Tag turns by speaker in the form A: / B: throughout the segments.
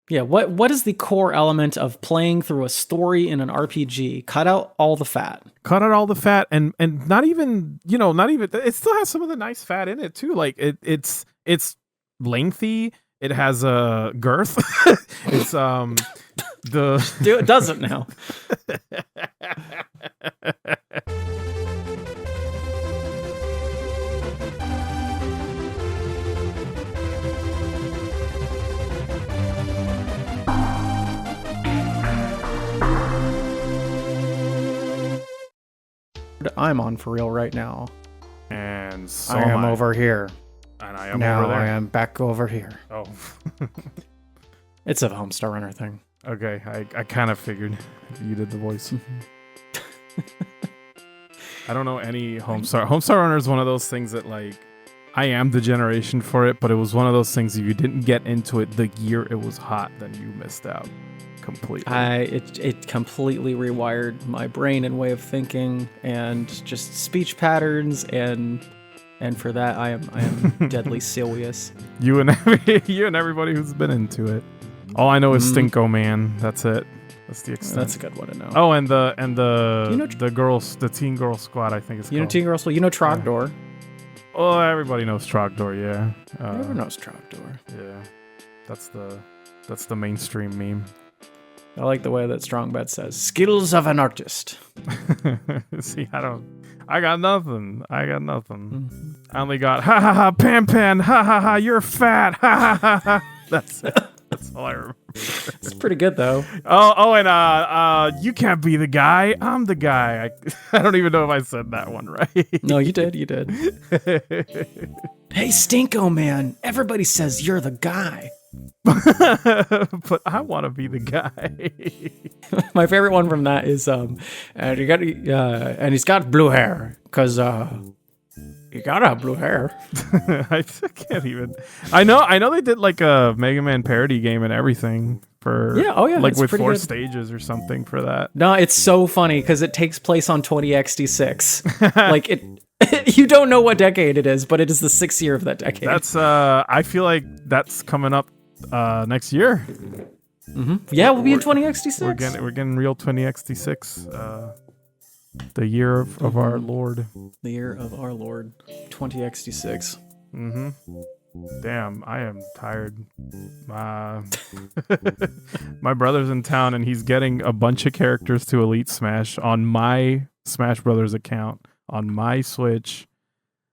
A: Yeah, what is the core element of playing through a story in an RPG? Cut out all the fat.
B: Cut out all the fat, and not even, not even, it still has some of the nice fat in it too. Like it's lengthy. It has a girth. It's
A: Dude, it doesn't now. I'm on for real right now.
B: And so
A: I am over here.
B: And I am
A: now
B: over there.
A: I am back over here.
B: Oh.
A: It's a Homestar Runner thing.
B: Okay, I kind of figured you did the voice. I don't know any Homestar. Homestar Runner is one of those things that, like, I am the generation for it, but it was one of those things, if you didn't get into it the year it was hot, then you missed out completely.
A: It completely rewired my brain and way of thinking and just speech patterns, and for that I am deadly serious.
B: You and everybody who's been into it. All I know is Stinkoman. That's it. That's the extent.
A: That's a good one to know.
B: Oh, and the girls, the Teen Girl Squad, I think it's called.
A: Teen Girl Squad. Trogdor.
B: Yeah. Oh, everybody knows Trogdor, yeah.
A: Everyone knows Trogdor.
B: Yeah, that's the mainstream meme.
A: I like the way that Strongbet says, "Skills of an artist."
B: See, I got nothing. Mm-hmm. I only got ha ha ha pan ha ha ha. You're fat ha ha ha ha. That's it. That's all I remember.
A: It's pretty good though.
B: Oh, and you can't be the guy. I'm the guy. I don't even know if I said that one right.
A: No, you did. Hey, Stinkoman. Everybody says you're the guy.
B: But I want to be the guy.
A: My favorite one from that is and he's got blue hair because you gotta have blue hair.
B: I can't even. I know they did like a Mega Man parody game and everything for like with 4 stages or something for that.
A: No, it's so funny because it takes place on 20XT6. Like it. You don't know what decade it is, but it is the 6th year of that decade.
B: That's I feel like that's coming up next year.
A: Mm-hmm. Yeah, we'll be in 20XT6.
B: We're getting real 20XT6. The year of our Lord.
A: The year of our Lord, 20XT6.
B: Mm-hmm. Damn, I am tired. My brother's in town and he's getting a bunch of characters to Elite Smash on my Smash Brothers account on my Switch.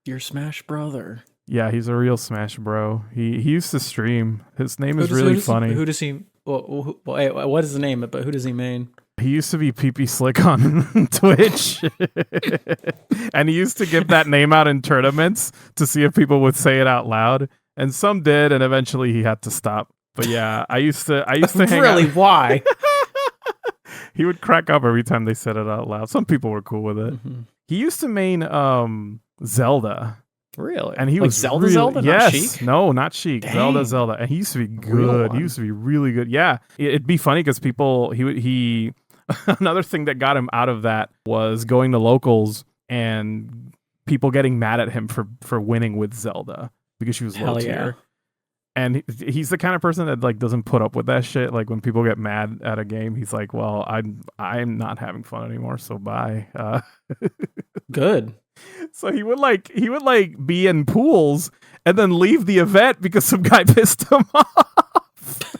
A: Your Smash brother.
B: Yeah, he's a real Smash bro. He used to stream. His name is really funny.
A: Who does he? What is the name? But who does he main?
B: He used to be PP Slick on Twitch. And he used to give that name out in tournaments to see if people would say it out loud. And some did, and eventually he had to stop. But yeah, I used to hang out.
A: Really? Why?
B: He would crack up every time they said it out loud. Some people were cool with it. Mm-hmm. He used to main Zelda.
A: Really?
B: And he
A: like
B: was
A: Zelda,
B: really,
A: Zelda,
B: yes,
A: not Sheik?
B: No, not Sheik.
A: Dang.
B: Zelda. And he used to be good. He used to be really good. Yeah. It'd be funny because people, he another thing that got him out of that was going to locals and people getting mad at him for winning with Zelda because she was low tier. And he's the kind of person that like doesn't put up with that shit. Like when people get mad at a game, he's like, "Well, I'm not having fun anymore, so bye."
A: Good.
B: So he would be in pools and then leave the event because some guy pissed him off.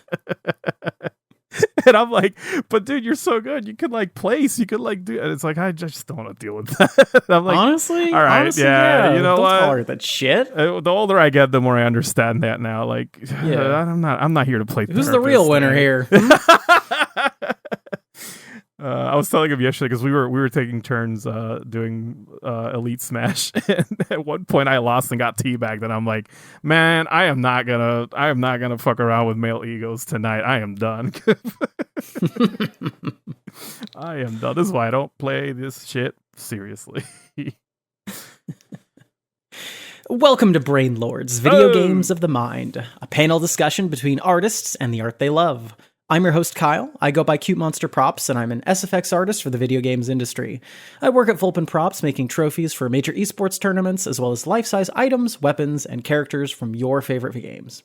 B: And I'm like, but dude, you're so good. You could like place. You could like do. And it's like I just don't want to deal with that. I'm like,
A: honestly,
B: all right, yeah. You know
A: don't
B: what?
A: tolerate that shit.
B: The older I get, the more I understand that now. Like, I'm not here to play.
A: Who's the real winner here?
B: I was telling him yesterday because we were taking turns doing Elite Smash, and at one point I lost and got teabagged, and I'm like, man, I am not gonna fuck around with male egos tonight. I am done. I am done. This is why I don't play this shit seriously.
A: Welcome to Brain Lords, video games of the mind, a panel discussion between artists and the art they love. I'm your host, Kyle. I go by Cute Monster Props, and I'm an SFX artist for the video games industry. I work at Fulpin Props, making trophies for major esports tournaments, as well as life-size items, weapons, and characters from your favorite games.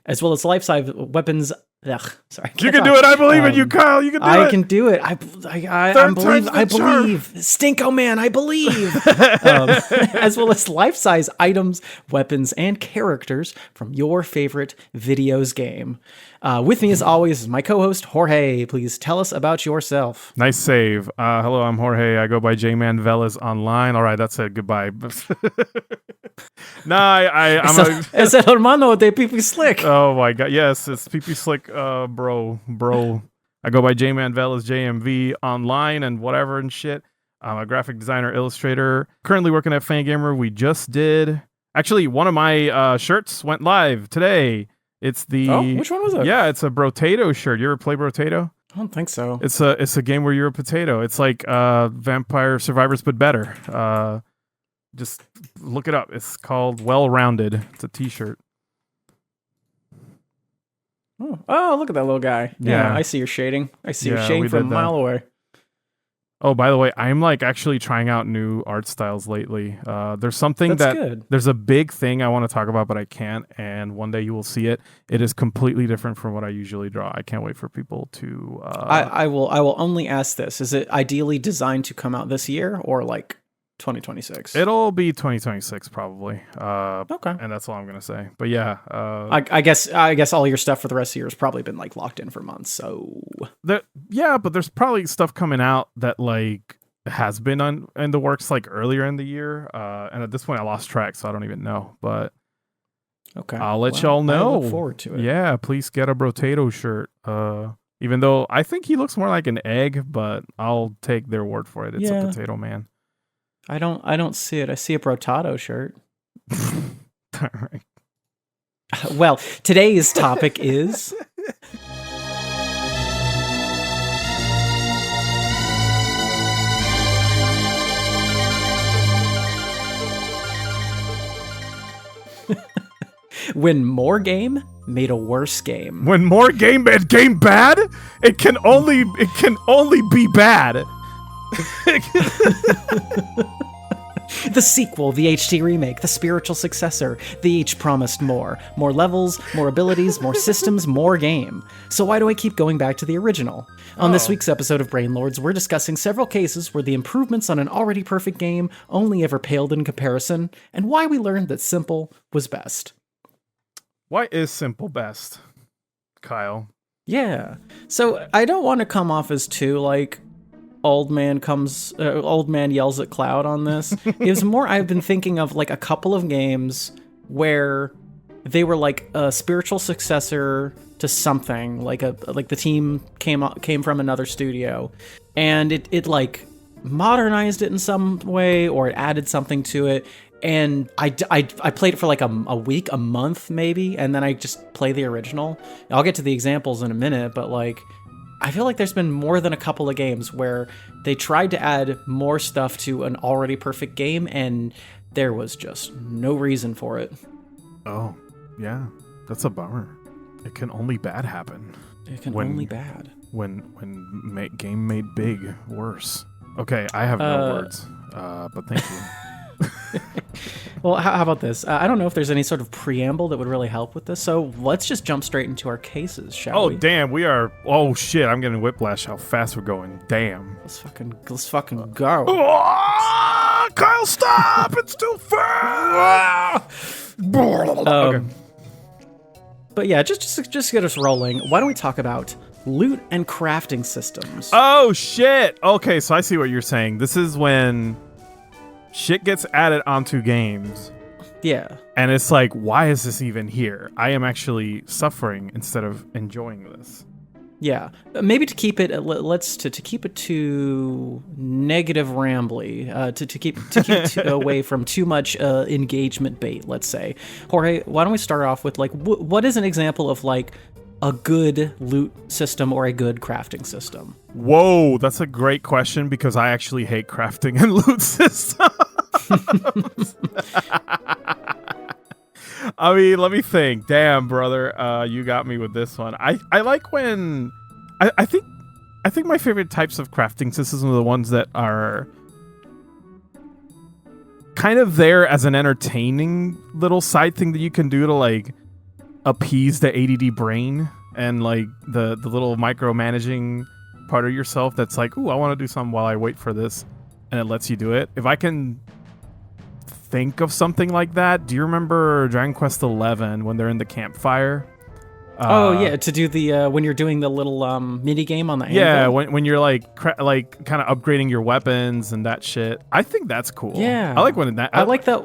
A: As well as life-size weapons Ugh, sorry.
B: You can do it. I believe in you, Kyle. You can do it.
A: I can do it. I believe. Stinkoman, I believe. As well as life-size items, weapons, and characters from your favorite videos game. With me, as always, is my co-host, Jorge. Please tell us about yourself.
B: Nice save. Hello, I'm Jorge. I go by J-Man Velas online. All right, that's it. Goodbye. I'm
A: Es el hermano de Pipi Slick.
B: Oh my god, yes, it's Pipi Slick, bro. I go by J-Man Velas, JMV online and whatever and shit. I'm a graphic designer, illustrator. Currently working at Fangamer. We just did. Actually, one of my shirts went live today. It's the.
A: Oh, which one was it?
B: Yeah, it's a Brotato shirt. You ever play Brotato?
A: I don't think so.
B: It's a game where you're a potato. It's like Vampire Survivors, but better. Just look it up. It's called Well Rounded. It's a t-shirt.
A: Oh, look at that little guy. Yeah,
B: Yeah.
A: I see your shading. I see your
B: Yeah,
A: shading
B: we
A: from a
B: did that.
A: mile away.
B: Oh, by the way, I'm like actually trying out new art styles lately. There's something
A: That's
B: that
A: good.
B: there's a big thing I want to talk about, but I can't. And one day you will see it. It is completely different from what I usually draw. I can't wait for people to.
A: I will only ask this: is it ideally designed to come out this year or like 2026?
B: It'll be 2026 probably.
A: Okay.
B: And that's all I'm gonna say. But yeah,
A: I guess all your stuff for the rest of the year has probably been like locked in for months. So
B: but there's probably stuff coming out that like has been in the works like earlier in the year. And at this point, I lost track, so I don't even know. But
A: okay,
B: I'll let y'all know.
A: I look forward to it.
B: Yeah, please get a Brotato shirt. Even though I think he looks more like an egg, but I'll take their word for it. It's a potato man.
A: I don't see it. I see a Brotato shirt.
B: All right.
A: Well, today's topic is when more game made a worse game.
B: When more game made game bad, it can only be bad.
A: The sequel, the HD remake, the spiritual successor, they each promised more. More levels, more abilities, more systems, more game. So why do I keep going back to the original? On this week's episode of Brain Lords, we're discussing several cases where the improvements on an already perfect game only ever paled in comparison, and why we learned that simple was best.
B: Why is simple best, Kyle?
A: Yeah. So I don't want to come off as too like old man yells at cloud on this. It was more I've been thinking of like a couple of games where they were like a spiritual successor to something, like the team came from another studio, and it like modernized it in some way, or it added something to it. And I played it for like a week, a month maybe, and then I just play the original. I'll get to the examples in a minute, but like I feel like there's been more than a couple of games where they tried to add more stuff to an already perfect game, and there was just no reason for it.
B: Oh, yeah. That's a bummer. It can only bad happen.
A: It can only bad.
B: When game made big worse. Okay, I have no words, but thank you.
A: Well, how about this? I don't know if there's any sort of preamble that would really help with this, so let's just jump straight into our cases, shall we?
B: Oh, damn, we are... Oh, shit, I'm getting whiplash how fast we're going. Damn.
A: Let's fucking go.
B: Oh, Kyle, stop! It's too fast! Okay.
A: But yeah, just get us rolling. Why don't we talk about loot and crafting systems?
B: Oh, shit! Okay, so I see what you're saying. This is when shit gets added onto games.
A: Yeah.
B: And it's like, why is this even here? I am actually suffering instead of enjoying this.
A: Yeah. Maybe to keep it to keep it too negative rambly, to keep away from too much engagement bait, let's say. Jorge, why don't we start off with like what is an example of like a good loot system or a good crafting system?
B: Whoa, that's a great question because I actually hate crafting and loot systems. I mean, let me think. Damn, brother, you got me with this one. I like when I think my favorite types of crafting systems are the ones that are kind of there as an entertaining little side thing that you can do to like appease the ADD brain and like the little micromanaging part of yourself that's like, ooh, I want to do something while I wait for this, and it lets you do it. If I can think of something like that, do you remember Dragon Quest XI when they're in the campfire?
A: To do the when you're doing the little mini game on the anvil.
B: Yeah, when you're like kind of upgrading your weapons and that shit. I think that's cool.
A: Yeah,
B: I like when that.
A: I like that.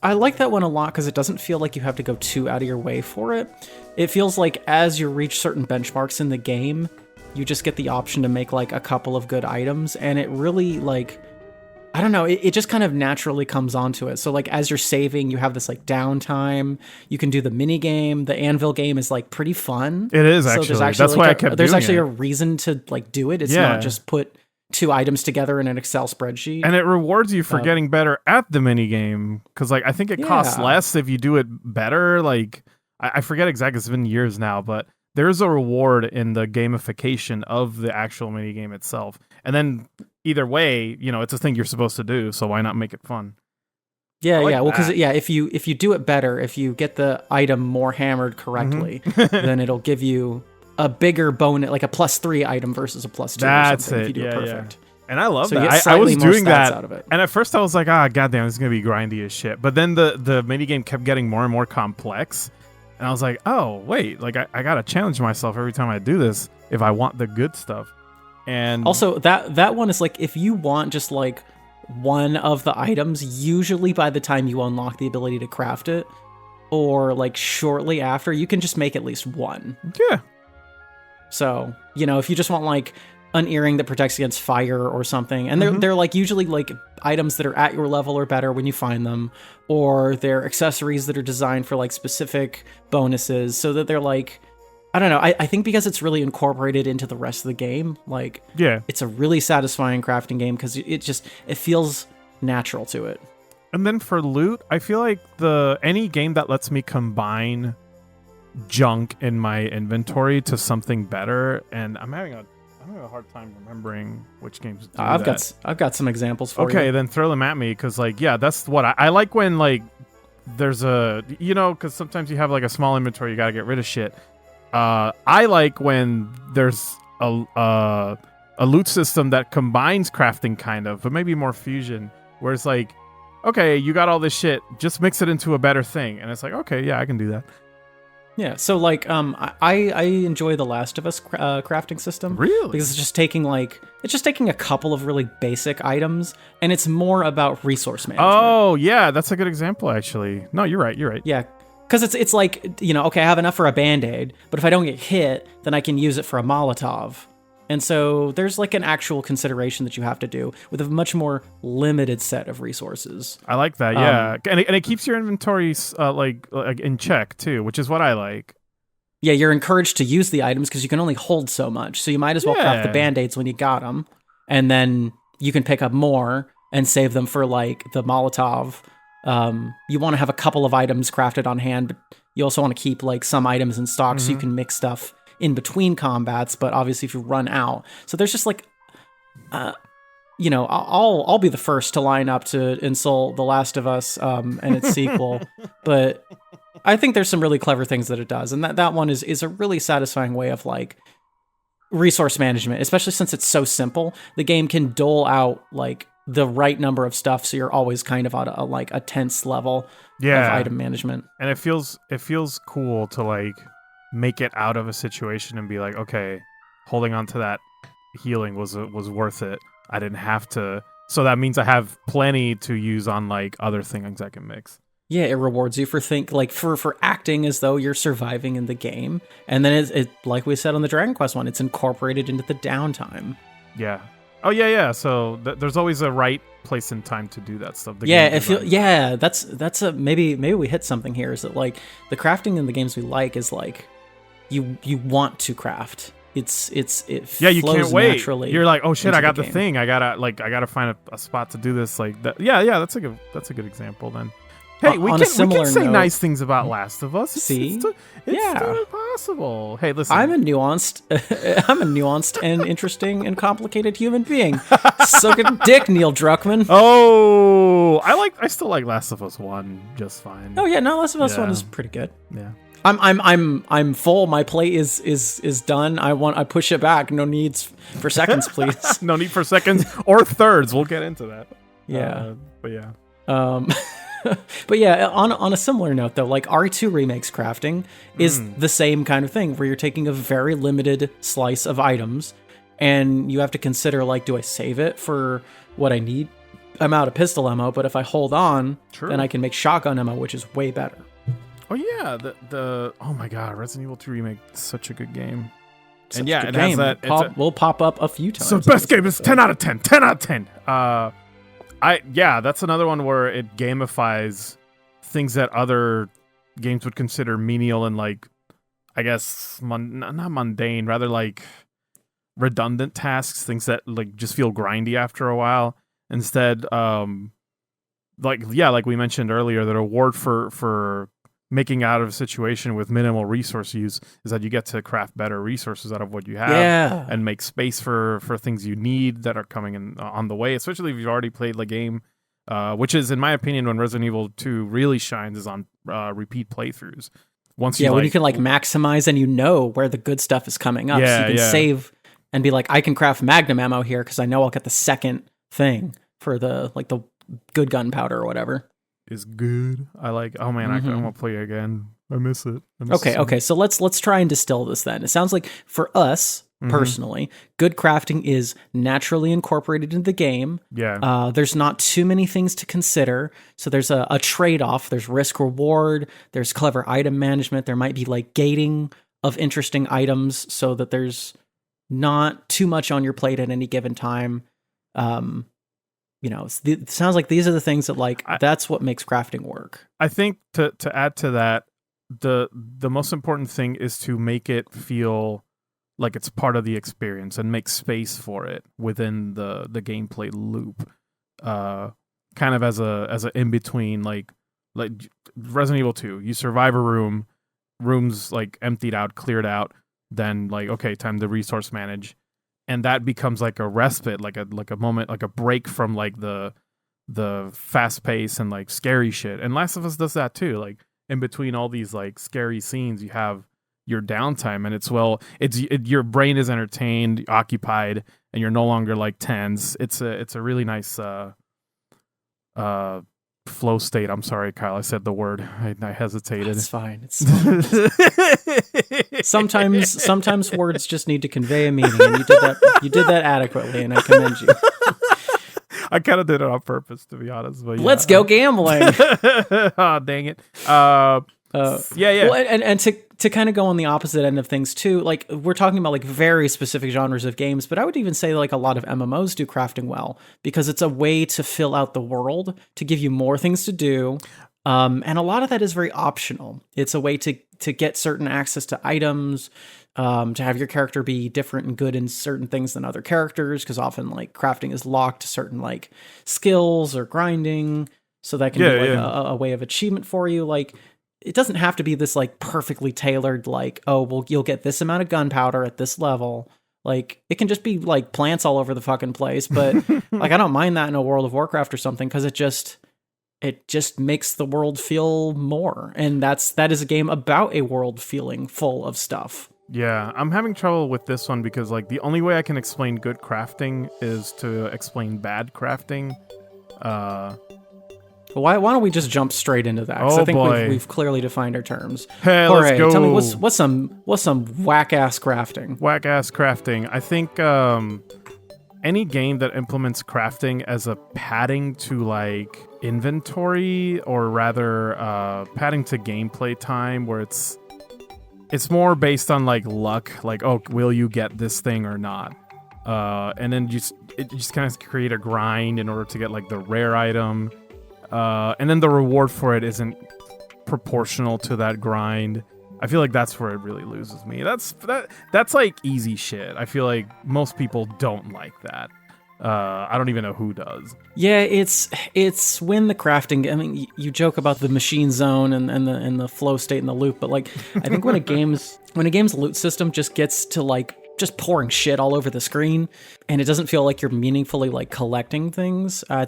A: I like that one a lot because it doesn't feel like you have to go too out of your way for it. It feels like as you reach certain benchmarks in the game, you just get the option to make like a couple of good items, and it really like, I don't know, it just kind of naturally comes onto it. So like as you're saving, you have this like downtime. You can do the mini game. The anvil game is like pretty fun.
B: It is actually. That's
A: like
B: why I kept
A: there's
B: doing
A: actually
B: it.
A: a reason to like do it. It's not just put 2 items together in an Excel spreadsheet.
B: And it rewards you for getting better at the mini game, because like I think it costs less if you do it better. Like I forget exactly, it's been years now, but there's a reward in the gamification of the actual mini game itself. And then either way, it's a thing you're supposed to do, so why not make it fun?
A: Yeah, well, because if you do it better, if you get the item more hammered correctly, then it'll give you a bigger bonus, like a +3 item versus a +2.
B: That's
A: or something,
B: it.
A: If you do it perfect.
B: And I love
A: so
B: that. I was doing that,
A: out of it.
B: And at first I was like, goddamn, it's gonna be grindy as shit. But then the mini game kept getting more and more complex, and I was like, oh wait, like I gotta challenge myself every time I do this if I want the good stuff. And
A: also that one is like, if you want just like one of the items, usually by the time you unlock the ability to craft it, or like shortly after, you can just make at least one.
B: Yeah.
A: So, if you just want like an earring that protects against fire or something, and they're like usually like items that are at your level or better when you find them, or they're accessories that are designed for like specific bonuses, so that they're like, I don't know, I think because it's really incorporated into the rest of the game, like it's a really satisfying crafting game because it feels natural to it.
B: And then for loot, I feel like any game that lets me combine junk in my inventory to something better, and I'm having a hard time remembering which games do
A: I've
B: that.
A: got some examples for you.
B: Okay, then throw them at me, because like that's what I like when like there's a because sometimes you have like a small inventory, you gotta get rid of shit. I like when there's a loot system that combines crafting kind of, but maybe more fusion, where it's like, okay, you got all this shit, just mix it into a better thing, and it's like, okay, yeah, I can do that.
A: Yeah, so like I enjoy the Last of Us crafting system.
B: Really?
A: Because it's just taking a couple of really basic items, and it's more about resource management.
B: Oh, yeah, that's a good example actually. No, you're right.
A: Yeah. Because it's like, okay, I have enough for a Band-Aid, but if I don't get hit, then I can use it for a Molotov. And so there's like an actual consideration that you have to do with a much more limited set of resources.
B: I like that, yeah. And it keeps your inventory like in check too, which is what I like.
A: Yeah, you're encouraged to use the items because you can only hold so much. So you might as well craft the Band-Aids when you got them, and then you can pick up more and save them for like the Molotov. You want to have a couple of items crafted on hand, but you also want to keep like some items in stock so you can mix stuff in between combats. But obviously if you run out, so there's just like, I'll be the first to line up to insult The Last of Us and its sequel, but I think there's some really clever things that it does, and that one is a really satisfying way of like resource management, especially since it's so simple. The game can dole out like the right number of stuff, so you're always kind of at a tense level of item management.
B: And it feels cool to like make it out of a situation and be like, okay, holding on to that healing was worth it. I didn't have to, so that means I have plenty to use on like other things I can mix.
A: Yeah, it rewards you for acting as though you're surviving in the game, and then it like we said on the Dragon Quest one, it's incorporated into the downtime.
B: Yeah. Oh yeah. So there's always a right place and time to do that stuff.
A: That's maybe we hit something here. Is that like the crafting in the games we like is like you want to craft. It
B: you
A: flows
B: can't wait.
A: Naturally.
B: You're like, oh shit, I got the
A: game.
B: thing. I gotta find a spot to do this. Like that. Yeah. That's a good example then. Hey, we can say nice things about Last of Us. It's still possible. Hey, listen.
A: I'm a nuanced and interesting and complicated human being. Suck a dick, Neil Druckmann.
B: Oh, I still like Last of Us 1 just fine.
A: Oh yeah, no, Last of Us 1 is pretty good.
B: Yeah.
A: I'm full. My plate is done. I push it back. No needs for seconds, please.
B: No need for seconds or thirds. We'll get into that.
A: Yeah.
B: But yeah.
A: But yeah, on a similar note though, like R2 remakes crafting is the same kind of thing where you're taking a very limited slice of items and you have to consider, like, do I save it for what I need? I'm out of pistol ammo, but if I hold on, then I can make shotgun ammo, which is way better.
B: Oh yeah, the oh my god, Resident Evil 2 remake is such a good game.
A: And yeah, it has that. We'll pop up a few times.
B: So best game is 10 out of 10. 10 out of 10. That's another one where it gamifies things that other games would consider menial and, like, I guess not mundane, rather like redundant tasks, things that, like, just feel grindy after a while. Instead, like we mentioned earlier, the reward for making out of a situation with minimal resource use is that you get to craft better resources out of what you have and make space for things you need that are coming in on the way, especially if you've already played the game, which is, in my opinion, when Resident Evil 2 really shines is on repeat playthroughs. When you can, like, maximize and you know where the good stuff is coming up, so you can save and be like, I can craft magnum ammo here because I know I'll get the second thing for the good gunpowder or whatever. Is good. I like. Oh man, I want to play it again. I miss it. Okay. So let's try and distill this then. It sounds like for us personally, good crafting is naturally incorporated into the game. Yeah. There's not too many things to consider. So there's a trade-off. There's risk reward. There's clever item management. There might be, like, gating of interesting items so that there's not too much on your plate at any given time. It sounds like these are the things that, like, that's what makes crafting work. I think to add to that, the most important thing is to make it feel like it's part of the experience and make space for it within the gameplay loop. Kind of as a in between, like Resident Evil 2, you survive a room's like emptied out, cleared out, then, like, okay, time to resource manage. And that becomes like a respite, like a moment, like a break from, like, the fast pace and, like, scary shit. And Last of Us does that too. Like, in between all these, like, scary scenes, you have your downtime, and your brain is entertained, occupied, and you're no longer, like, tense. It's a really nice flow state. I'm sorry, Kyle, I said the word. I hesitated. It's fine. It's fine. Sometimes words just need to convey a meaning, and you did that adequately, and I commend you. I kind of did it on purpose, to be honest. But yeah. Let's go gambling. Oh, dang it. Yeah. Well, and to kind of go on the opposite end of things too, like, we're talking about, like, very specific genres of games, but I would even say, like, a lot of MMOs do crafting well because it's a way to fill out the world, to give you more things to do. And a lot of that is very optional. It's a way to get certain access to items, to have your character be different and good in certain things than other characters, because often, like, crafting is locked to certain, like, skills or grinding, so that can be a way of achievement for you. Like, it doesn't have to be this, like, perfectly tailored, like, oh, well, you'll get this amount of gunpowder at this level. Like, it can just be, like, plants all over the fucking place. But like, I don't mind that in a World of Warcraft or something, because it just makes the world feel more. And that is a game about a world feeling full of stuff. Yeah, I'm having trouble with this one because, like, the only way I can explain good crafting is to explain bad crafting. Why don't we just jump straight into that? Because I think we've clearly defined our terms. Hey, Jorge, let's go. Tell me what's some whack ass crafting? Whack ass crafting. I think any game that implements crafting as a padding to, like, inventory, or rather padding to gameplay time, where it's more based on, like, luck, like, oh, will you get this thing or not? And then it just kind of create a grind in order to get, like, the rare item. And then the reward for it isn't proportional to that grind. I feel like that's where it really loses me. That's like easy shit. I feel like most people don't like that. I don't even know who does. Yeah, it's when the crafting. I mean, you joke about the machine zone and the flow state and the loop, but, like, I think when a game's loot system just gets to, like,
A: just pouring shit all over the screen, and it doesn't feel like you're meaningfully like collecting things. I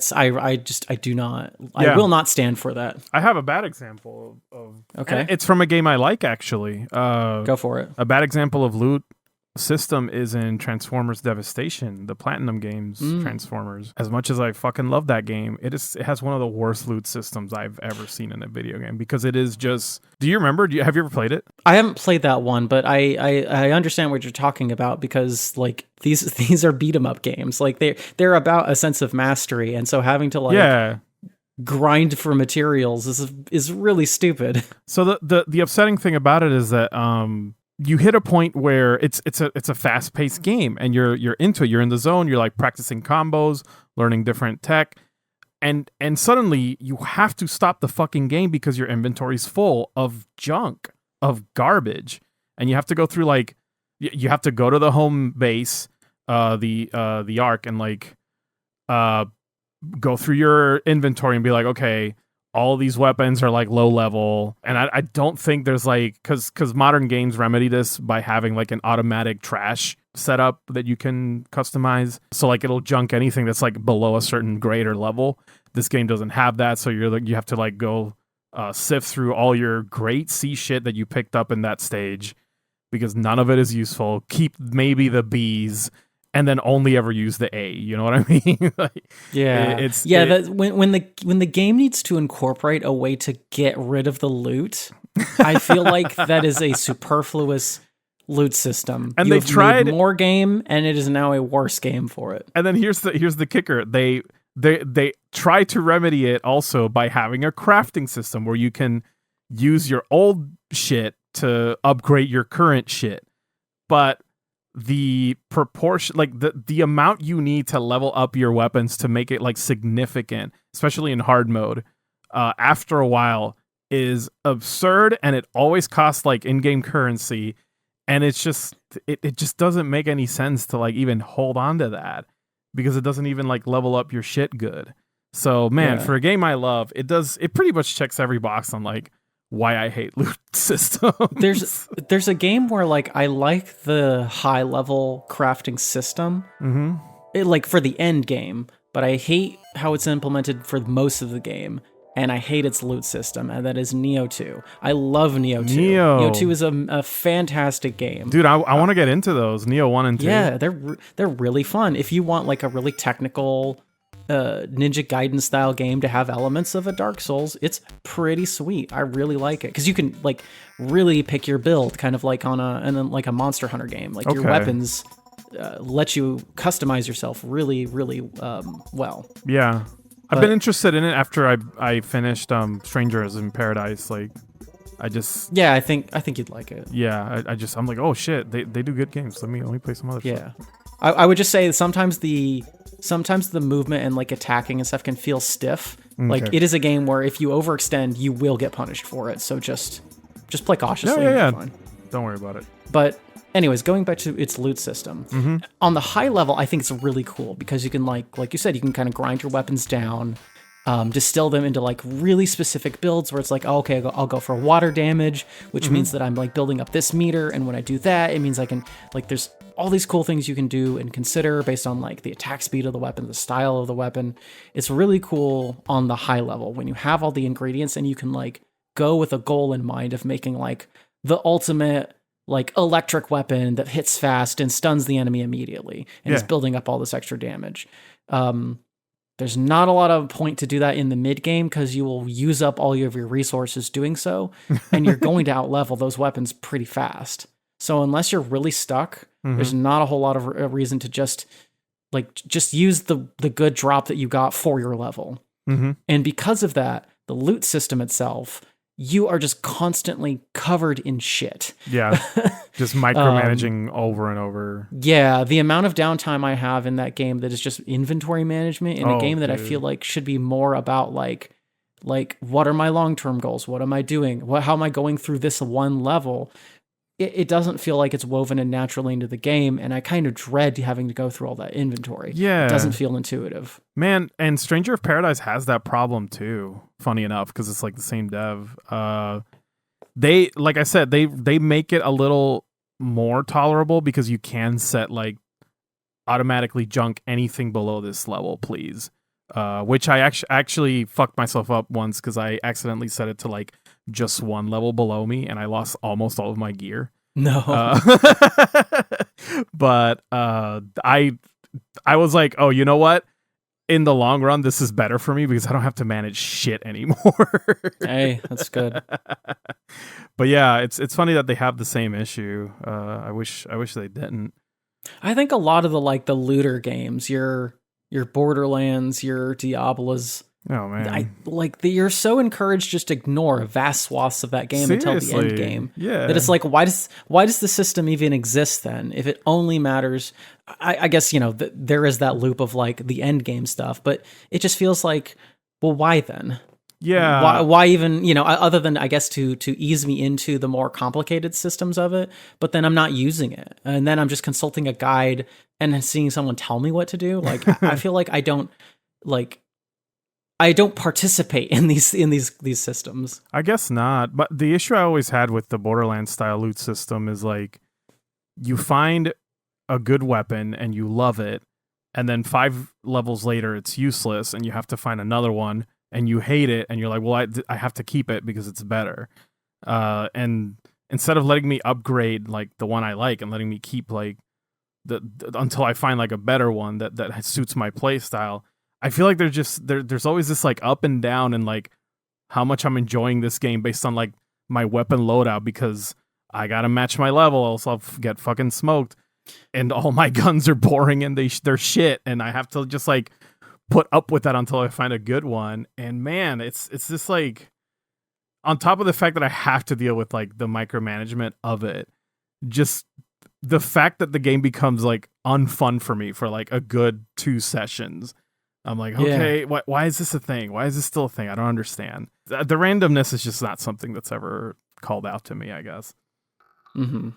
A: will not stand for that.
B: I have a bad example of
A: okay.
B: It's from a game I like, actually.
A: Go for it.
B: A bad example of loot system is in Transformers Devastation, the Platinum Games Transformers. As much as I fucking love that game, it has one of the worst loot systems I've ever seen in a video game, because it is just... Do you remember? Have you ever played it?
A: I haven't played that one, but I understand what you're talking about, because like these are beat 'em up games. Like they're about a sense of mastery, and so having to like grind for materials is really stupid.
B: So the upsetting thing about it is that you hit a point where it's a fast-paced game, and you're into it. You're in the zone. You're like practicing combos, learning different tech, and suddenly you have to stop the fucking game because your inventory's full of junk, of garbage, and you have to go through like you have to go to the home base, the Ark, and like go through your inventory and be like, okay, all these weapons are like low level, and I don't think there's like, because modern games remedy this by having like an automatic trash setup that you can customize, so like it'll junk anything that's like below a certain grade or level. This game doesn't have that, so you have to like go sift through all your great C shit that you picked up in that stage, because none of it is useful. Keep maybe the B's, and then only ever use the A. You know what I mean? Like,
A: when the game needs to incorporate a way to get rid of the loot, I feel like that is a superfluous loot system.
B: And
A: they
B: tried
A: made more game, and it is now a worse game for it.
B: And then here's the kicker: they try to remedy it also by having a crafting system where you can use your old shit to upgrade your current shit, but the proportion, like the amount you need to level up your weapons to make it like significant, especially in hard mode, after a while is absurd, and it always costs like in-game currency, and it's just it just doesn't make any sense to like even hold on to that, because it doesn't even like level up your shit good. So man, for a game I love, it pretty much checks every box on like why I hate loot systems.
A: There's a game where like I like the high level crafting system, like for the end game, but I hate how it's implemented for most of the game, and I hate its loot system, and that is Nioh 2. I love Nioh 2. Nioh 2 is a fantastic game.
B: Dude, I want to get into those, Nioh 1 and 2.
A: Yeah, they're really fun. If you want like a really technical Ninja Gaiden style game to have elements of a Dark Souls, it's pretty sweet. I really like it, because you can like really pick your build, kind of like on a Monster Hunter game. Like your weapons let you customize yourself really, really well.
B: Yeah, I've been interested in it after I finished Strangers in Paradise. Like, I think you'd like it. Yeah, I'm like, oh shit, they do good games. Let me play some other stuff.
A: I would just say sometimes the movement and like attacking and stuff can feel stiff. Like it is a game where if you overextend, you will get punished for it. So just play cautiously.
B: Yeah.
A: Fine.
B: Don't worry about it.
A: But anyways, going back to its loot system, on the high level, I think it's really cool, because you can like you said, you can kind of grind your weapons down, distill them into like really specific builds where it's like, oh, okay, I'll go for water damage, which means that I'm like building up this meter, and when I do that, it means I can like, there's all these cool things you can do and consider based on like the attack speed of the weapon, the style of the weapon. It's really cool on the high level when you have all the ingredients and you can like go with a goal in mind of making like the ultimate like electric weapon that hits fast and stuns the enemy immediately and is building up all this extra damage. There's not a lot of point to do that in the mid game, because you will use up all of your resources doing so, and you're going to outlevel those weapons pretty fast. So unless you're really stuck, there's not a whole lot of reason to just use the good drop that you got for your level. And because of that, the loot system itself, you are just constantly covered in shit.
B: Yeah, just micromanaging over and over.
A: Yeah, the amount of downtime I have in that game that is just inventory management in a game that I feel like should be more about like what are my long-term goals? What am I doing? How am I going through this one level? It doesn't feel like it's woven in naturally into the game, and I kind of dread having to go through all that inventory.
B: Yeah.
A: It doesn't feel intuitive.
B: Man, and Stranger of Paradise has that problem too, funny enough, because it's like the same dev. They, like I said, they make it a little more tolerable because you can set like automatically junk anything below this level, please. Which I actually fucked myself up once because I accidentally set it to like just one level below me and I lost almost all of my gear.
A: No.
B: But I was like, oh, you know what? In the long run, this is better for me because I don't have to manage shit anymore.
A: Hey, that's good.
B: But yeah, it's funny that they have the same issue. I wish they didn't.
A: I think a lot of the looter games, your Borderlands, your Diablos,
B: Oh man,
A: you're so encouraged just to ignore vast swaths of that game until the end game.
B: Yeah,
A: that it's like, why does the system even exist then? If it only matters, I guess there is that loop of like the end game stuff, but it just feels like, well, why then?
B: Yeah,
A: why even other than I guess to ease me into the more complicated systems of it, but then I'm not using it, and then I'm just consulting a guide and seeing someone tell me what to do. Like I feel like I don't participate in these systems.
B: I guess not. But the issue I always had with the Borderlands style loot system is like you find a good weapon and you love it, and then 5 levels later it's useless and you have to find another one and you hate it and you're like, well, I have to keep it because it's better. And instead of letting me upgrade like the one I like and letting me keep like until I find like a better one that suits my play style, I feel like there's always this like up and down and like how much I'm enjoying this game based on like my weapon loadout because I gotta match my level, else I'll get fucking smoked, and all my guns are boring and they're shit, and I have to just like put up with that until I find a good one. And man, it's just like on top of the fact that I have to deal with like the micromanagement of it, just the fact that the game becomes like unfun for me for like a good 2 sessions. I'm like, okay, why is this a thing? Why is this still a thing? I don't understand. The randomness is just not something that's ever called out to me, I guess.
A: Mm-hmm.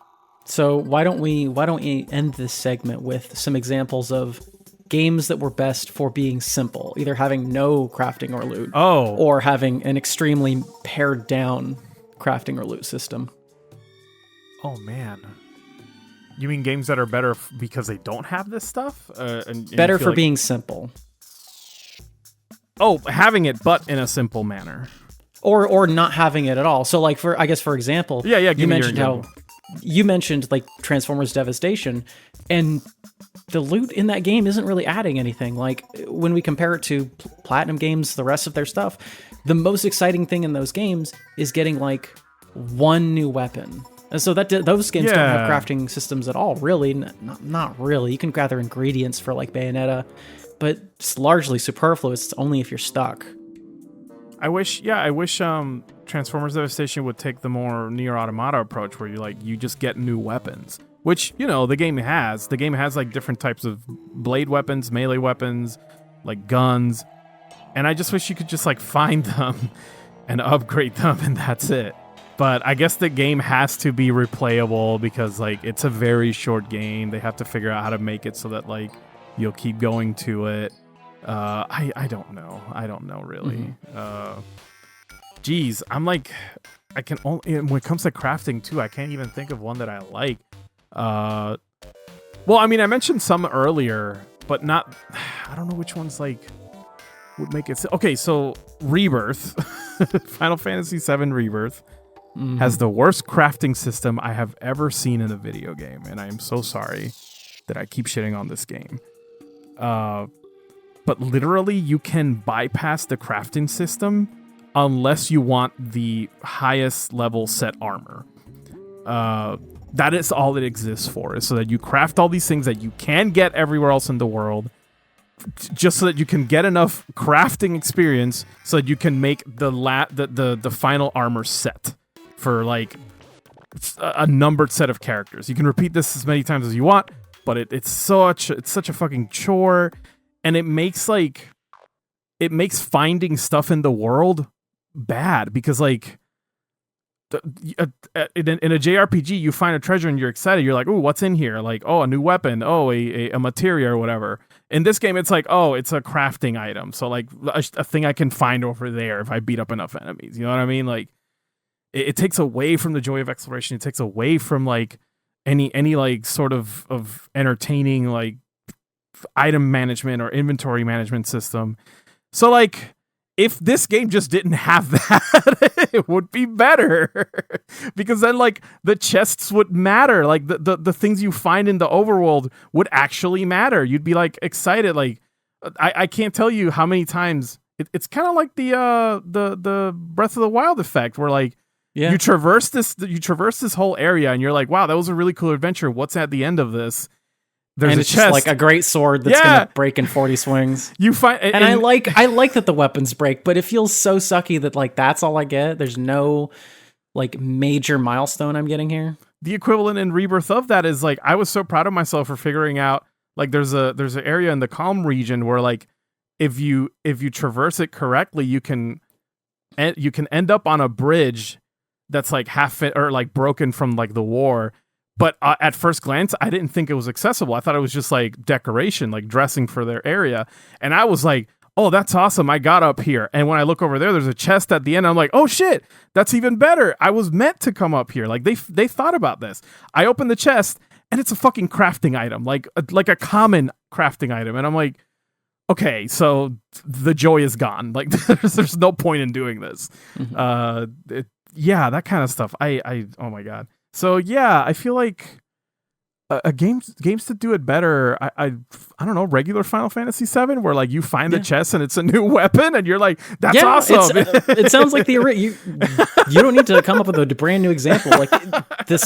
A: So why don't we end this segment with some examples of games that were best for being simple, either having no crafting or loot, or having an extremely pared down crafting or loot system.
B: Oh man. You mean games that are better because they don't have this stuff? And
A: better for being simple.
B: Oh, having it, but in a simple manner,
A: or not having it at all. So, like for example, you mentioned like Transformers Devastation, and the loot in that game isn't really adding anything. Like when we compare it to Platinum Games, the rest of their stuff, the most exciting thing in those games is getting like one new weapon. And so those games don't have crafting systems at all, really. Not really. You can gather ingredients for like Bayonetta, but it's largely superfluous only if you're stuck.
B: I wish Transformers Devastation would take the more Nier Automata approach where you just get new weapons, which, the game has. The game has like different types of blade weapons, melee weapons, like guns. And I just wish you could just like find them and upgrade them and that's it. But I guess the game has to be replayable because like it's a very short game. They have to figure out how to make it so that like you'll keep going to it. I don't know. I don't know really. Geez, I'm like, I can only, when it comes to crafting too, I can't even think of one that I like. Well, I mean, I mentioned some earlier, but not, I don't know which ones like would make it. Okay, so Rebirth, Final Fantasy VII Rebirth has the worst crafting system I have ever seen in a video game, and I am so sorry that I keep shitting on this game. But literally, you can bypass the crafting system unless you want the highest level set armor. That is all it exists for, is so that you craft all these things that you can get everywhere else in the world, just so that you can get enough crafting experience so that you can make the final armor set for like a numbered set of characters. You can repeat this as many times as you want, but it's such a fucking chore, and it makes finding stuff in the world bad because like in a JRPG you find a treasure and you're excited. You're like, "Ooh, what's in here?" Like, "Oh, a new weapon. Oh, a materia or whatever." In this game, it's like, "Oh, it's a crafting item." So like a thing I can find over there if I beat up enough enemies. You know what I mean? Like it takes away from the joy of exploration. It takes away from like any like sort of entertaining like item management or inventory management system. So like if this game just didn't have that, it would be better. Because then like the chests would matter. Like the things you find in the overworld would actually matter. You'd be like excited. Like I can't tell you how many times it's kind of like the Breath of the Wild effect where like you traverse this whole area and you're like, wow, that was a really cool adventure. What's at the end of this? There's
A: and
B: a
A: it's
B: chest.
A: just like a great sword that's gonna break in 40 swings.
B: You find,
A: and I like that the weapons break, but it feels so sucky that like that's all I get. There's no like major milestone I'm getting here.
B: The equivalent in Rebirth of that is like I was so proud of myself for figuring out like there's an area in the Calm region where like if you traverse it correctly, you can end up on a bridge that's like or like broken from like the war. But at first glance, I didn't think it was accessible. I thought it was just like decoration, like dressing for their area. And I was like, oh, that's awesome. I got up here. And when I look over there, there's a chest at the end. I'm like, oh shit, that's even better. I was meant to come up here. Like they thought about this. I open the chest and it's a fucking crafting item, like a common crafting item. And I'm like, okay, so the joy is gone. Like there's no point in doing this. Mm-hmm. That kind of stuff. Oh my God. So yeah, I feel like games to do it better. I don't know, regular Final Fantasy VII, where like you find the chest and it's a new weapon, and you're like, that's awesome.
A: It sounds like you don't need to come up with a brand new example. Like the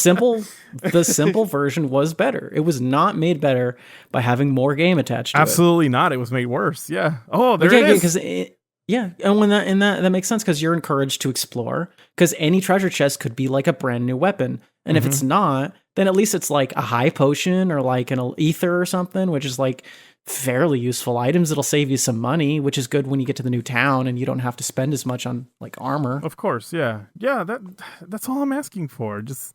A: simple version was better. It was not made better by having more game attached to it.
B: Absolutely not. It was made worse. Yeah. Oh, there it is.
A: And when that makes sense because you're encouraged to explore. Because any treasure chest could be like a brand new weapon, and if it's not, then at least it's like a high potion or like an ether or something, which is like fairly useful items that'll save you some money, which is good when you get to the new town and you don't have to spend as much on like armor.
B: Of course, yeah. That's all I'm asking for. Just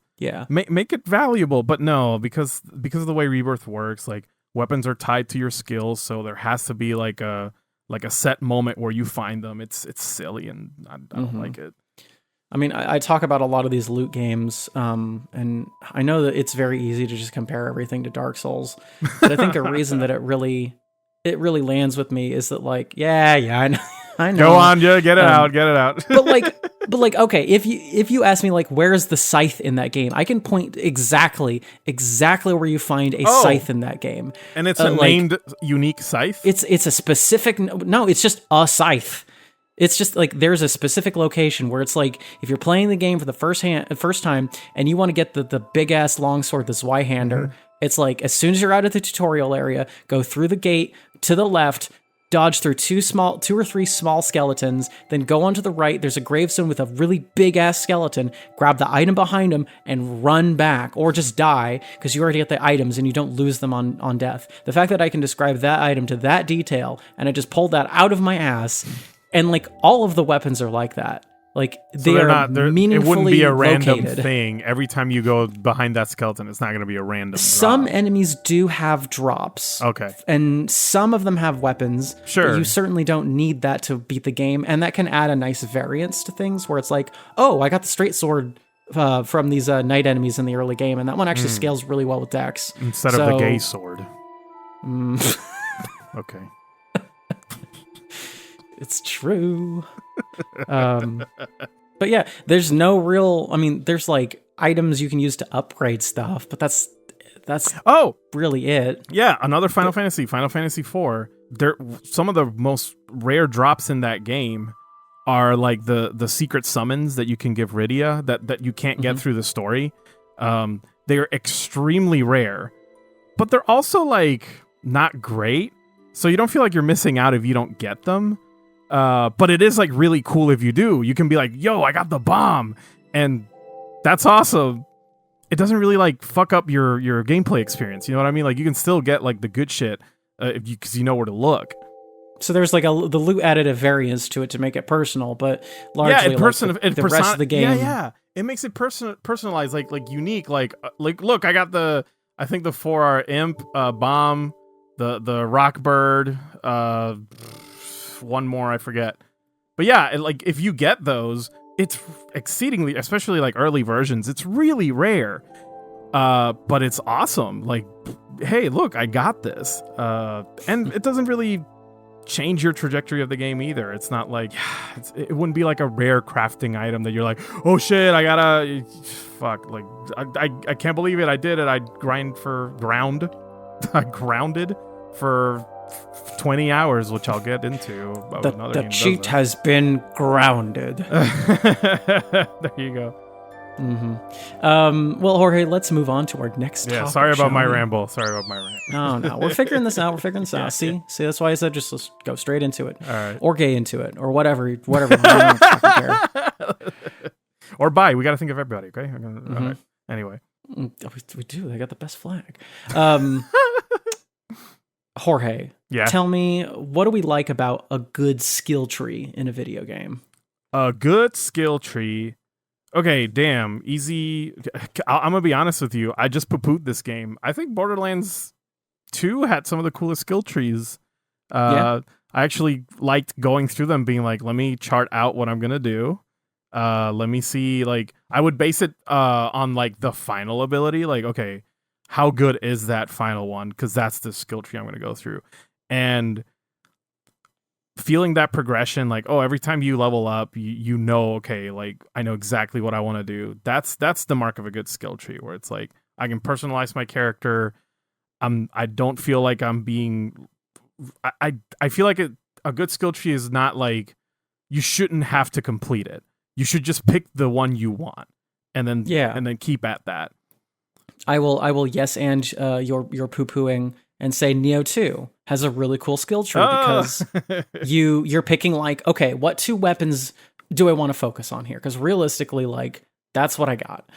A: make
B: it valuable, but no, because of the way Rebirth works, like weapons are tied to your skills, so there has to be like a set moment where you find them. It's silly, and I don't like it.
A: I mean, I talk about a lot of these loot games, and I know that it's very easy to just compare everything to Dark Souls, but I think a reason that it really lands with me is that like, I know.
B: Go on, get it out.
A: but like, okay, if you ask me like, where's the scythe in that game, I can point exactly where you find a scythe in that game,
B: and it's a named unique scythe.
A: It's a specific it's just a scythe. It's just like there's a specific location where it's like if you're playing the game for the first time and you want to get the big ass longsword, the Zweihander, it's like as soon as you're out of the tutorial area, go through the gate to the left, dodge through two or three small skeletons, then go on to the right. There's a gravestone with a really big ass skeleton. Grab the item behind him and run back, or just die because you already get the items and you don't lose them on death. The fact that I can describe that item to that detail and I just pulled that out of my ass. And like all of the weapons are like that. Like they're meaningfully
B: it wouldn't be a random
A: located.
B: thing. Every time you go behind that skeleton, it's not going to be a random
A: Some
B: drop.
A: enemies do have drops.
B: Okay.
A: And some of them have weapons.
B: Sure.
A: But you certainly don't need that to beat the game. And that can add a nice variance to things where it's like, oh, I got the straight sword from these knight enemies in the early game. And that one actually scales really well with Dex.
B: Instead of the gay sword. Okay.
A: It's true. But yeah, there's no real, I mean, there's like items you can use to upgrade stuff, but that's really it.
B: Yeah, another Final Fantasy IV. Some of the most rare drops in that game are like the secret summons that you can give Rydia that you can't get through the story. They're extremely rare, but they're also like not great. So you don't feel like you're missing out if you don't get them. But it is like really cool if you do. You can be like, yo, I got the bomb, and that's awesome. It doesn't really like fuck up your gameplay experience. You know what I mean? Like you can still get like the good shit because you know where to look.
A: So there's like the loot added a variance to it to make it personal, but largely the rest of the game.
B: Yeah. It makes it personalized, like unique. Like look, I got I think the 4R imp bomb, the rock bird, one more I forget, but yeah, like if you get those, it's exceedingly, especially like early versions, it's really rare. But it's awesome. Like, hey, look, I got this. And it doesn't really change your trajectory of the game either. It's not like it wouldn't be like a rare crafting item that you're like, oh shit, I gotta fuck. Like, I can't believe it. I did it. I grounded for 20 hours, which I'll get into.
A: The cheat has been grounded.
B: There you go.
A: Well, Jorge, let's move on to our next topic.
B: Sorry about my ramble.
A: No, we're figuring this out. See, that's why I said just let's go straight into it.
B: All right.
A: Or gay into it, or whatever. I don't fucking care.
B: Or bye. We got to think of everybody, okay? All right. Anyway.
A: We do. They got the best flag. Jorge, tell me, what do we like about a good skill tree in a video game?
B: A good skill tree. Okay, damn, easy. I'm gonna be honest with you. I just poo-pooed this game. I think Borderlands 2 had some of the coolest skill trees. I actually liked going through them, being like, let me chart out what I'm gonna do. Let me see, like, I would base it on like the final ability. Like, okay, how good is that final one? Because that's the skill tree I'm gonna go through. And feeling that progression, like, oh, every time you level up, you know, okay, like, I know exactly what I want to do. That's the mark of a good skill tree, where it's like I can personalize my character. I don't feel like I'm being. I feel like a good skill tree is not like you shouldn't have to complete it. You should just pick the one you want, and then keep at that.
A: I will yes and your poo-pooing and say Nioh 2 has a really cool skill tree because you're picking like, okay, what 2 weapons do I want to focus on here? Because realistically, like, that's what I got.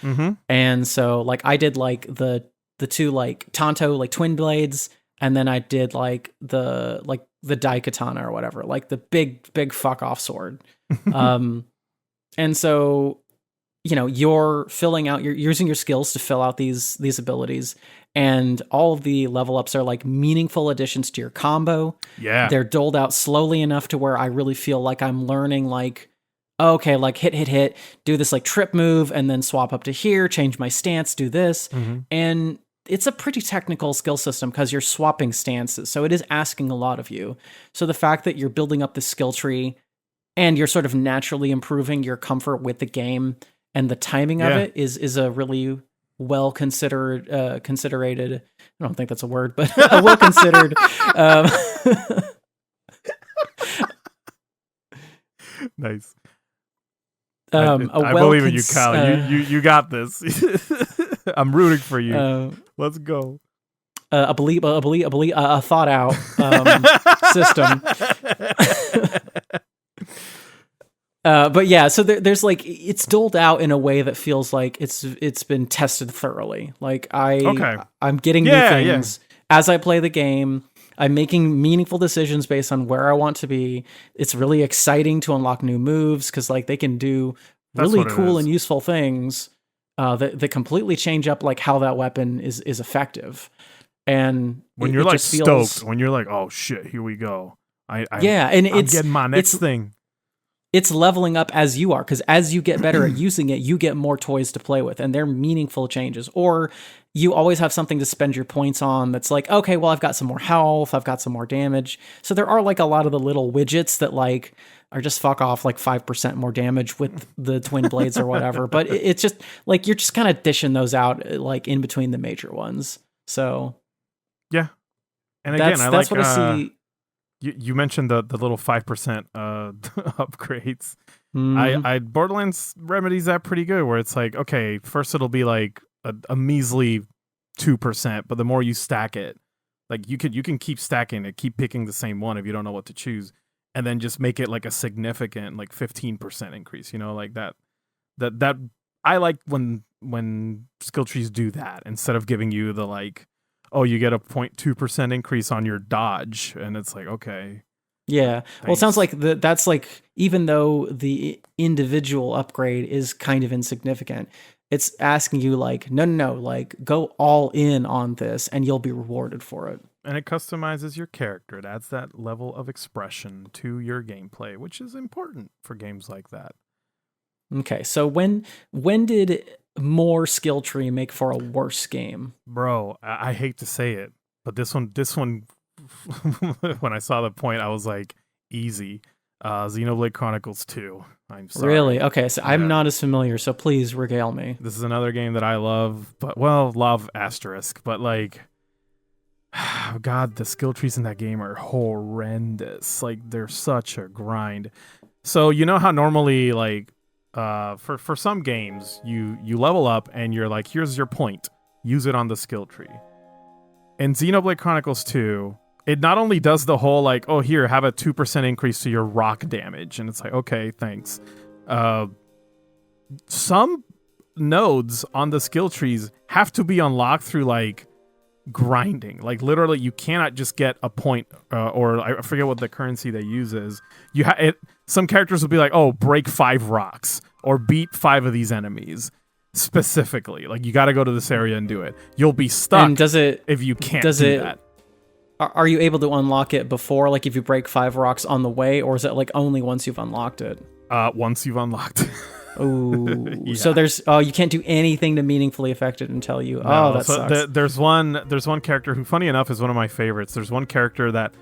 A: And so like I did like the 2 like Tanto like twin blades, and then I did like the Daikatana or whatever, like the big fuck off sword. And so, you know, you're using your skills to fill out these abilities, and all of the level ups are like meaningful additions to your combo.
B: Yeah.
A: They're doled out slowly enough to where I really feel like I'm learning, like, okay, like hit, do this like trip move, and then swap up to here, change my stance, do this. And it's a pretty technical skill system because you're swapping stances. So it is asking a lot of you. So the fact that you're building up the skill tree and you're sort of naturally improving your comfort with the game and the timing of it is a really well considerated. I don't think that's a word, but well considered.
B: Nice.
A: I
B: believe in you, Kyle. You got this. I'm rooting for you. Let's go.
A: A thought out system. But yeah, so there's like, it's doled out in a way that feels like it's been tested thoroughly. Like I'm getting new things as I play the game. I'm making meaningful decisions based on where I want to be. It's really exciting to unlock new moves because like they can do really cool and useful things that completely change up like how that weapon is effective. And
B: when you're like stoked, when you're like, oh shit, here we go. I'm getting my next thing.
A: It's leveling up as you are, because as you get better at using it, you get more toys to play with, and they're meaningful changes. Or you always have something to spend your points on that's like, okay, well, I've got some more health, I've got some more damage. So there are like a lot of the little widgets that like are just fuck off like 5% more damage with the twin blades or whatever. But it's just like you're just kind of dishing those out like in between the major ones. So
B: yeah, and again,
A: that's what I see.
B: You mentioned the little 5% upgrades. I Borderlands remedies that pretty good, where it's like, okay, first it'll be like a measly 2%, but the more you stack it, like you can keep stacking it, keep picking the same one if you don't know what to choose, and then just make it like a significant like 15% increase. You know, like that I like when skill trees do that instead of giving you the like, oh, you get a 0.2% increase on your dodge. And it's like, okay.
A: Yeah.
B: Thanks.
A: Well, it sounds like that's like, even though the individual upgrade is kind of insignificant, it's asking you like, no, like go all in on this and you'll be rewarded for it.
B: And it customizes your character. It adds that level of expression to your gameplay, which is important for games like that.
A: Okay. So when did more skill tree make for a worse game?
B: Bro, I hate to say it, but this one, when I saw the point, I was like, easy. Xenoblade Chronicles 2. I'm sorry.
A: Really? Okay, so I'm not as familiar, so please regale me.
B: This is another game that I love, but, well, love asterisk, but like, God, the skill trees in that game are horrendous. Like, they're such a grind. So, you know how normally, like, for some games, you level up and you're like, here's your point. Use it on the skill tree. In Xenoblade Chronicles 2, it not only does the whole, like, oh, here, have a 2% increase to your rock damage. And it's like, okay, thanks. Some nodes on the skill trees have to be unlocked through, like, grinding. Like, literally, you cannot just get a point, or I forget what the currency they use is. Some characters will be like, oh, break 5 rocks, or beat 5 of these enemies. Specifically. Like, you got to go to this area and do it. You'll be stuck if you can't do that.
A: Are you able to unlock it before, like if you break 5 rocks on the way, or is it like only once you've unlocked it?
B: Once you've unlocked it.
A: Oh,
B: yeah.
A: So you can't do anything to meaningfully affect it until you. No, that sucks.
B: There's one character who, funny enough, is one of my favorites. There's one character that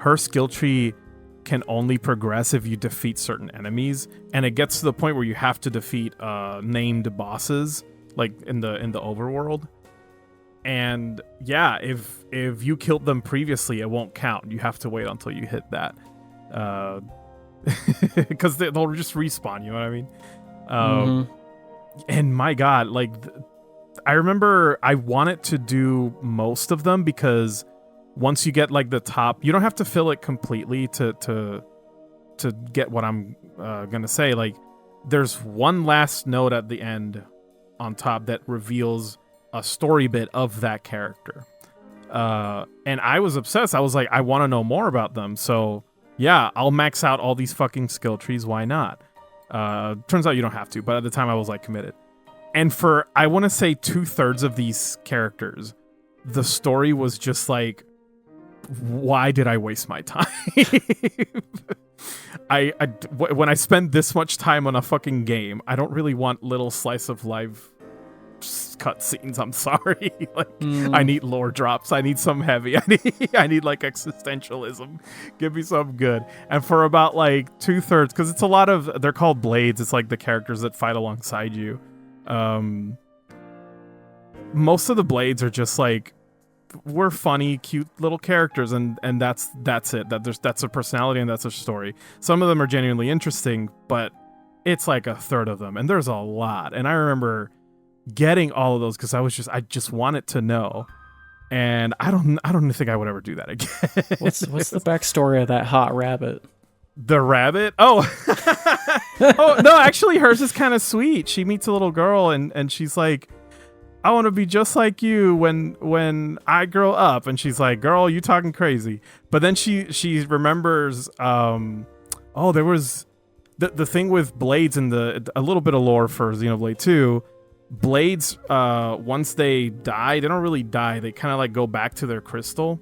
B: her skill tree can only progress if you defeat certain enemies, and it gets to the point where you have to defeat named bosses, like in the overworld. And yeah, if you killed them previously, it won't count. You have to wait until you hit that, because they'll just respawn. You know what I mean? And my God, like, I remember I wanted to do most of them because once you get like the top, you don't have to fill it completely to get what I'm gonna say. Like, there's one last note at the end on top that reveals a story bit of that character. And I was obsessed. I was like, I want to know more about them. So yeah, I'll max out all these fucking skill trees. Why not? Turns out you don't have to, but at the time I was like committed. And for, I want to say 2/3 of these characters, the story was just like, why did I waste my time? When I spend this much time on a fucking game, I don't really want little slice of life cutscenes. I'm sorry. Like, I need lore drops. I need some heavy. I need like existentialism. Give me some good. And for about like 2/3, because it's a lot of, they're called blades. It's like the characters that fight alongside you. Most of the blades are just like, we're funny, cute little characters, and that's it. That's a personality and that's a story. Some of them are genuinely interesting, but it's like 1/3 of them, and there's a lot. And I remember getting all of those because I just wanted to know, and I don't think I would ever do that again.
A: What's the backstory of that hot rabbit?
B: The rabbit? Oh, oh no, actually, hers is kind of sweet. She meets a little girl, and she's like, I want to be just like you when I grow up. And she's like, girl, you talking crazy. But then she remembers, there was the thing with blades and a little bit of lore for Xenoblade 2. Blades, once they die, they don't really die. They kind of like go back to their crystal,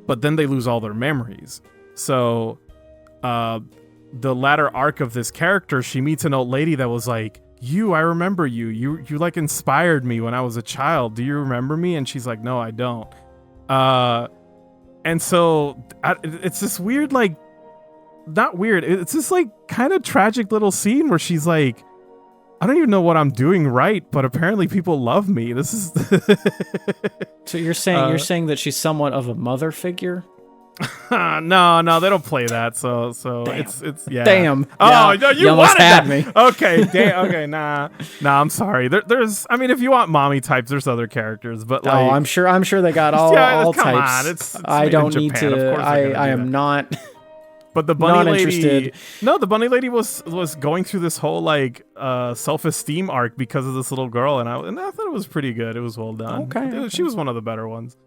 B: but then they lose all their memories. So the latter arc of this character, she meets an old lady that was like, I remember you. You like inspired me when I was a child. Do you remember me? And she's like, no, I don't. And so it's this weird, like, not weird. It's this like kind of tragic little scene where she's like, I don't even know what I'm doing right, but apparently people love me. This is.
A: So you're saying that she's somewhat of a mother figure?
B: No, they don't play that. So
A: Damn.
B: it's yeah.
A: Damn.
B: Oh,
A: yeah.
B: no, you
A: almost
B: wanted
A: had
B: that.
A: me.
B: Okay, okay, nah. I'm sorry. There's, I mean, if you want mommy types, there's other characters, but like,
A: I'm sure they got all
B: come
A: types.
B: on, it's
A: I
B: made
A: don't
B: in
A: need
B: Japan. Of
A: to.
B: course they're gonna
A: I
B: do
A: am
B: that.
A: not.
B: But the bunny
A: not
B: lady,
A: interested.
B: No, the bunny lady was going through this whole like self-esteem arc because of this little girl, and I thought it was pretty good. It was well done.
A: Okay.
B: She was one of the better ones.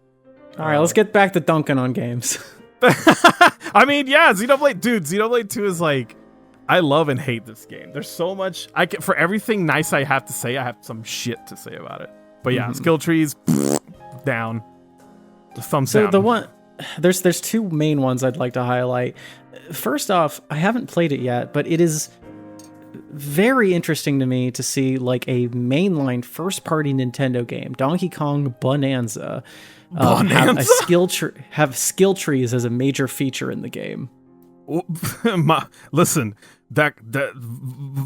A: All right, let's get back to dunking on games.
B: I mean, yeah, Xenoblade 2 is like, I love and hate this game. There's so much for everything nice I have to say, I have some shit to say about it. But yeah, skill trees down. Thumbs down.
A: The one there's 2 main ones I'd like to highlight. First off, I haven't played it yet, but it is very interesting to me to see like a mainline first-party Nintendo game, Donkey Kong Bonanza, have skill trees as a major feature in the game.
B: Listen, that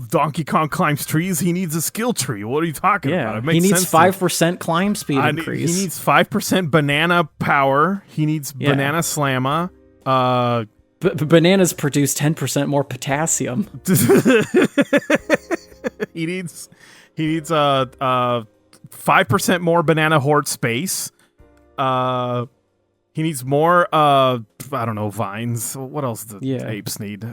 B: Donkey Kong climbs trees. He needs a skill tree. What are you talking about? It makes
A: he needs
B: sense
A: 5% climb speed increase.
B: He needs 5% banana power. He needs banana slamma.
A: Bananas produce 10% more potassium.
B: He needs 5% more banana horde space. He needs more I don't know, vines. What else do apes need?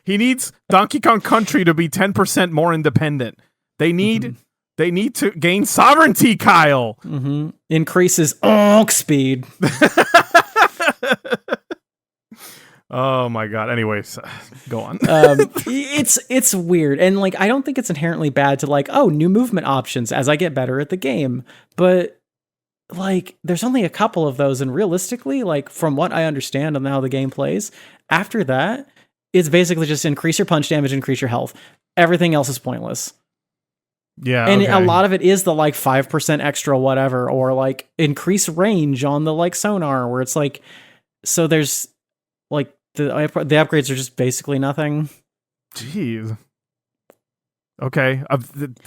B: He needs Donkey Kong Country to be 10% more independent. They need to gain sovereignty, Kyle.
A: Mm-hmm. Increases speed.
B: Oh my god. Anyways, go on.
A: It's weird, and like I don't think it's inherently bad to like, new movement options as I get better at the game. But like there's only a couple of those, and realistically, like from what I understand on how the game plays, after that, it's basically just increase your punch damage, increase your health. Everything else is pointless.
B: Yeah,
A: and a lot of it is the like 5% extra whatever, or like increase range on the like sonar, where it's like, so there's like the upgrades are just basically nothing.
B: Jeez. Okay,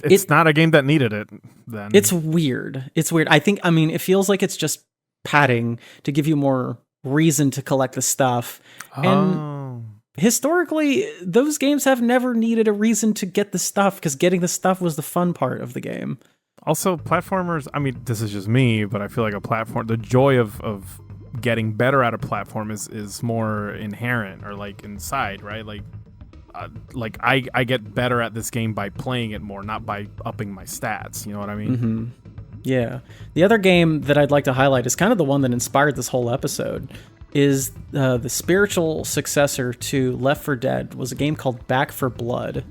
B: it's not a game that needed it. Then
A: it's weird. I mean, it feels like it's just padding to give you more reason to collect the stuff. And historically, those games have never needed a reason to get the stuff, because getting the stuff was the fun part of the game.
B: Also, platformers, I mean, this is just me, but I feel like the joy of getting better at a platform is more inherent, or like inside, right? Like I get better at this game by playing it more, not by upping my stats. You know what I mean?
A: Mm-hmm. Yeah. The other game that I'd like to highlight is kind of the one that inspired this whole episode. Is the spiritual successor to Left 4 Dead, was a game called Back 4 Blood.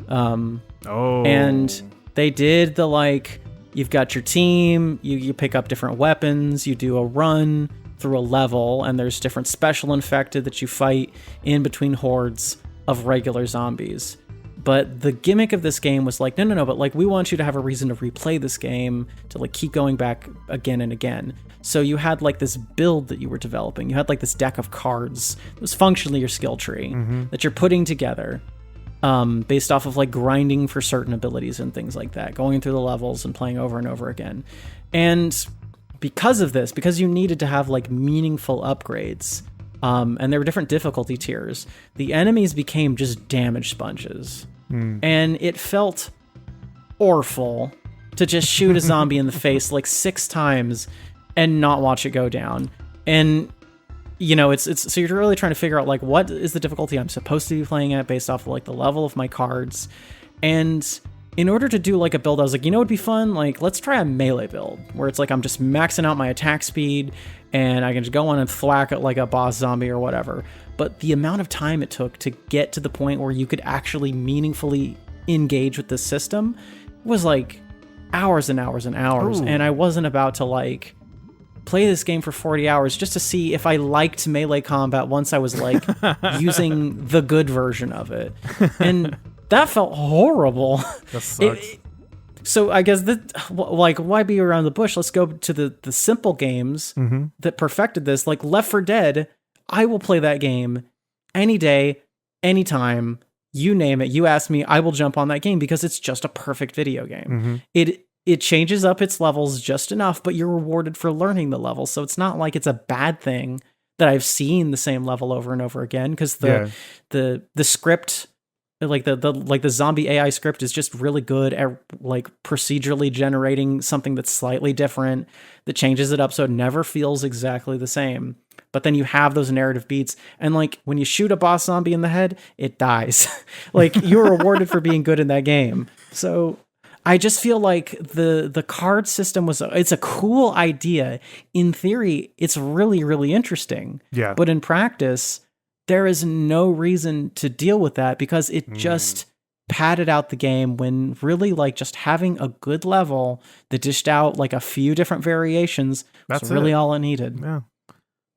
A: And they did the like, you've got your team, you pick up different weapons, you do a run through a level, and there's different special infected that you fight in between hordes of regular zombies. But the gimmick of this game was like, no, but like we want you to have a reason to replay this game, to like keep going back again and again. So you had like this build that you were developing. You had like this deck of cards. It was functionally your skill tree that you're putting together based off of like grinding for certain abilities and things like that, going through the levels and playing over and over again. And because of this, because you needed to have like meaningful upgrades, and there were different difficulty tiers, the enemies became just damage sponges. And it felt awful to just shoot a zombie in the face like 6 times and not watch it go down. And you know, it's so you're really trying to figure out like, what is the difficulty I'm supposed to be playing at based off of like the level of my cards. And in order to do like a build, I was like, you know, it'd be fun, like let's try a melee build where it's like I'm just maxing out my attack speed and I can just go on and thwack at like a boss zombie or whatever. But the amount of time it took to get to the point where you could actually meaningfully engage with the system was like hours and hours and hours. Ooh. And I wasn't about to like play this game for 40 hours just to see if I liked melee combat once I was like using the good version of it. And that felt horrible.
B: That sucks.
A: So I guess that, like, why be around the bush? Let's go to the simple games that perfected this. Like Left 4 Dead, I will play that game any day, anytime. You name it. You ask me, I will jump on that game because it's just a perfect video game. It changes up its levels just enough, but you're rewarded for learning the level. So it's not like it's a bad thing that I've seen the same level over and over again, because the script, like the zombie AI script, is just really good at like procedurally generating something that's slightly different, that changes it up so it never feels exactly the same. But then you have those narrative beats, and like when you shoot a boss zombie in the head, it dies. Like you're rewarded for being good in that game. So I just feel like the card system it's a cool idea. In theory, it's really, really interesting. Yeah. But in practice, there is no reason to deal with that, because it just padded out the game, when really like just having a good level that dished out like a few different variations was really all it needed.
B: Yeah.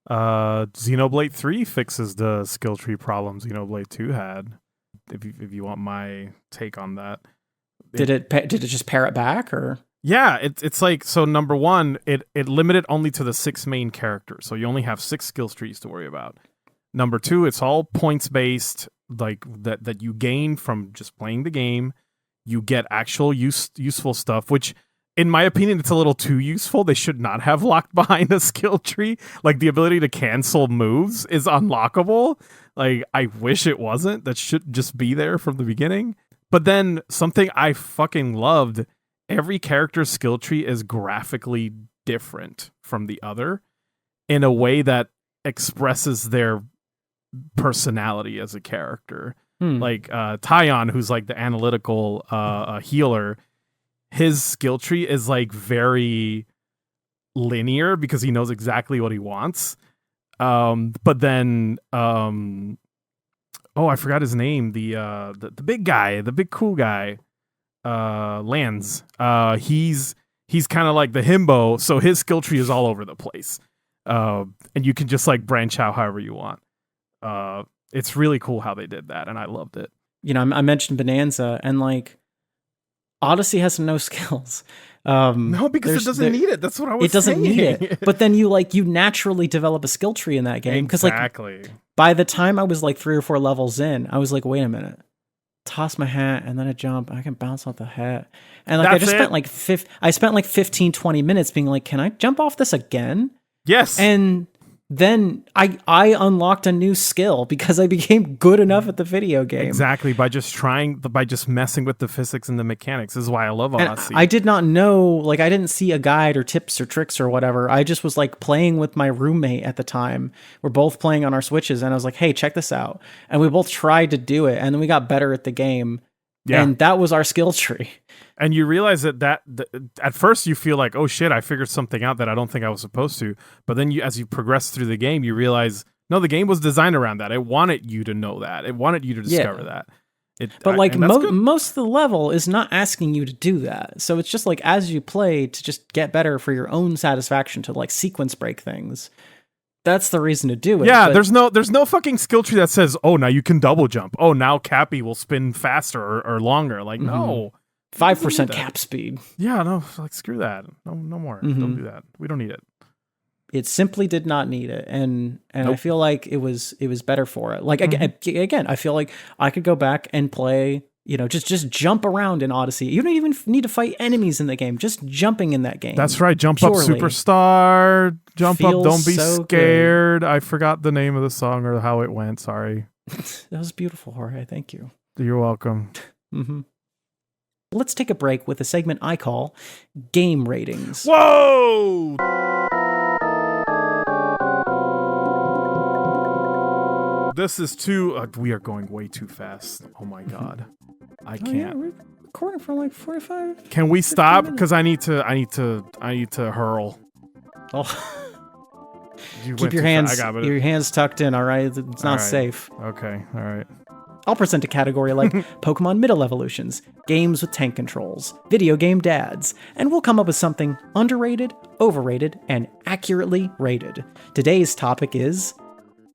B: Xenoblade 3 fixes the skill tree problem Xenoblade 2 had. If you want my take on that.
A: Did it just pare it back, or?
B: Yeah, it's like, so number one, it limited only to the 6 main characters, so you only have 6 skill trees to worry about. Number two, it's all points based, like that you gain from just playing the game. You get actual useful stuff, which, in my opinion, it's a little too useful. They should not have locked behind a skill tree. Like, the ability to cancel moves is unlockable. Like, I wish it wasn't. That should just be there from the beginning. But then something I fucking loved, every character's skill tree is graphically different from the other in a way that expresses their personality as a character. Like Tyon, who's like the analytical healer, his skill tree is like very linear because he knows exactly what he wants. But then I forgot his name. The big guy, the big cool guy, Lands. He's kind of like the himbo, so his skill tree is all over the place. And you can just like branch out however you want. It's really cool how they did that, and I loved it.
A: You know, I mentioned Bananza, and like Odyssey has no skills.
B: No, because it doesn't need it. That's what I was saying.
A: It doesn't need it. But then you naturally develop a skill tree in that game.
B: Exactly.
A: Like, by the time I was like 3 or 4 levels in, I was like, wait a minute. Toss my hat and then a jump. I can bounce off the hat. And like I spent like 15, 20 minutes being like, can I jump off this again?
B: Yes.
A: And then I unlocked a new skill because I became good enough at the video game.
B: Exactly, by just messing with the physics and the mechanics. This is why I love Odyssey.
A: And I did not know, like, I didn't see a guide or tips or tricks or whatever. I just was like playing with my roommate at the time. We're both playing on our Switches, and I was like, hey, check this out. And we both tried to do it, and then we got better at the game. Yeah. And that was our skill tree.
B: And you realize that at first you feel like, oh shit, I figured something out that I don't think I was supposed to. But then as you progress through the game, you realize, no, the game was designed around that. It wanted you to know that. It wanted you to discover that.
A: But most of the level is not asking you to do that. So it's just like, as you play, to just get better for your own satisfaction, to like sequence break things. That's the reason to do it.
B: Yeah, there's no fucking skill tree that says, oh, now you can double jump. Oh, now Cappy will spin faster or longer. Like, no.
A: 5% cap speed.
B: Yeah, no, like, screw that. No more. Don't do that. We don't need it.
A: It simply did not need it, and I feel like it was better for it. Like, again, I feel like I could go back and play, you know, just jump around in Odyssey. You don't even need to fight enemies in the game. Just jumping in that game.
B: That's right. Jump up, superstar. Jump up. Don't be scared. Good. I forgot the name of the song or how it went. Sorry.
A: That was beautiful, Jorge. Thank you.
B: You're welcome.
A: Let's take a break with a segment I call Game Ratings.
B: Whoa! This is too... we are going way too fast. Oh my god. I can't.
A: Yeah, we're recording for like 45.
B: Can we stop? Because I need to hurl.
A: Oh. Keep your hands tucked in, all right? It's not safe.
B: Okay, all right.
A: I'll present a category like Pokemon Middle Evolutions, games with tank controls, video game dads, and we'll come up with something underrated, overrated, and accurately rated. Today's topic is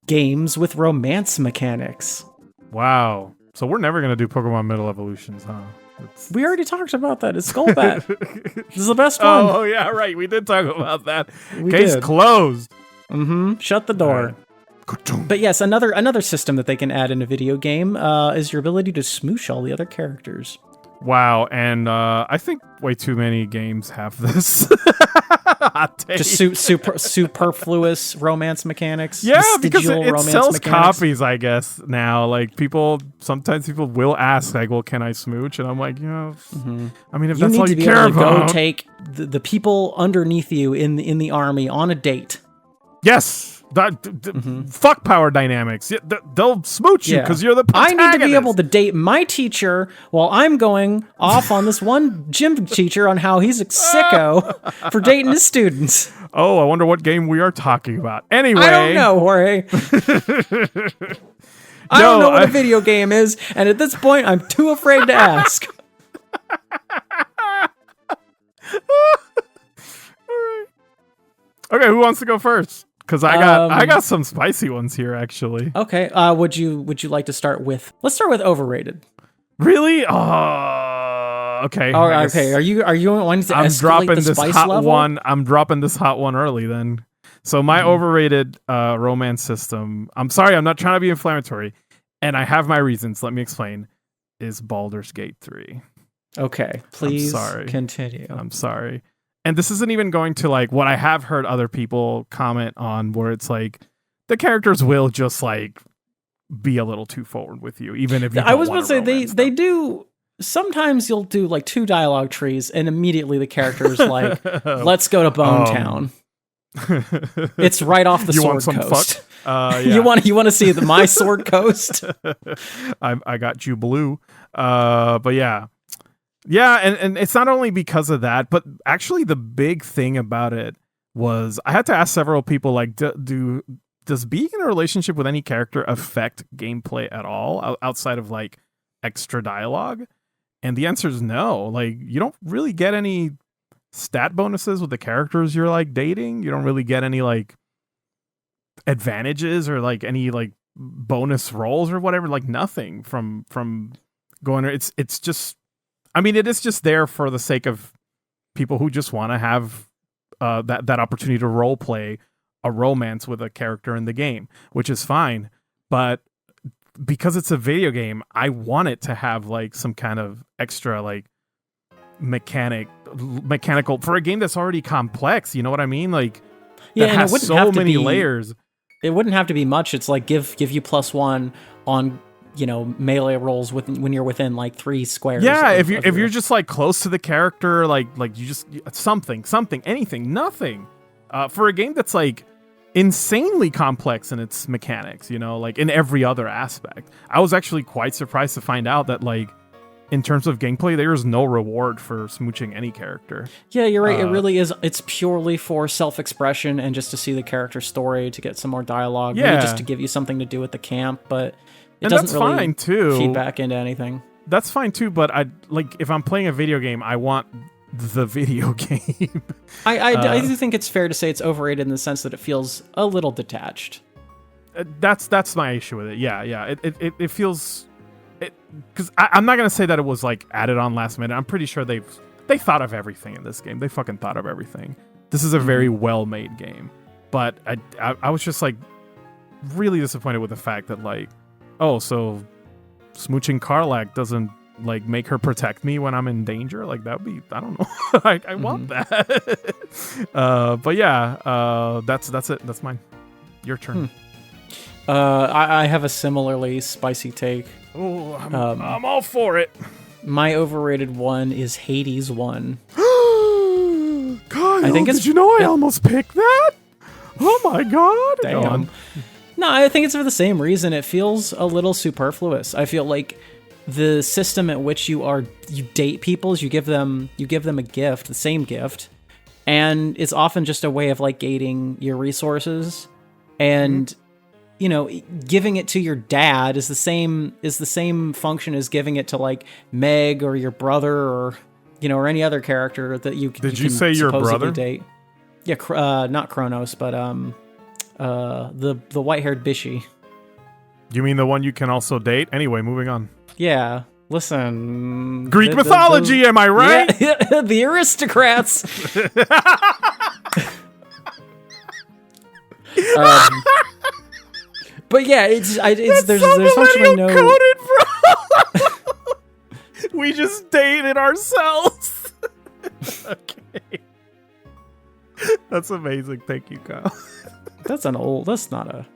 A: games with romance mechanics.
B: Wow. So we're never going to do Pokemon Middle Evolutions, huh?
A: We already talked about that. It's Skullbat. This is the best one.
B: Oh, yeah, right. We did talk about that. Case closed.
A: Shut the door. But yes, another system that they can add in a video game is your ability to smoosh all the other characters.
B: Wow, and I think way too many games have this.
A: Just superfluous romance mechanics.
B: Yeah, because it sells copies, I guess, now. Like, sometimes people will ask, like, well, can I smooch? And I'm like, I mean, if that's all you care about.
A: Go take the people underneath you in the army on a date.
B: Yes. Fuck power dynamics. They'll smooch you because you're the protagonist.
A: I need to be able to date my teacher while I'm going off on this one gym teacher on how he's a sicko for dating his students.
B: Oh, I wonder what game we are talking about. Anyway.
A: I don't know, Jorge. I don't know what a video game is, and at this point, I'm too afraid to ask.
B: All right. Okay, who wants to go first? Because I got some spicy ones here, actually.
A: Okay. Would you like to start with? Let's start with overrated.
B: Really? Oh, okay.
A: Oh, okay. Are you wanting to escalate the spice level?
B: I'm dropping this hot one early then. So my overrated romance system. I'm sorry, I'm not trying to be inflammatory, and I have my reasons. Let me explain. Is Baldur's Gate 3.
A: Okay, please continue.
B: I'm sorry. And this isn't even going to like what I have heard other people comment on, where it's like the characters will just like be a little too forward with you, even if you
A: I was about to say they do. Sometimes you'll do like 2 dialogue trees, and immediately the character's like, "Let's go to Bone Town." It's right off the Sword Coast. Yeah. You want to see my Sword Coast?
B: I got you blue. But yeah, and it's not only because of that, but actually the big thing about it was I had to ask several people like, does being in a relationship with any character affect gameplay at all outside of like extra dialogue? And the answer is no. Like, you don't really get any stat bonuses with the characters you're like dating. You don't really get any like advantages or like any like bonus rolls or whatever. Like nothing from going. It's just, I mean, it is just there for the sake of people who just want to have that opportunity to role play a romance with a character in the game, which is fine. But because it's a video game, I want it to have like some kind of extra like mechanical for a game that's already complex. You know what I mean? Like,
A: yeah,
B: that has so many layers.
A: It wouldn't have to be much. It's like give you +1 on, you know, melee rolls when you're within like 3 squares.
B: Yeah, if you're just like close to the character, like you just something, anything, nothing. For a game that's like insanely complex in its mechanics, you know, like in every other aspect. I was actually quite surprised to find out that like in terms of gameplay, there is no reward for smooching any character.
A: Yeah, you're right. It really is. It's purely for self-expression and just to see the character story, to get some more dialogue, maybe just to give you something to do at the camp, but it doesn't really
B: fine too.
A: feed back into anything.
B: That's fine too, but I like if I'm playing a video game, I want the video game.
A: I do think it's fair to say it's overrated in the sense that it feels a little detached.
B: That's my issue with it. Yeah. It feels, because I'm not gonna say that it was like added on last minute. I'm pretty sure they thought of everything in this game. They fucking thought of everything. This is a very well made game, but I was just like really disappointed with the fact that like, oh, so smooching Karlach doesn't like make her protect me when I'm in danger. Like that would be, I don't know. I want that. But yeah, that's it. That's mine. Your turn.
A: I have a similarly spicy take.
B: Oh, I'm all for it.
A: My overrated one is Hades 1.
B: Kyle, did you know I almost picked that? Oh my god.
A: Damn. Go on. No, I think it's for the same reason. It feels a little superfluous. I feel like the system at which you date people is you give them a gift, the same gift, and it's often just a way of like gating your resources, and you know, giving it to your dad is the same function as giving it to like Meg or your brother or, you know, or any other character that you
B: Did you say your brother?
A: Date. Yeah, not Kronos, but the white-haired Bishy.
B: You mean the one you can also date? Anyway, moving on.
A: Yeah, listen.
B: Greek mythology, am I right?
A: Yeah, the aristocrats. But yeah, it's there's functionally no
B: coded, bro. We just dated ourselves. Okay. That's amazing. Thank you, Kyle.
A: That's not a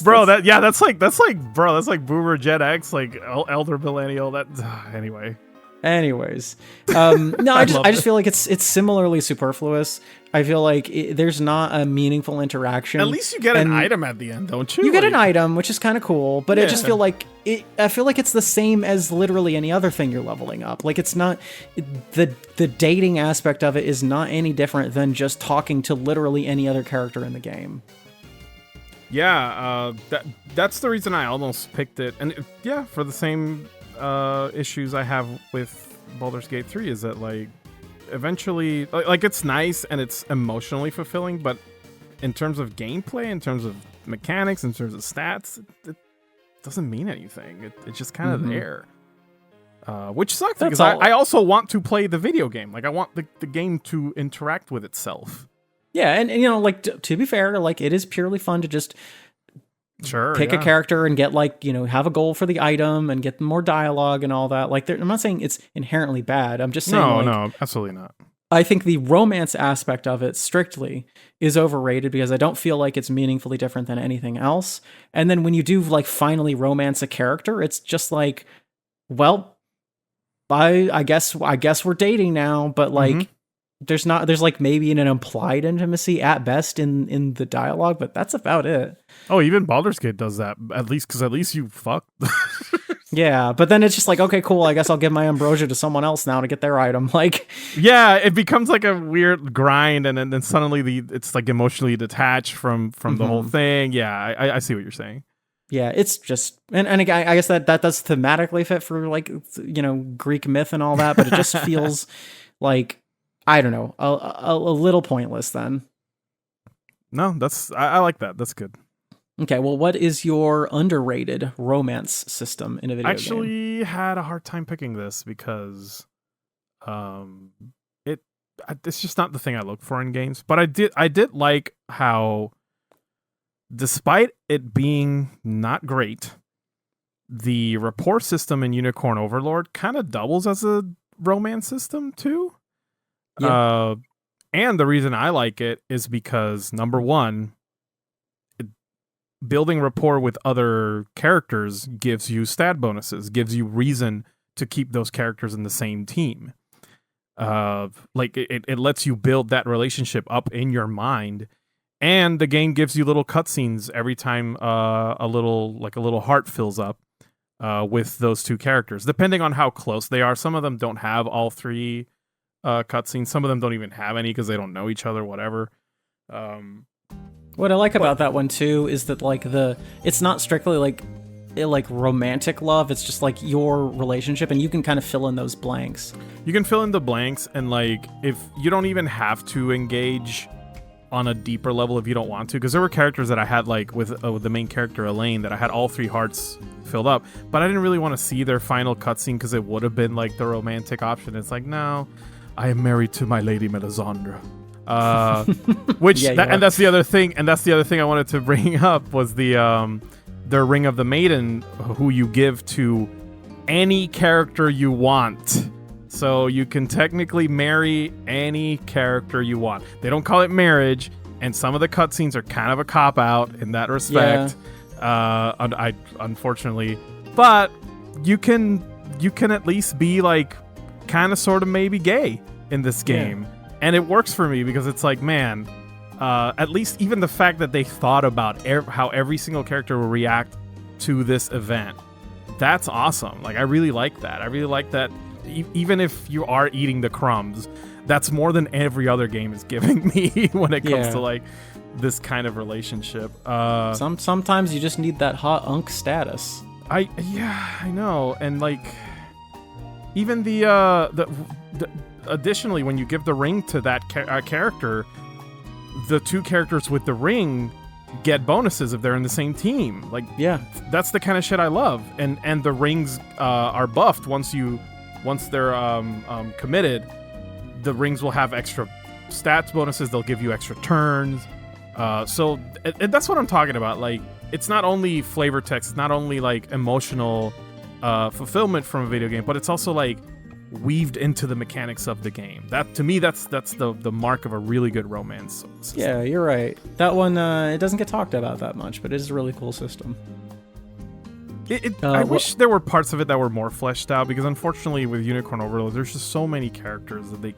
B: bro. That's like boomer Gen X, like elder millennial. That anyway.
A: Anyways, no, I just feel like it's similarly superfluous. I feel like there's not a meaningful interaction.
B: At least you get an item at the end, don't you?
A: You get an item, which is kind of cool, but I just feel like I feel like it's the same as literally any other thing you're leveling up. Like it's not the dating aspect of it is not any different than just talking to literally any other character in the game.
B: Yeah, that's the reason I almost picked it, and for the same issues I have with Baldur's Gate 3 is that like eventually like it's nice and it's emotionally fulfilling, but in terms of gameplay, in terms of mechanics, in terms of stats, it doesn't mean anything. It's just kind of there. Which sucks because I also want to play the video game. Like I want the game to interact with itself.
A: Yeah, and you know, like to be fair, like it is purely fun to just pick a character and get like, you know, have a goal for the item and get more dialogue and all that. Like I'm not saying it's inherently bad. I'm just saying
B: no, absolutely not.
A: I think the romance aspect of it strictly is overrated because I don't feel like it's meaningfully different than anything else. And then when you do like finally romance a character, it's just like, well, I guess we're dating now, but like there's like maybe an implied intimacy at best in the dialogue, but that's about it.
B: Oh, even Baldur's Gate does that, at least you fuck.
A: Yeah, but then it's just like, okay, cool, I guess I'll give my ambrosia to someone else now to get their item. Like,
B: yeah, it becomes like a weird grind, and then suddenly it's like emotionally detached from the whole thing. Yeah, I see what you're saying.
A: Yeah, it's just, and again, I guess that does thematically fit for like, you know, Greek myth and all that, but it just feels like, I don't know, a little pointless then.
B: No, I like that. That's good.
A: Okay, well, what is your underrated romance system in a video game?
B: I actually had a hard time picking this because it's just not the thing I look for in games. But I did like how, despite it being not great, the rapport system in Unicorn Overlord kind of doubles as a romance system too. Yeah. And the reason I like it is because, number one, building rapport with other characters gives you stat bonuses, gives you reason to keep those characters in the same team. Like it lets you build that relationship up in your mind, and the game gives you little cutscenes every time a little heart fills up with those two characters, depending on how close they are. Some of them don't have all three cutscenes. Some of them don't even have any because they don't know each other. Whatever.
A: What I like about that one too is that like it's not strictly like romantic love. It's just like your relationship, and you can kind of fill in those blanks.
B: You can fill in the blanks, and like if you don't even have to engage on a deeper level if you don't want to, because there were characters that I had like with the main character Elaine that I had all three hearts filled up, but I didn't really want to see their final cutscene because it would have been like the romantic option. It's like, no, I am married to my lady Melisandre. And that's the other thing I wanted to bring up was the Ring of the Maiden, who you give to any character you want. So you can technically marry any character you want. They don't call it marriage, and some of the cutscenes are kind of a cop-out in that respect. Yeah. Unfortunately, but you can at least be like kind of sort of maybe gay in this game. Yeah. And it works for me because it's like, man, at least even the fact that they thought about how every single character will react to this event, that's awesome. Like, I really like that. I really like that even if you are eating the crumbs, that's more than every other game is giving me when it comes to like this kind of relationship.
A: Sometimes you just need that hot unk status.
B: I know. And like even the additionally, when you give the ring to that character, the two characters with the ring get bonuses if they're in the same team. Like, yeah, that's the kind of shit I love. And the rings are buffed once they're committed. The rings will have extra stats bonuses. They'll give you extra turns. So that's what I'm talking about. Like, it's not only flavor text, it's not only like emotional fulfillment from a video game, but it's also like weaved into the mechanics of the game. That, to me, that's the mark of a really good romance system.
A: Yeah, you're right. That one, it doesn't get talked about that much, but it is a really cool system.
B: I wish there were parts of it that were more fleshed out, because unfortunately with Unicorn Overlord, there's just so many characters that they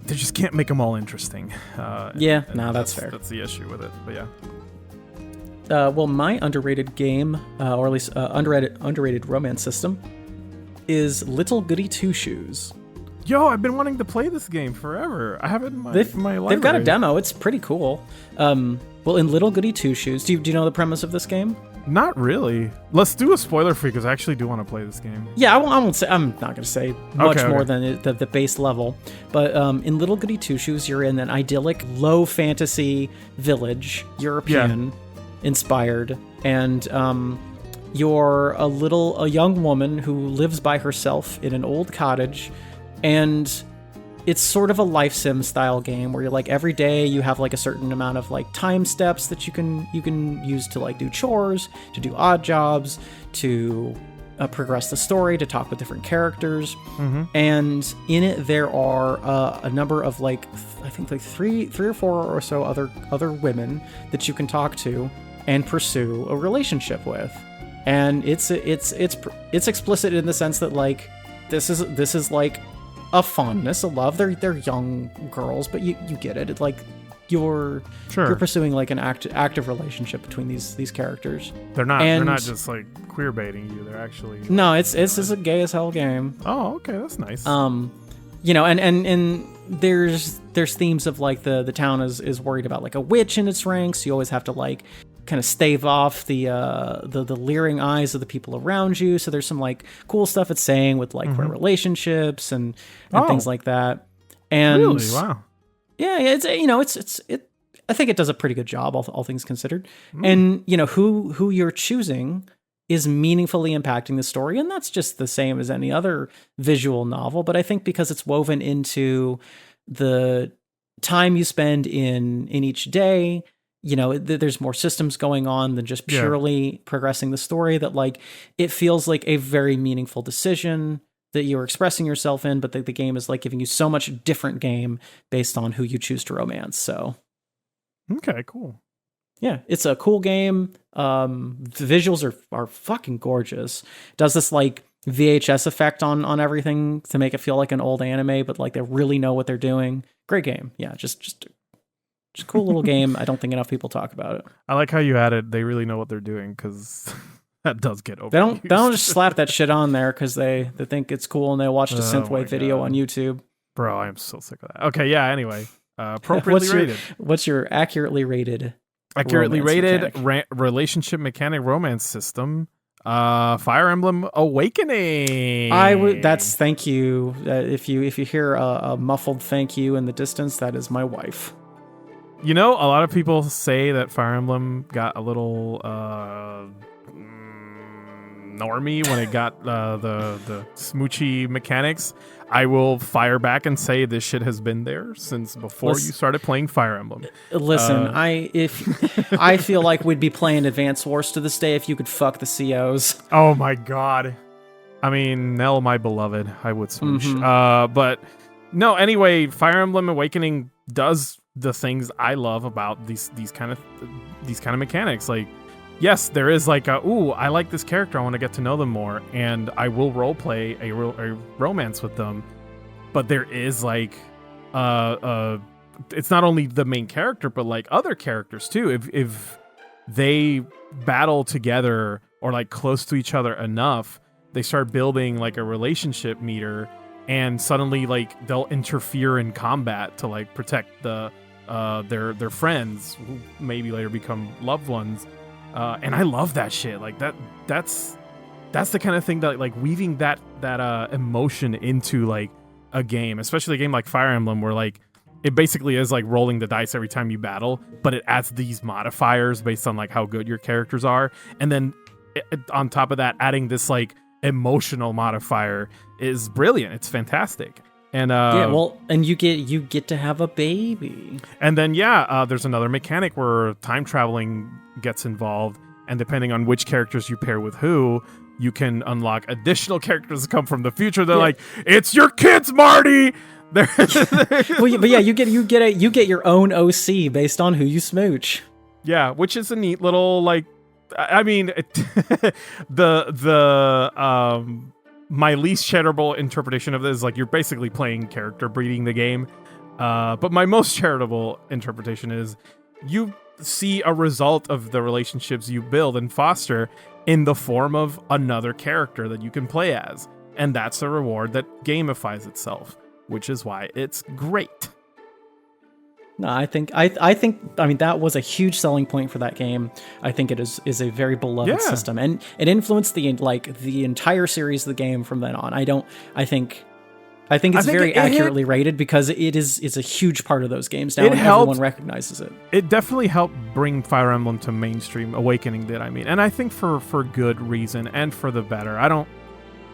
B: just can't make them all interesting.
A: That's fair.
B: That's the issue with it, but yeah.
A: Well, my underrated game, or at least underrated romance system, is Little Goody Two Shoes.
B: Yo, I've been wanting to play this game forever. I have it in my library.
A: They've got a demo. It's pretty cool. Well, in Little Goody Two Shoes, do you know the premise of this game?
B: Not really. Let's do a spoiler free because I actually do want to play this game.
A: Yeah, I won't say. I'm not going to say much
B: Okay.
A: more than the base level. But in Little Goody Two Shoes, you're in an idyllic, low fantasy village, European inspired, and you're a young woman who lives by herself in an old cottage, and it's sort of a life sim style game where you're like every day you have like a certain amount of like time steps that you can use to like do chores, to do odd jobs, to progress the story, to talk with different characters. And in it there are a number of like I think like three or four or so other women that you can talk to and pursue a relationship with. And it's explicit in the sense that like this is like a fondness, a love. They're young girls, but you get it. It's like you're pursuing like an active relationship between these characters.
B: They're not just like queer baiting you. They're actually
A: no. It's a gay as hell game.
B: Oh, okay, that's nice.
A: You know, and there's themes of like the town is worried about like a witch in its ranks. So you always have to like kind of stave off the leering eyes of the people around you. So there's some like cool stuff it's saying with like queer relationships and things like that. And
B: really, wow,
A: yeah, it's I think it does a pretty good job, all things considered. And you know who you're choosing is meaningfully impacting the story, and that's just the same as any other visual novel. But I think because it's woven into the time you spend in each day. You know, there's more systems going on than just purely progressing the story, that like it feels like a very meaningful decision that you're expressing yourself in, but the game is like giving you so much different game based on who you choose to romance. So
B: okay, cool.
A: Yeah, it's a cool game. The visuals are fucking gorgeous. Does this like VHS effect on everything to make it feel like an old anime, but like they really know what they're doing. Great game. Yeah, just a cool little game. I don't think enough people talk about it.
B: I like how you added they really know what they're doing, because that does get overused.
A: They don't just slap that shit on there because they think it's cool and they watched a synthwave video on YouTube.
B: Bro, I am so sick of that. Okay, yeah, anyway. Appropriately rated.
A: What's your accurately rated
B: relationship mechanic romance system? Fire Emblem Awakening.
A: That's thank you. If you hear a muffled thank you in the distance, that is my wife.
B: You know, a lot of people say that Fire Emblem got a little normie when it got the smoochy mechanics. I will fire back and say this shit has been there since before you started playing Fire Emblem.
A: Listen, I feel like we'd be playing Advance Wars to this day if you could fuck the COs.
B: Oh my god. I mean, Nell, my beloved, I would switch. But no, anyway, Fire Emblem Awakening does the things I love about these kind of mechanics. Like, yes, there is like I like this character, I want to get to know them more, and I will roleplay a romance with them. But there is like it's not only the main character, but like other characters too. If they battle together or like close to each other enough, they start building like a relationship meter, and suddenly like they'll interfere in combat to like protect their friends who maybe later become loved ones. And I love that shit. Like that's the kind of thing that like weaving that emotion into like a game, especially a game like Fire Emblem, where like it basically is like rolling the dice every time you battle, but it adds these modifiers based on like how good your characters are, and then on top of that, adding this like emotional modifier is brilliant. It's fantastic. And
A: and you get to have a baby.
B: And then there's another mechanic where time traveling gets involved, and depending on which characters you pair with who, you can unlock additional characters that come from the future. They're like, it's your kids, Marty. But
A: yeah, you get your own OC based on who you smooch.
B: Yeah, which is a neat little like. I mean, my least charitable interpretation of this is like you're basically playing character breeding the game. But my most charitable interpretation is you see a result of the relationships you build and foster in the form of another character that you can play as. And that's a reward that gamifies itself, which is why it's great.
A: No, I think that was a huge selling point for that game. I think it is a very beloved system, and it influenced the entire series of the game from then on. I think it's very accurately rated because it's a huge part of those games now, and everyone recognizes it.
B: It definitely helped bring Fire Emblem to mainstream. Awakening did, and I think for good reason and for the better.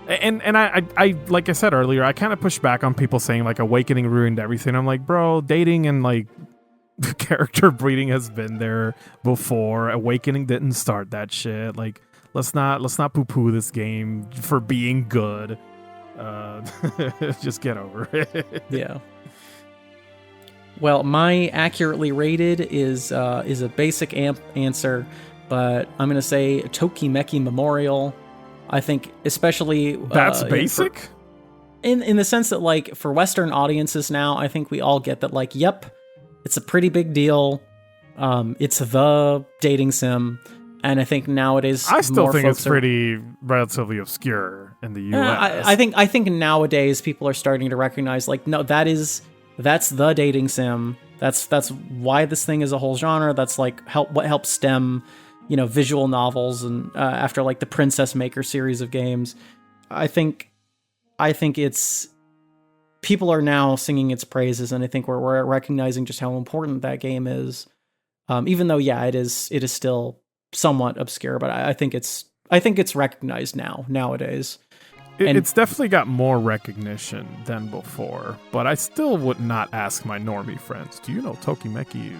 B: I like I said earlier, I kind of push back on people saying like Awakening ruined everything. I'm like, bro, dating and like character breeding has been there before. Awakening didn't start that shit. Like, let's not poo-poo this game for being good. Just get over it.
A: Yeah. Well, my accurately rated is a basic answer, but I'm gonna say Tokimeki Memorial. I think especially
B: that's basic
A: in the sense that like for Western audiences now, I think we all get that like, yep, it's a pretty big deal. It's the dating sim, and I think nowadays
B: I still think it's pretty relatively obscure in the US.
A: I think nowadays people are starting to recognize like, no, that's the dating sim. That's why this thing is a whole genre. That's like what helps stem, visual novels, and after like the Princess Maker series of games, I think it's people are now singing its praises, and I think we're recognizing just how important that game is. Even though, it is still somewhat obscure, but I think it's recognized nowadays.
B: It's definitely got more recognition than before, but I still would not ask my normie friends, do you know Tokimeki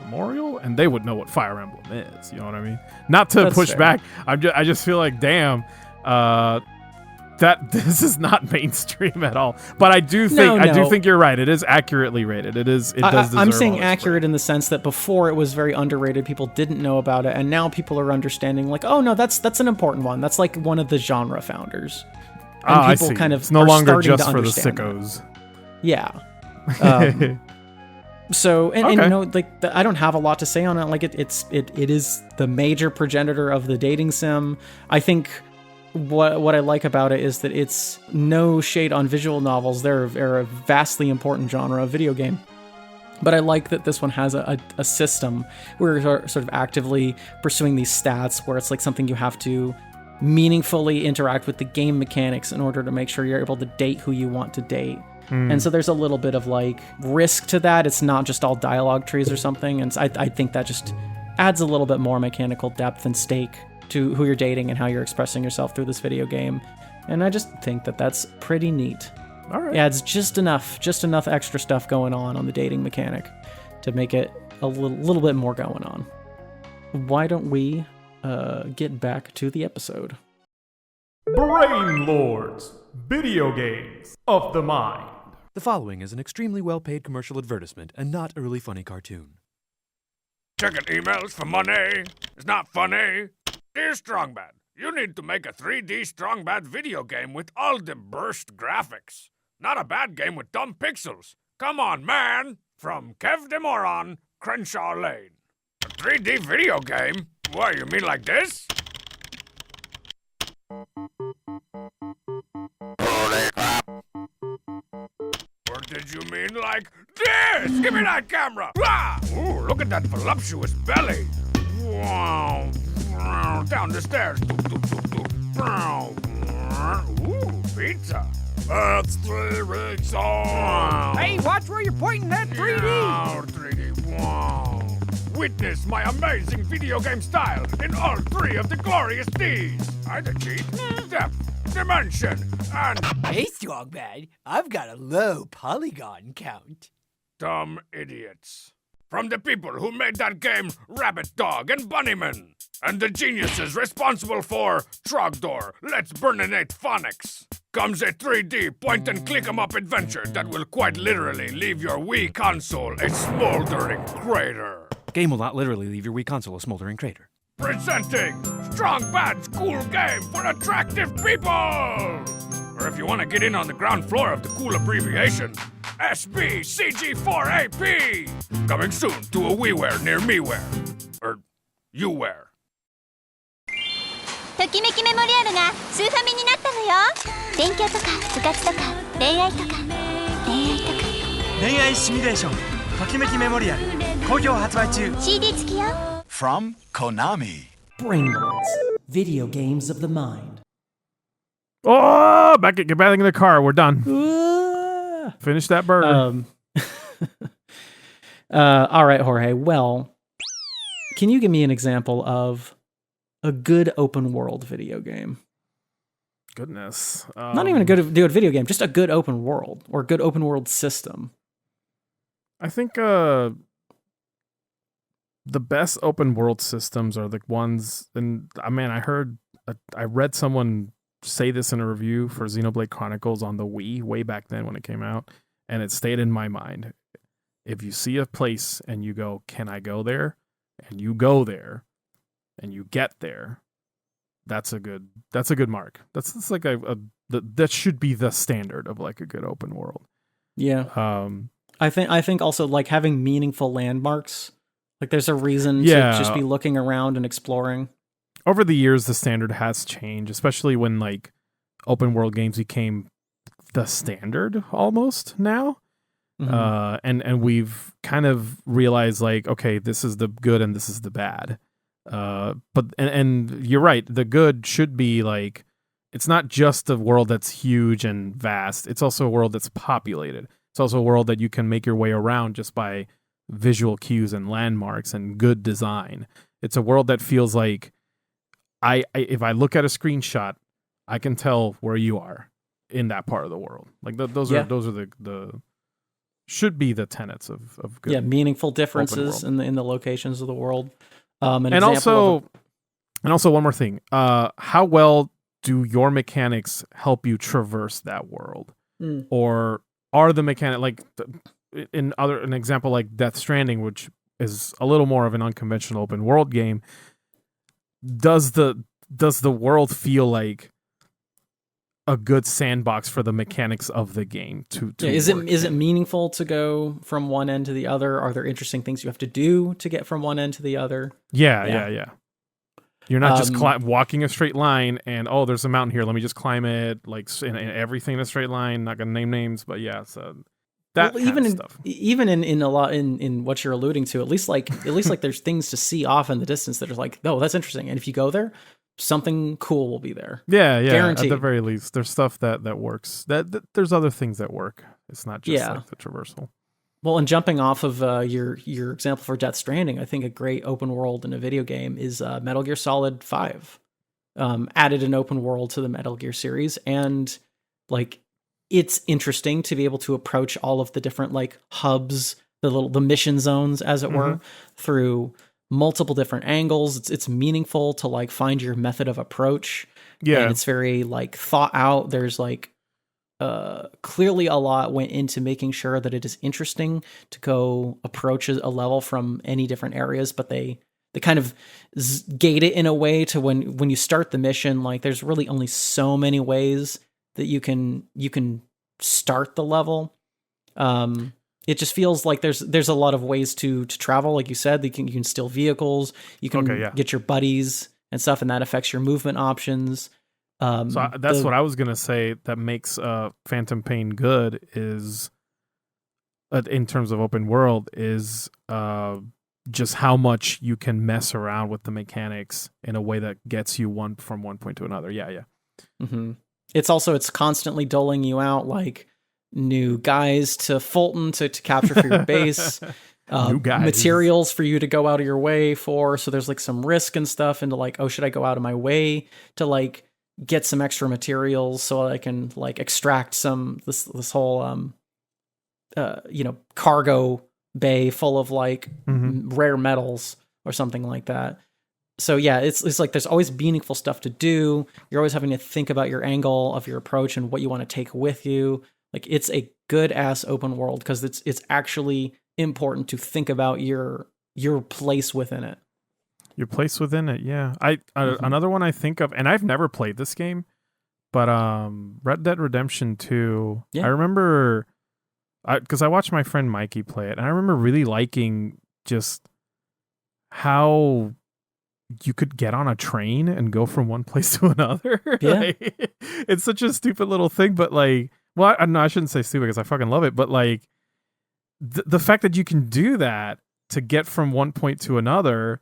B: Memorial? And they would know what Fire Emblem is. You know what I mean? Not to push back. I just feel like, damn, that this is not mainstream at all. But I do think you're right. It is accurately rated. It does deserve
A: I'm saying accurate in the sense that before it was very underrated. People didn't know about it, and now people are understanding like, oh no, that's an important one. That's like one of the genre founders. And people kind of
B: it's no longer just for the sickos.
A: That. Yeah. So I don't have a lot to say on it. Like it is the major progenitor of the dating sim. I think what I like about it is that it's no shade on visual novels. They're a vastly important genre of video game. But I like that this one has a system where you're sort of actively pursuing these stats, where it's like something you have to meaningfully interact with the game mechanics in order to make sure you're able to date who you want to date. And so there's a little bit of like risk to that. It's not just all dialogue trees or something. And so I think that just adds a little bit more mechanical depth and stake to who you're dating and how you're expressing yourself through this video game. And I just think that that's pretty neat.
B: All right.
A: It adds just enough extra stuff going on the dating mechanic to make it a little bit more going on. Why don't we get back to the episode?
B: Brain Lords, video games of the mind.
C: The following is an extremely well-paid commercial advertisement and not a really funny cartoon.
D: Checking emails for money is not funny. Dear Strongbad, you need to make a 3D Strongbad video game with all the burst graphics. Not a bad game with dumb pixels. Come on, man! From Kev de Moron, Crenshaw Lane. A 3D video game? What, you mean like this? Holy crap. Or did you mean like this? Give me that camera! Ah! Ooh, look at that voluptuous belly. Wow. Down the stairs. Ooh, pizza. That's 3 weeks on.
E: Hey, watch where you're pointing that 3D.
D: Oh, 3D. Wow. Witness my amazing video game style in all 3 of the glorious Ds. I'd cheat, depth, dimension, and...
E: Hey, Strongbad, I've got a low polygon count.
D: Dumb idiots. From the people who made that game Rabbit Dog and Bunnyman. And the geniuses responsible for Trogdor, Let's Burninate Phonics. Comes a 3D point-and-click-em-up adventure that will quite literally leave your Wii console a smoldering crater.
C: Game will not literally leave your Wii console a smoldering crater.
D: Presenting Strongbad's cool game for attractive people! Or if you want to get in on the ground floor of the cool abbreviation, SBCG4AP! Coming soon to a WiiWare near MeWare. Or YouWare.
F: ときめきメモリアルがスーファミになったのよ。勉強とか部活とか恋愛とか恋愛とか
G: 恋愛シミュレーション
F: CD 付きよ
G: From Konami.
A: Brain Lords, video games of the mind.
B: Oh, get back in the car. We're done. Finish that burger.
A: All right, Jorge. Well, can you give me an example of a good open world video game?
B: Goodness.
A: Not even a good video game, just a good open world or good open world system.
B: I think the best open world systems are the ones, and I read someone say this in a review for Xenoblade Chronicles on the Wii way back then when it came out, and it stayed in my mind. If you see a place and you go, can I go there? And you go there and you get there, that's a good mark. That's like that should be the standard of like a good open world.
A: Yeah. I think also like having meaningful landmarks. Like there's a reason to just be looking around and exploring.
B: Over the years, the standard has changed, especially when like open world games became the standard almost now. Mm-hmm. And we've kind of realized like, okay, this is the good and this is the bad. But you're right. The good should be like, it's not just a world that's huge and vast. It's also a world that's populated. It's also a world that you can make your way around just by visual cues and landmarks and good design. It's a world that feels like if I look at a screenshot, I can tell where you are in that part of the world. Like those are the should be the tenets of good.
A: Meaningful differences in the locations of the world.
B: And also one more thing. How well do your mechanics help you traverse that world? Or are the mechanic like an example like Death Stranding, which is a little more of an unconventional open world game, does the world feel like a good sandbox for the mechanics of the game to
A: is it meaningful to go from one end to the other? Are there interesting things you have to do to get from one end to the other?
B: Yeah. You're not just walking a straight line and there's a mountain here, let me just climb it, like in everything in a straight line. Not gonna name names, but yeah, so that kind of stuff.
A: Even in a lot in what you're alluding to, at least like there's things to see off in the distance that are like, oh, that's interesting, and if you go there, something cool will be there.
B: Yeah,
A: guaranteed.
B: At the very least, there's stuff that works. That there's other things that work. It's not just like the traversal.
A: Well, and jumping off of your example for Death Stranding, I think a great open world in a video game is Metal Gear Solid 5. Added an open world to the Metal Gear series, and like it's interesting to be able to approach all of the different like hubs, the mission zones, as it were, through multiple different angles. It's meaningful to like find your method of approach. Yeah, and it's very like thought out. There's like clearly a lot went into making sure that it is interesting to go approach a level from any different areas, but they kind of gate it in a way to when you start the mission, like there's really only so many ways that you can start the level. It just feels like there's a lot of ways to travel. Like you said, you can steal vehicles, you can get your buddies and stuff, and that affects your movement options.
B: So that's what I was going to say that makes Phantom Pain good is, in terms of open world, is just how much you can mess around with the mechanics in a way that gets you from one point to another. Yeah.
A: Mm-hmm. It's constantly doling you out like new guys to Fulton to capture for your base. New guys. Materials for you to go out of your way for. So there's like some risk and stuff into like, should I go out of my way to like get some extra materials so I can like extract this whole cargo bay full of like rare metals or something like that. So yeah, it's like there's always meaningful stuff to do. You're always having to think about your angle of your approach and what you want to take with you. Like it's a good ass open world because it's actually important to think about your place within it.
B: Your place within it, yeah. Another one I think of, and I've never played this game, but Red Dead Redemption 2. Yeah. I remember because I watched my friend Mikey play it, and I remember really liking just how you could get on a train and go from one place to another. Yeah. Like, it's such a stupid little thing, but like, well, I shouldn't say stupid because I fucking love it, but like, the fact that you can do that to get from one point to another,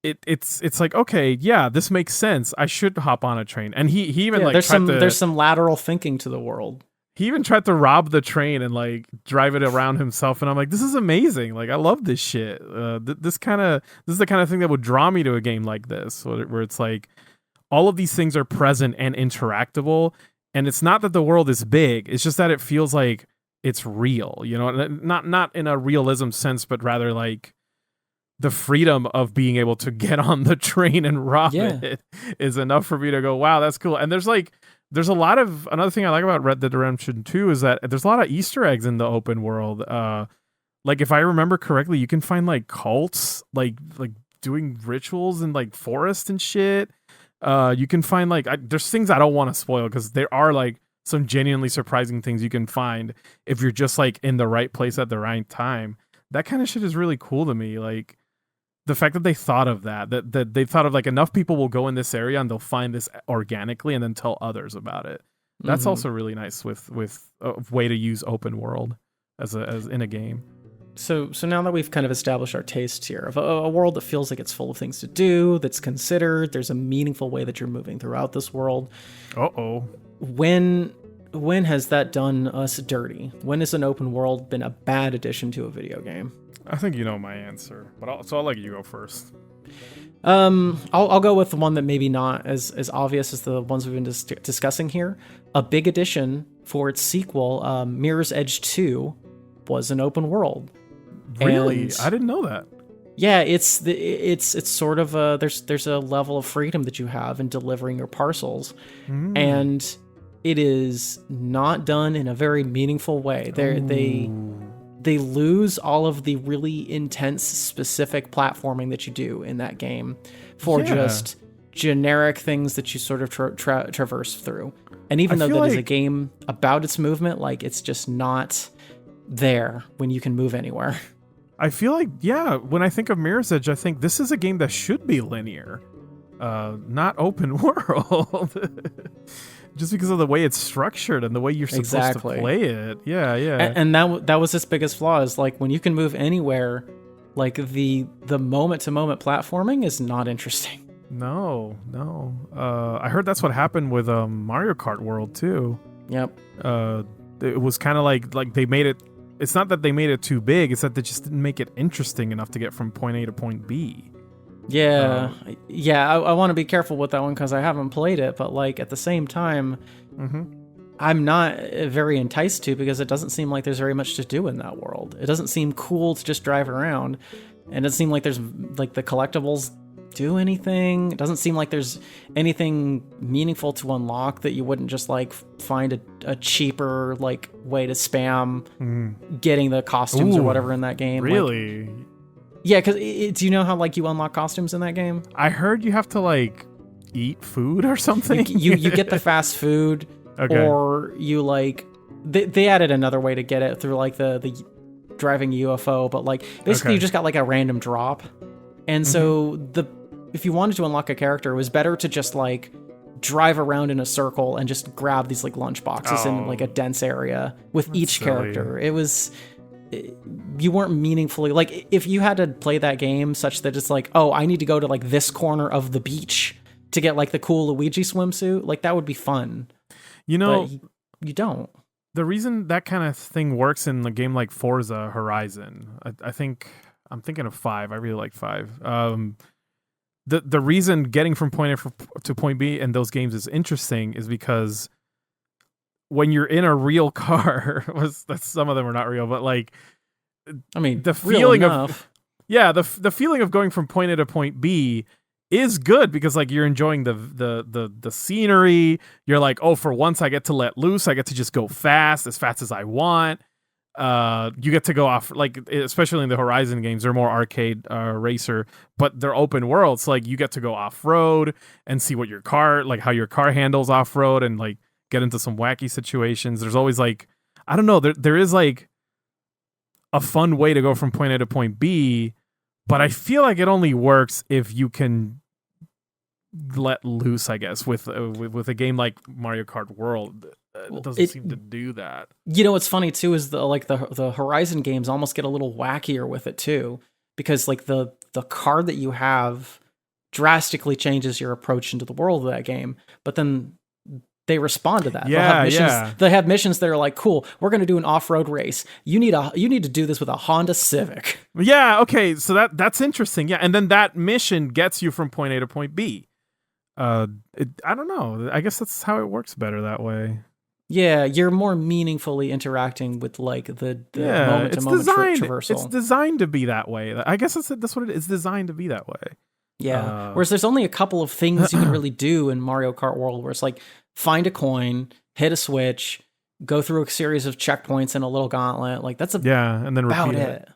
B: it's like, okay, yeah, this makes sense. I should hop on a train. And he even like
A: there's some lateral thinking to the world.
B: He even tried to rob the train and like drive it around himself, and I'm like, this is amazing. Like, I love this shit. This is the kind of thing that would draw me to a game like this, where it's like all of these things are present and interactable, and it's not that the world is big. It's just that it feels like it's real, you know, not in a realism sense, but rather like the freedom of being able to get on the train and rob it is enough for me to go, wow, that's cool. And there's a lot of, another thing I like about Red Dead Redemption 2 is that there's a lot of Easter eggs in the open world. Like if I remember correctly, you can find like cults, like doing rituals in like forest and shit. You can find like, there's things I don't want to spoil because there are like some genuinely surprising things you can find if you're just like in the right place at the right time. That kind of shit is really cool to me. Like the fact that they thought of that they thought of like enough people will go in this area and they'll find this organically and then tell others about it. That's also really nice with a way to use open world as in a game.
A: So now that we've kind of established our tastes here of a world that feels like it's full of things to do, that's considered, there's a meaningful way that you're moving throughout this world. When has that done us dirty? When has an open world been a bad addition to a video game?
B: I think you know my answer, but I'll let you go first.
A: I'll go with the one that maybe not as obvious as the ones we've been discussing here. A big addition for its sequel, Mirror's Edge 2, was an open world.
B: Really?
A: And
B: I didn't know that.
A: Yeah, it's sort of there's a level of freedom that you have in delivering your parcels, and it is not done in a very meaningful way. They lose all of the really intense, specific platforming that you do in that game for just generic things that you sort of traverse through. And even though that is a game about its movement, like it's just not there when you can move anywhere.
B: I feel like, when I think of Mirror's Edge, I think this is a game that should be linear, not open world. Just because of the way it's structured and the way you're supposed to play it. Yeah.
A: And that was its biggest flaw, is like when you can move anywhere, like the moment-to-moment platforming is not interesting.
B: No. I heard that's what happened with Mario Kart World too.
A: Yep.
B: It was kind of like they made it. It's not that they made it too big. It's that they just didn't make it interesting enough to get from point A to point B.
A: Yeah. I want to be careful with that one because I haven't played it, but like at the same time, I'm not very enticed to, because it doesn't seem like there's very much to do in that world. It doesn't seem cool to just drive around, and it doesn't seem like there's like the collectibles do anything. It doesn't seem like there's anything meaningful to unlock that you wouldn't just like find a cheaper like way to spam getting the costumes or whatever in that game.
B: Really?
A: Like, yeah, because do you know how like you unlock costumes in that game?
B: I heard you have to like eat food or something.
A: You get the fast food, or you like they added another way to get it through like the driving UFO, but like basically you just got like a random drop, and so if you wanted to unlock a character, it was better to just like drive around in a circle and just grab these like lunch boxes in like a dense area with each character. It was. You weren't meaningfully like, if you had to play that game such that it's like, oh, I need to go to like this corner of the beach to get like the cool Luigi swimsuit, like that would be fun. You know, but you don't.
B: The reason that kind of thing works in a game like Forza Horizon, I think I'm thinking of 5. I really like 5. The reason getting from point A to point B in those games is interesting is because when you're in a real car, some of them are not real, but like,
A: I mean,
B: the feeling the feeling of going from point A to point B is good because like you're enjoying the scenery. You're like, oh, for once I get to let loose. I get to just go as fast as I want. You get to go off, like especially in the Horizon games, they're more arcade racer, but they're open world. So like you get to go off road and see what your car, like how your car handles off road, and like get into some wacky situations. There's always like, I don't know, there is like a fun way to go from point A to point B, but I feel like it only works if you can let loose, I guess, with a game like Mario Kart World. doesn't seem to do that.
A: You know what's funny too is the Horizon games almost get a little wackier with it too, because like the card that you have drastically changes your approach into the world of that game, but then they respond to that. They have missions that are like, cool, we're going to do an off-road race. You need to do this with a Honda Civic.
B: Yeah, okay, so that's interesting. Yeah, and then that mission gets you from point A to point B. I don't know. I guess that's how it works better that way.
A: Yeah, you're more meaningfully interacting with like the moment-to-moment traversal.
B: It's designed to be that way. I guess that's what it is. It's designed to be that way.
A: Yeah. Whereas there's only a couple of things you can really do in Mario Kart World, where it's like find a coin, hit a switch, go through a series of checkpoints in a little gauntlet. Like that's
B: and then
A: about
B: repeat
A: it.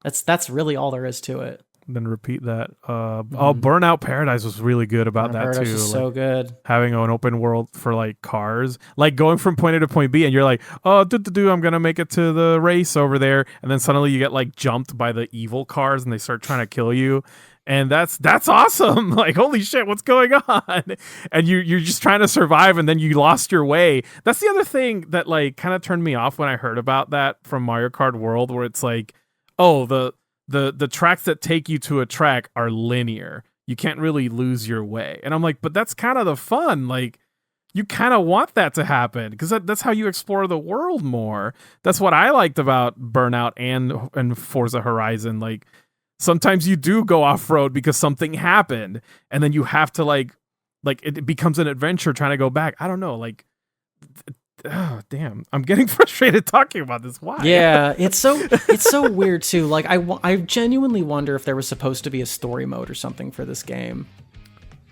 A: That's really all there is to it.
B: Then repeat that. Burnout Paradise was really good about that too.
A: Is so good.
B: Having an open world for like cars, like going from point A to point B, and you're like, oh, I'm gonna make it to the race over there, and then suddenly you get like jumped by the evil cars, and they start trying to kill you. And that's awesome. Like, holy shit, what's going on? And you're just trying to survive, and then you lost your way. That's the other thing that like kind of turned me off when I heard about that from Mario Kart World, where it's like, oh, the tracks that take you to a track are linear. You can't really lose your way. And I'm like, but that's kind of the fun. Like, you kind of want that to happen because that's how you explore the world more. That's what I liked about Burnout and Forza Horizon. Like, sometimes you do go off-road because something happened, and then you have to like it becomes an adventure trying to go back. I don't know, like, oh damn, I'm getting frustrated talking about this. Why?
A: Yeah, it's so weird too. Like I genuinely wonder if there was supposed to be a story mode or something for this game.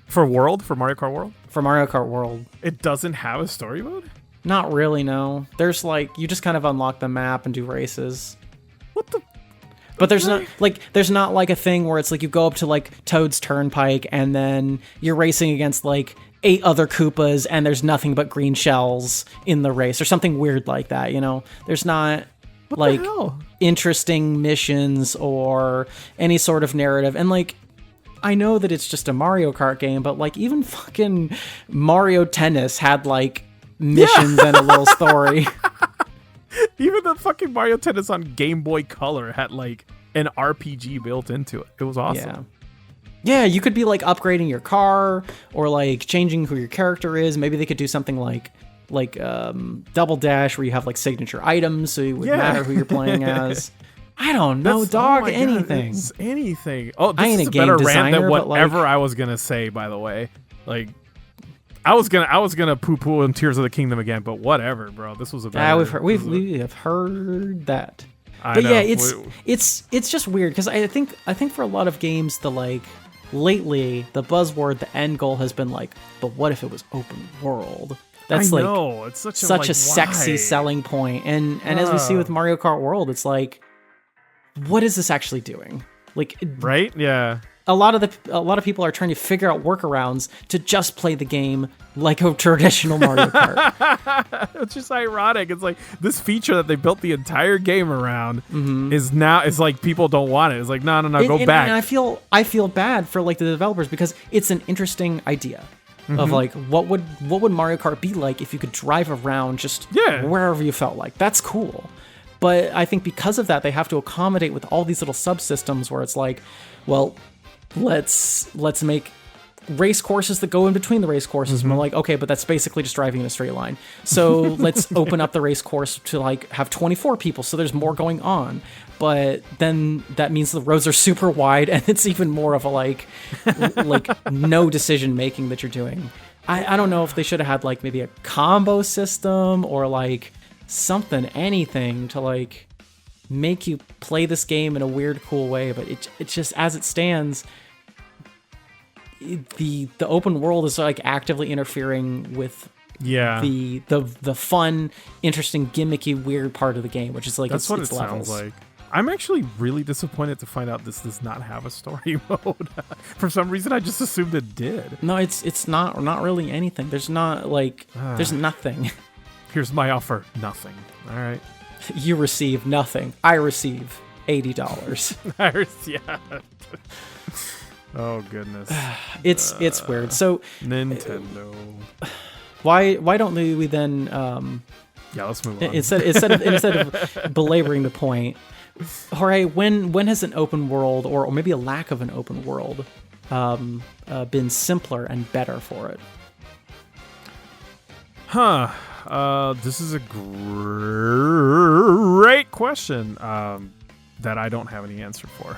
B: For Mario Kart World?
A: For Mario Kart World.
B: It doesn't have a story mode?
A: Not really, no. There's like, you just kind of unlock the map and do races.
B: What the?
A: But there's not like a thing where it's like you go up to like Toad's Turnpike and then you're racing against like 8 other Koopas and there's nothing but green shells in the race or something weird like that, you know? There's not like interesting missions or any sort of narrative. And like, I know that it's just a Mario Kart game, but like even fucking Mario Tennis had like missions and a little story.
B: Even the fucking Mario Tennis on Game Boy Color had like an RPG built into it. It was awesome.
A: Yeah, you could be like upgrading your car or like changing who your character is. Maybe they could do something like Double Dash where you have like signature items so it would matter who you're playing as. I don't know, anything.
B: God, anything. Oh, this is a better rant than whatever I was gonna say, by the way. Like, I was gonna poo-poo on Tears of the Kingdom again, but whatever, bro. This was a better.
A: We have heard that.
B: But
A: yeah, it's just weird because I think for a lot of games lately the buzzword, the end goal has been like, but what if it was open world? That's
B: it's such
A: a sexy selling point. And as we see with Mario Kart World, it's like, what is this actually doing? Like,
B: right? Yeah.
A: A lot of people are trying to figure out workarounds to just play the game like a traditional Mario Kart.
B: It's just ironic. It's like this feature that they built the entire game around is like people don't want it. It's like no, go back.
A: And I feel bad for like the developers because it's an interesting idea of like what would Mario Kart be like if you could drive around just wherever you felt like. That's cool. But I think because of that, they have to accommodate with all these little subsystems where it's like, well, let's make race courses that go in between the race courses. And we're like, okay, but that's basically just driving in a straight line. So let's open up the race course to like have 24 people. So there's more going on. But then that means the roads are super wide and it's even more of a like no decision making that you're doing. I don't know if they should have had like maybe a combo system or like anything to like make you play this game in a weird, cool way. But it's just, as it stands, the open world is like actively interfering with the fun, interesting, gimmicky, weird part of the game, which is like
B: that's what it
A: levels.
B: Sounds like. I'm actually really disappointed to find out this does not have a story mode. For some reason, I just assumed it did.
A: No, it's not really anything. There's not like there's nothing.
B: Here's my offer. Nothing. All right.
A: You receive nothing. I receive $80.
B: Yeah. Oh goodness.
A: It's weird. So
B: Nintendo.
A: Why don't we then
B: Yeah, let's move on.
A: instead of belaboring the point, Jorge, when has an open world or maybe a lack of an open world been simpler and better for it?
B: This is a great question that I don't have any answer for.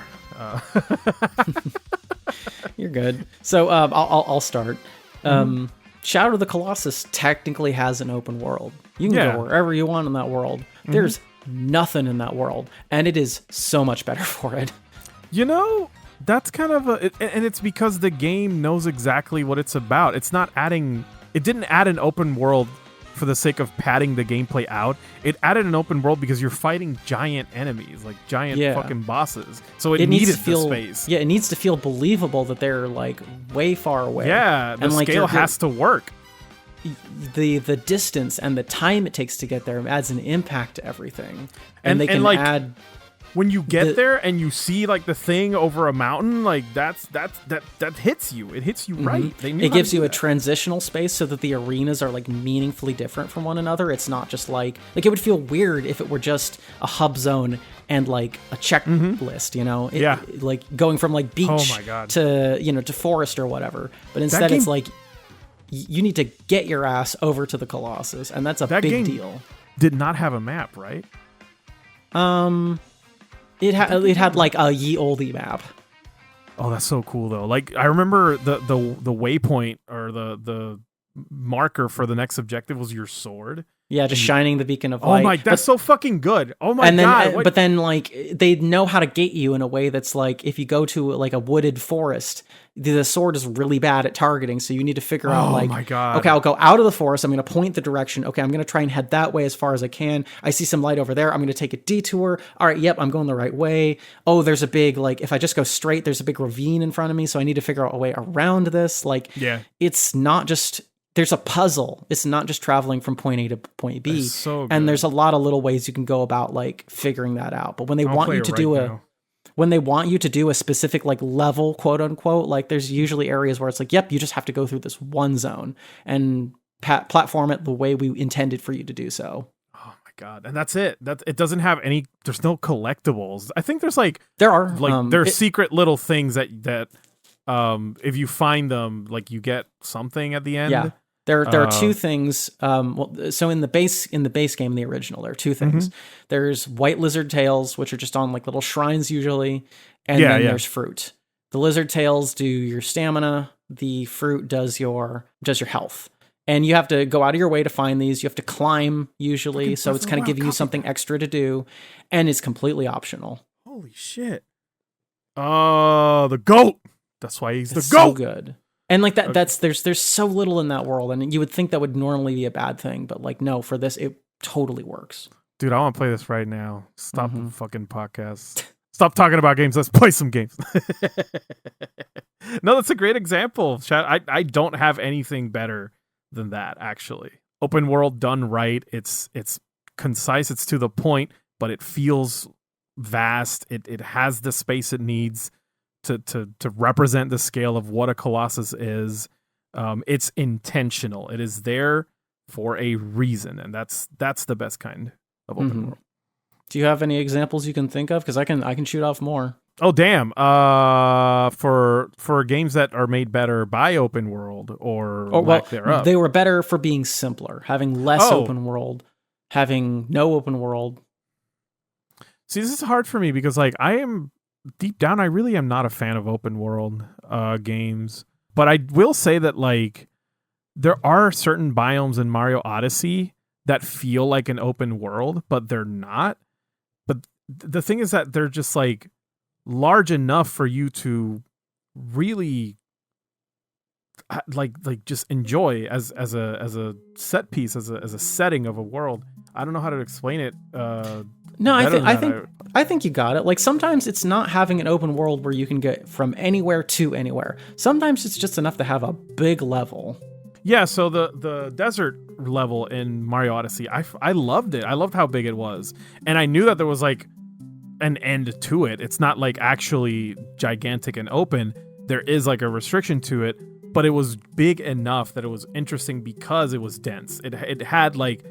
A: You're good. So I'll start. Shadow of the Colossus technically has an open world. You can go wherever you want in that world. There's nothing in that world, and it is so much better for it.
B: You know, that's kind of and it's because the game knows exactly what it's about. It didn't add an open world for the sake of padding the gameplay out. It added an open world because you're fighting giant enemies, like giant fucking bosses. So it needed the space.
A: Yeah, it needs to feel believable that they're like way far away.
B: Yeah, the scale has to work.
A: The distance and the time it takes to get there adds an impact to everything. And they can add...
B: When you get there and you see like the thing over a mountain, like that hits you. It hits you right.
A: It gives you a transitional space so that the arenas are like meaningfully different from one another. It's not just like it would feel weird if it were just a hub zone and like a checklist, you know? Like going from like beach to to forest or whatever. But instead it's like you need to get your ass over to the Colossus, and that's a big deal.
B: Did not have a map, right?
A: It had like a ye olde map.
B: Oh, that's so cool though. Like I remember the waypoint or the marker for the next objective was your sword.
A: Yeah, just shining the beacon of light.
B: Oh my, that's so fucking good. Oh my god.
A: But then like they know how to gate you in a way that's like if you go to like a wooded forest, the sword is really bad at targeting, so you need to figure out like,
B: my god.
A: Okay, I'll go out of the forest, I'm going to point the direction. Okay, I'm going to try and head that way as far as I can. I see some light over there. I'm going to take a detour. All right, yep, I'm going the right way. Oh, there's a big like if I just go straight, there's a big ravine in front of me, so I need to figure out a way around this. Like it's not just there's a puzzle. It's not just traveling from point A to point B.
B: So
A: and there's a lot of little ways you can go about like figuring that out. But when they want you to when they want you to do a specific like level, quote unquote, like there's usually areas where it's like, yep, you just have to go through this one zone and platform it the way we intended for you to do so.
B: Oh my god. And that's it. It doesn't have any, there's no collectibles. I think there's like,
A: there are
B: like, there are secret little things that if you find them, like you get something at the end.
A: Yeah. There are two things. So in the base game, the original, there are two things. There's white lizard tails, which are just on like little shrines usually, and then there's fruit. The lizard tails do your stamina. The fruit does your health. And you have to go out of your way to find these. You have to climb usually, so it's kind of giving you something extra to do, and it's completely optional.
B: Holy shit! The goat. That's why he's the goat.
A: So good. And like that, there's so little in that world, and you would think that would normally be a bad thing, but like no, for this it totally works.
B: Dude, I want to play this right now. Stop the fucking podcast. Stop talking about games. Let's play some games. No, that's a great example. I don't have anything better than that, actually. Open world done right. It's concise. It's to the point, but it feels vast. It has the space it needs to represent the scale of what a Colossus is. It's intentional. It is there for a reason, and that's the best kind of open world.
A: Do you have any examples you can think of? Because I can shoot off more.
B: Oh damn! For games that are made better by open world or lack thereof,
A: they were better for being simpler, having less open world, having no open world.
B: See, this is hard for me because like I am deep down, I really am not a fan of open world games. But I will say that like there are certain biomes in Mario Odyssey that feel like an open world, but they're not. But the thing is that they're just like large enough for you to really like just enjoy as a set piece, as a setting of a world. I don't know how to explain it.
A: No, I think you got it. Like sometimes it's not having an open world where you can get from anywhere to anywhere. Sometimes it's just enough to have a big level.
B: Yeah, so the desert level in Mario Odyssey, I loved it. I loved how big it was. And I knew that there was like an end to it. It's not like actually gigantic and open. There is like a restriction to it, but it was big enough that it was interesting because it was dense. It had like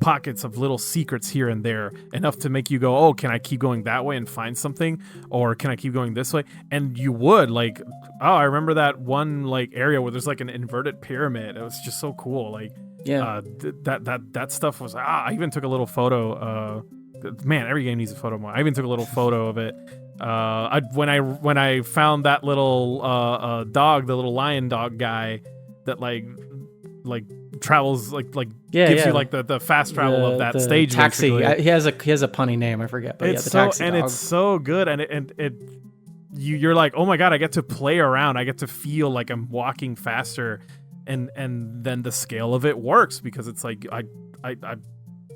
B: pockets of little secrets here and there, enough to make you go, oh, can I keep going that way and find something, or can I keep going this way? And you would like, oh, I remember that one like area where there's like an inverted pyramid. It was just so cool. Like, that stuff was. I even took a little photo. Man, every game needs a photo. I even took a little photo of it. When I found that little dog, the little lion dog guy that like travels gives you like the fast travel of that stage.
A: Taxi.
B: Basically.
A: He has a punny name, I forget, but
B: it's
A: the taxi dog.
B: It's so good, and you're like, oh my god, I get to play around, I get to feel like I'm walking faster, and then the scale of it works because it's like I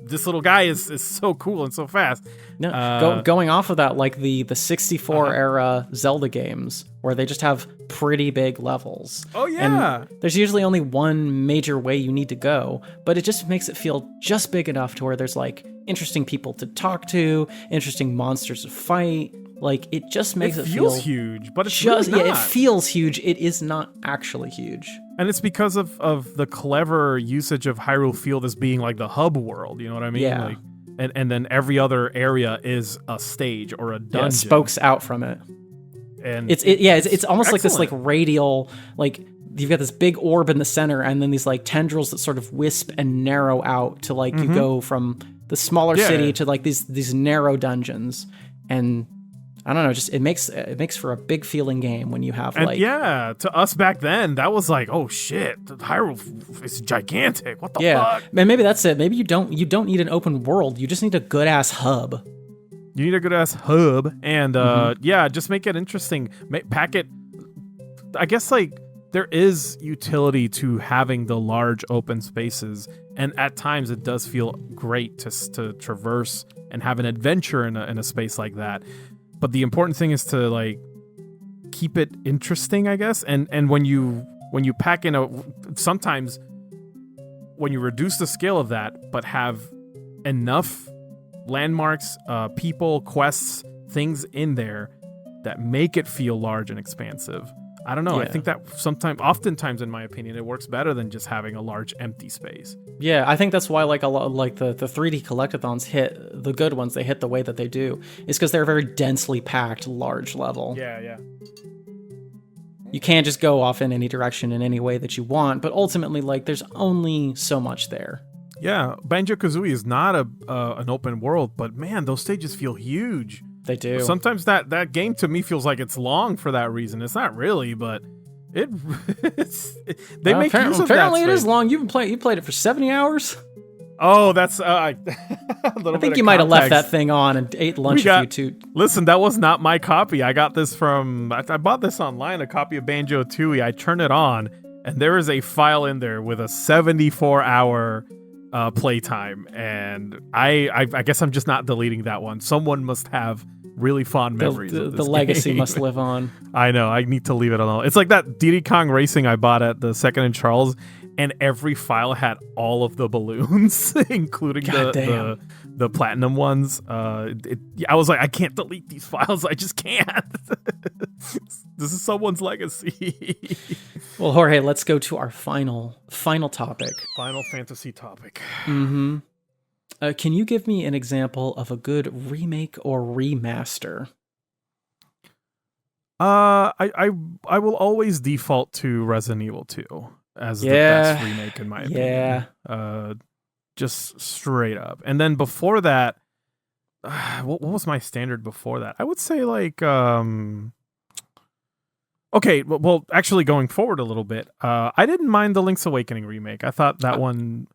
B: this little guy is so cool and so fast.
A: No, going off of that, like the 64 era Zelda games, where they just have pretty big levels.
B: Oh yeah.
A: And there's usually only one major way you need to go, but it just makes it feel just big enough to where there's like interesting people to talk to, interesting monsters to fight. Like it just makes it feel
B: huge, but it's
A: just
B: really not.
A: It feels huge. It is not actually huge.
B: And it's because of the clever usage of Hyrule Field as being like the hub world, you know what I mean?
A: Yeah.
B: Like, and then every other area is a stage or a dungeon.
A: Yeah, spokes out from it.
B: And
A: it's almost excellent. Like this like radial, like you've got this big orb in the center and then these like tendrils that sort of wisp and narrow out to like you go from the smaller city to like these narrow dungeons. And I don't know, just it makes for a big feeling game when you have like
B: to us back then that was like, oh shit, the Hyrule is gigantic. What the fuck?
A: Man, maybe that's it. Maybe you don't need an open world. You just need a good ass hub.
B: You need a good ass hub, and just make it interesting. Pack it. I guess like there is utility to having the large open spaces, and at times it does feel great to traverse and have an adventure in a space like that. But the important thing is to like keep it interesting, I guess. And when you pack in sometimes when you reduce the scale of that, but have enough landmarks, people, quests, things in there that make it feel large and expansive. I don't know. I think that oftentimes, in my opinion, it works better than just having a large empty space.
A: Yeah, I think that's why like a lot like the 3D collectathons hit the good ones. They hit the way that they do is because they're a very densely packed, large level.
B: Yeah.
A: You can't just go off in any direction in any way that you want, but ultimately, like there's only so much there.
B: Yeah, Banjo-Kazooie is not an open world, but man, those stages feel huge.
A: They do.
B: Sometimes that game to me feels like it's long for that reason. It's not really, but they make use of that.
A: Apparently, it is long. You played it for 70 hours.
B: Oh, that's
A: I think you might have left that thing on and ate lunch a few too.
B: Listen, that was not my copy. I got this I bought this online, a copy of Banjo-Tooie. I turned it on, and there is a file in there with a 74-hour playtime, and I guess I'm just not deleting that one. Someone must have really fond memories of this
A: the legacy
B: game.
A: must live on.
B: I know. I need to leave it alone. It's like that Diddy Kong Racing I bought at the Second and Charles, and every file had all of the balloons, including the platinum ones. I was like, I can't delete these files. I just can't. This is someone's legacy.
A: Well, Jorge, let's go to our final topic.
B: Final fantasy topic.
A: Mm-hmm. Can you give me an example of a good remake or remaster?
B: I will always default to Resident Evil 2 as the best remake in my opinion. Yeah. Just straight up. And then before that, what was my standard before that? I would say like okay, well actually going forward a little bit, I didn't mind the Link's Awakening remake. I thought that one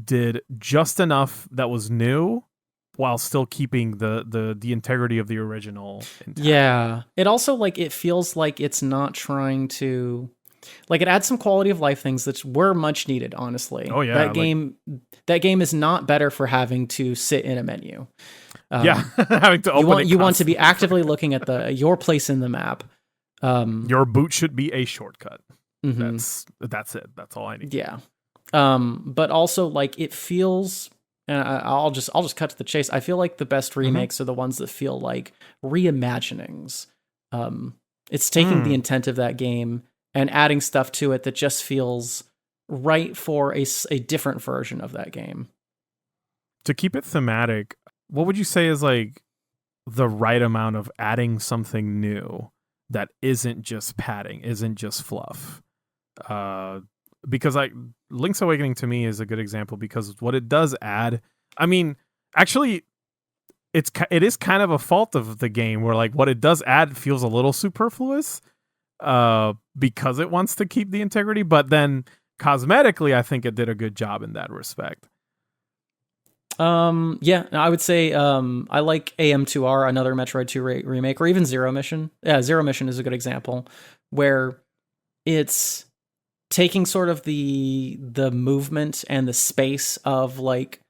B: did just enough that was new while still keeping the integrity of the original intact. Yeah.
A: It also like it feels like it's not trying to like it adds some quality of life things that were much needed, honestly.
B: Oh yeah.
A: That game is not better for having to sit in a menu.
B: Having to open
A: you want to be actively looking at your place in the map.
B: Your boot should be a shortcut.
A: Mm-hmm.
B: That's it. That's all I need.
A: Yeah. But also like it feels, and I'll just cut to the chase. I feel like the best remakes are the ones that feel like reimaginings. It's taking the intent of that game and adding stuff to it that just feels right for a different version of that game.
B: To keep it thematic, what would you say is like the right amount of adding something new that isn't just padding, isn't just fluff? Because like Link's Awakening to me is a good example, because what it does add, I mean, actually it is kind of a fault of the game where like what it does add feels a little superfluous because it wants to keep the integrity, but then cosmetically I think it did a good job in that respect.
A: Yeah, I would say I like AM2R, another Metroid 2 remake, or even Zero Mission. Yeah, Zero Mission is a good example where it's taking sort of the movement and the space of like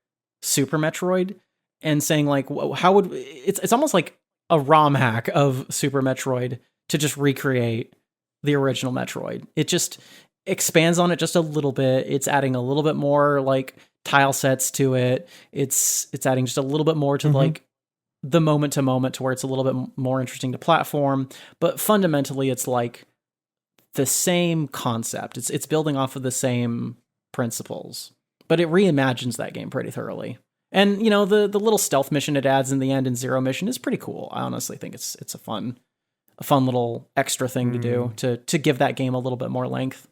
A: Super Metroid and saying like, how would it's almost like a ROM hack of Super Metroid to just recreate the original Metroid. It just expands on it just a little bit. It's adding a little bit more like tile sets to it. It's adding just a little bit more to like the moment to moment to where it's a little bit more interesting to platform. But fundamentally, it's like the same concept. It's building off of the same principles, but it reimagines that game pretty thoroughly. And you know, the little stealth mission it adds in the end in Zero Mission is pretty cool. I honestly think it's a fun little extra thing to do to give that game a little bit more length.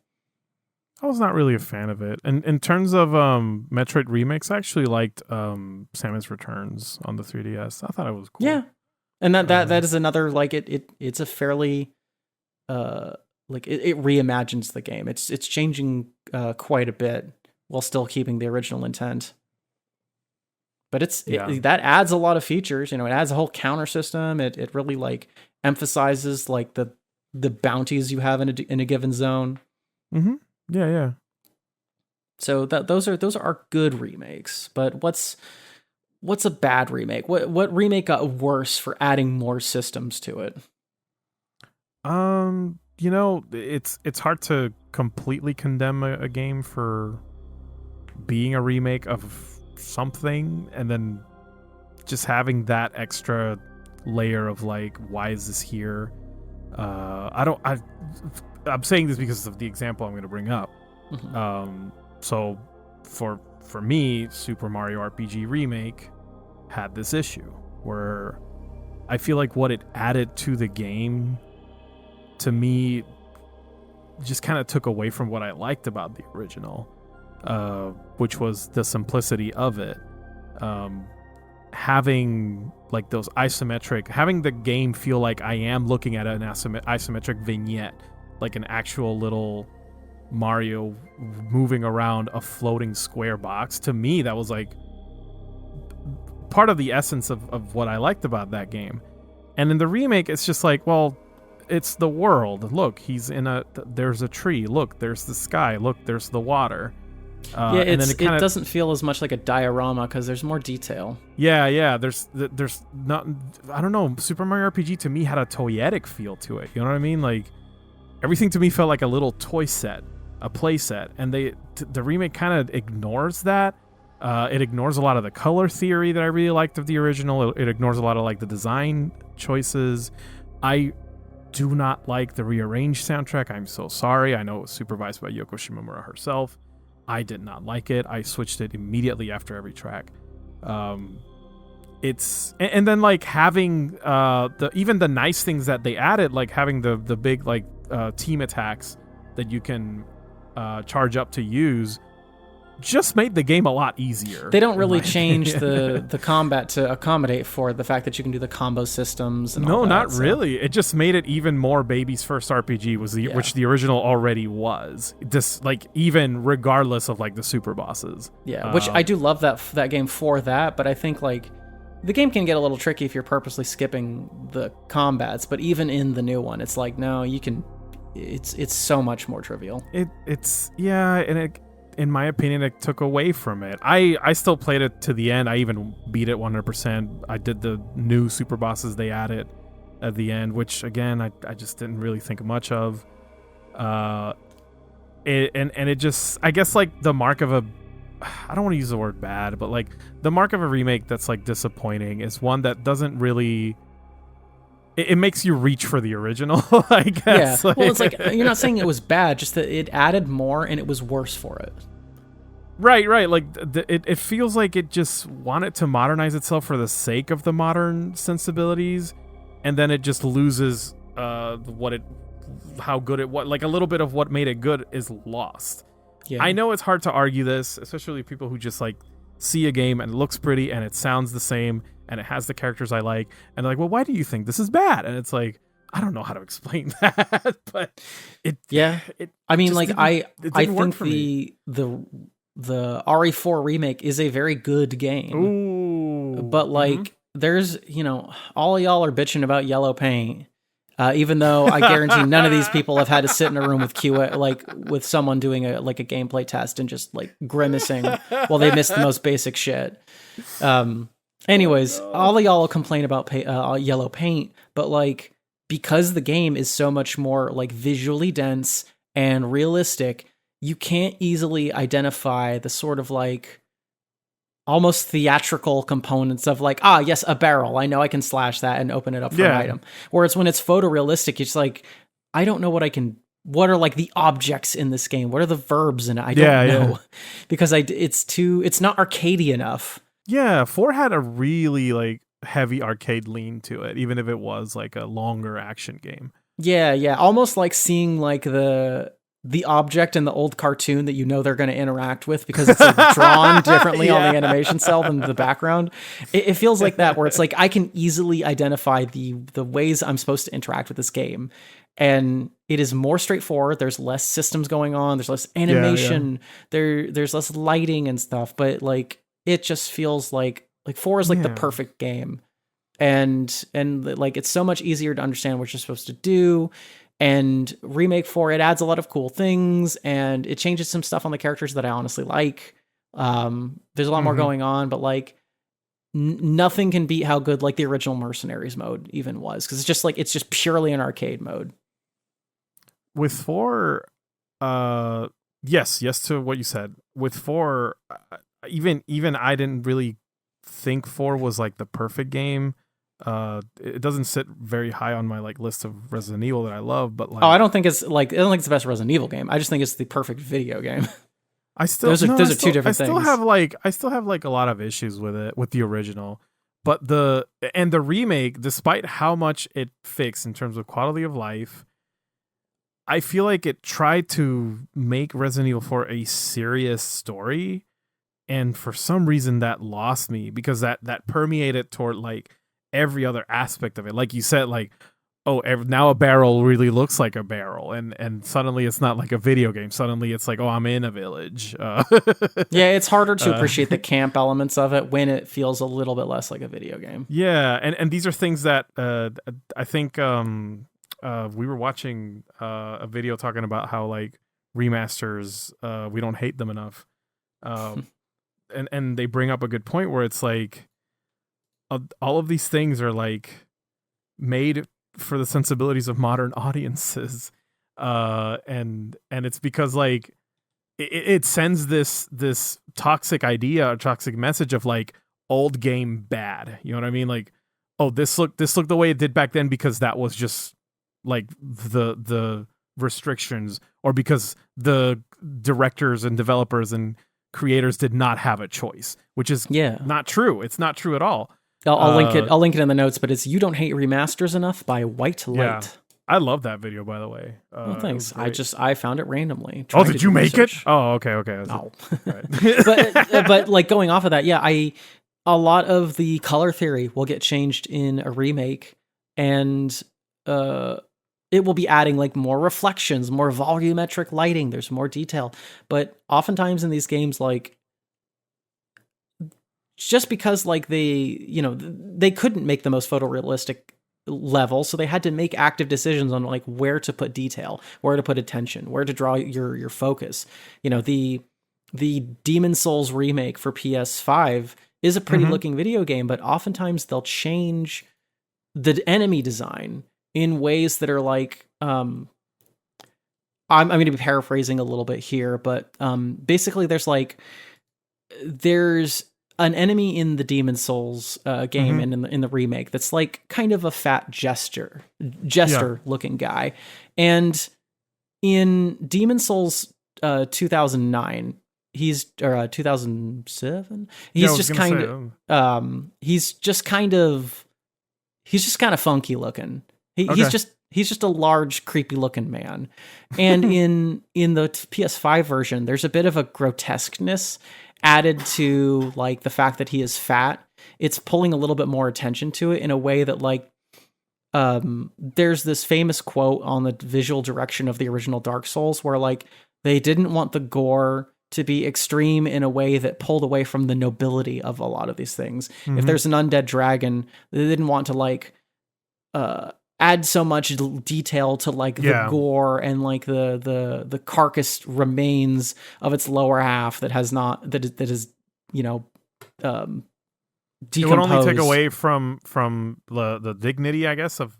B: I was not really a fan of it. And in terms of Metroid remakes, I actually liked Samus Returns on the 3DS. I thought it was cool.
A: Yeah. And that is another like it's a fairly like it reimagines the game. It's changing quite a bit while still keeping the original intent. But that adds a lot of features, you know, it adds a whole counter system. It really like emphasizes like the bounties you have in a given zone.
B: Mm-hmm. Yeah.
A: So those are good remakes. But what's a bad remake? What remake got worse for adding more systems to it?
B: You know, it's hard to completely condemn a game for being a remake of something and then just having that extra layer of like, why is this here? I'm saying this because of the example I'm going to bring up. So for me, Super Mario RPG Remake had this issue where I feel like what it added to the game, to me, just kind of took away from what I liked about the original, which was the simplicity of it. Having like those having the game feel like I am looking at an isometric vignette, like an actual little Mario moving around a floating square box. To me, that was like part of the essence of what I liked about that game. And in the remake, it's just like, well, it's the world. Look, there's a tree. Look, there's the sky. Look, there's the water.
A: It doesn't feel as much like a diorama because there's more detail.
B: Yeah. There's not. I don't know. Super Mario RPG to me had a toyetic feel to it. You know what I mean? Like everything to me felt like a little toy set, a play set, and the remake kind of ignores that. It ignores a lot of the color theory that I really liked of the original. It ignores a lot of like the design choices. I do not like the rearranged soundtrack. I'm so sorry. I know it was supervised by Yoko Shimomura herself. I did not like it. I switched it immediately after every track. It's and then like having even the nice things that they added, like having the big like team attacks that you can charge up to use, just made the game a lot easier.
A: They don't really change the combat to accommodate for the fact that you can do the combo systems. And all that,
B: not really. It just made it even more baby's first RPG, which the original already was. Just like even regardless of like the super bosses.
A: Yeah, which I do love that game for that. But I think like the game can get a little tricky if you're purposely skipping the combats. But even in the new one, it's like no, you can. It's so much more trivial. In my opinion, it took away from it. I still played it to the end. I even beat it 100%. I did the new super bosses they added at the end, which again, I just didn't really think much of. It just, I guess like the mark of I don't want to use the word bad, but like the mark of a remake that's like disappointing is one that doesn't really
B: it makes you reach for the original, I guess.
A: Yeah. Well, it's like you're not saying it was bad, just that it added more and it was worse for it.
B: Right. Like it feels like it just wanted to modernize itself for the sake of the modern sensibilities, and then it just loses how good it was. Like a little bit of what made it good is lost.
A: Yeah.
B: I know it's hard to argue this, especially people who just like see a game and it looks pretty and it sounds the same and it has the characters I like, and they're like, well, why do you think this is bad? And it's like, I don't know how to explain that, but
A: I mean, like I think the RE4 remake is a very good game.
B: Ooh.
A: But like there's, all of y'all are bitching about yellow paint. Even though I guarantee none of these people have had to sit in a room with QA, like with someone doing a gameplay test and just like grimacing while they missed the most basic shit. Anyways, all of y'all will complain about yellow paint, but like because the game is so much more like visually dense and realistic, you can't easily identify the sort of like almost theatrical components of like, yes, a barrel. I know I can slash that and open it up for an item. Whereas when it's photorealistic, it's like, I don't know what are like the objects in this game? What are the verbs in it? I don't know. Because it's not arcadey enough.
B: Yeah, 4 had a really like heavy arcade lean to it, even if it was like a longer action game.
A: Yeah. Almost like seeing like the object in the old cartoon that they're going to interact with because it's like drawn differently on the animation cell than the background. It feels like that, where it's like I can easily identify the ways I'm supposed to interact with this game. And it is more straightforward. There's less systems going on. There's less animation. There's less lighting and stuff. But like it just feels like 4 is like the perfect game. And like it's so much easier to understand what you're supposed to do. And Remake 4, it adds a lot of cool things, and it changes some stuff on the characters that I honestly like. There's a lot more going on, but like nothing can beat how good like the original Mercenaries mode even was, because it's just purely an arcade mode.
B: With 4, yes to what you said. With 4, even I didn't really think 4 was like the perfect game. It doesn't sit very high on my like list of Resident Evil that I love, but like,
A: I don't think it's the best Resident Evil game. I just think it's the perfect video game. Those are two different things.
B: I still have like a lot of issues with it, with the original, but the remake, despite how much it fixed in terms of quality of life, I feel like it tried to make Resident Evil 4 a serious story, and for some reason that lost me, because that permeated toward like every other aspect of it. Like you said, like, now a barrel really looks like a barrel, and suddenly it's not like a video game. Suddenly it's like, I'm in a village.
A: Yeah, it's harder to appreciate the camp elements of it when it feels a little bit less like a video game.
B: Yeah, and these are things that I think we were watching a video talking about how like remasters, we don't hate them enough. And they bring up a good point where it's like, all of these things are like made for the sensibilities of modern audiences, and it's because like it sends this toxic idea, a toxic message of like old game bad. You know what I mean? Like, this looked the way it did back then because that was just like the restrictions, or because the directors and developers and creators did not have a choice, which is not true. It's not true at all.
A: I'll link it. I'll link it in the notes. But it's "You Don't Hate Remasters Enough" by White Light. Yeah.
B: I love that video, by the way.
A: Well, thanks. I found it randomly.
B: Did you make it? Oh, okay.
A: No. but like going off of that, a lot of the color theory will get changed in a remake, and it will be adding like more reflections, more volumetric lighting. There's more detail, but oftentimes in these games, like, just because like they couldn't make the most photorealistic level, so they had to make active decisions on like where to put detail, where to put attention, where to draw your focus. The Demon's Souls remake for PS5 is a pretty looking video game, but oftentimes they'll change the enemy design in ways that are like, I'm going to be paraphrasing a little bit here, but basically there's an enemy in the Demon Souls game and in the remake that's like kind of a fat jester looking guy. And in Demon Souls 2009, he's 2007. He's just kind of funky looking. He's just a large, creepy looking man. And in the PS5 version, there's a bit of a grotesqueness added to like the fact that he is fat. It's pulling a little bit more attention to it in a way that like there's this famous quote on the visual direction of the original Dark Souls where like they didn't want the gore to be extreme in a way that pulled away from the nobility of a lot of these things. If there's an undead dragon, they didn't want to like add so much detail to like the gore and like the carcass remains of its lower half that is decomposed.
B: It would only take away from the dignity, I guess, of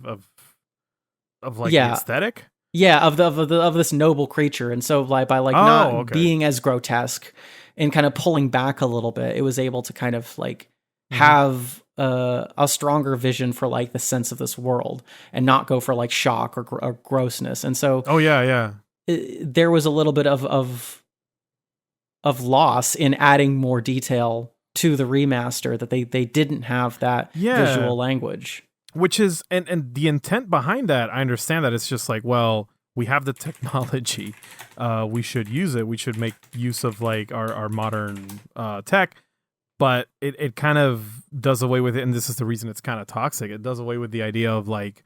B: like the aesthetic.
A: Yeah, of this noble creature, and so like by like being as grotesque and kind of pulling back a little bit, it was able to kind of like have a stronger vision for like the sense of this world and not go for like shock or grossness. And so there was a little bit of loss in adding more detail to the remaster that they didn't have that visual language.
B: Which is, and the intent behind that, I understand that it's just like, well, we have the technology, we should use it, we should make use of like our modern tech, but it kind of does away with it, and this is the reason it's kind of toxic. It does away with the idea of like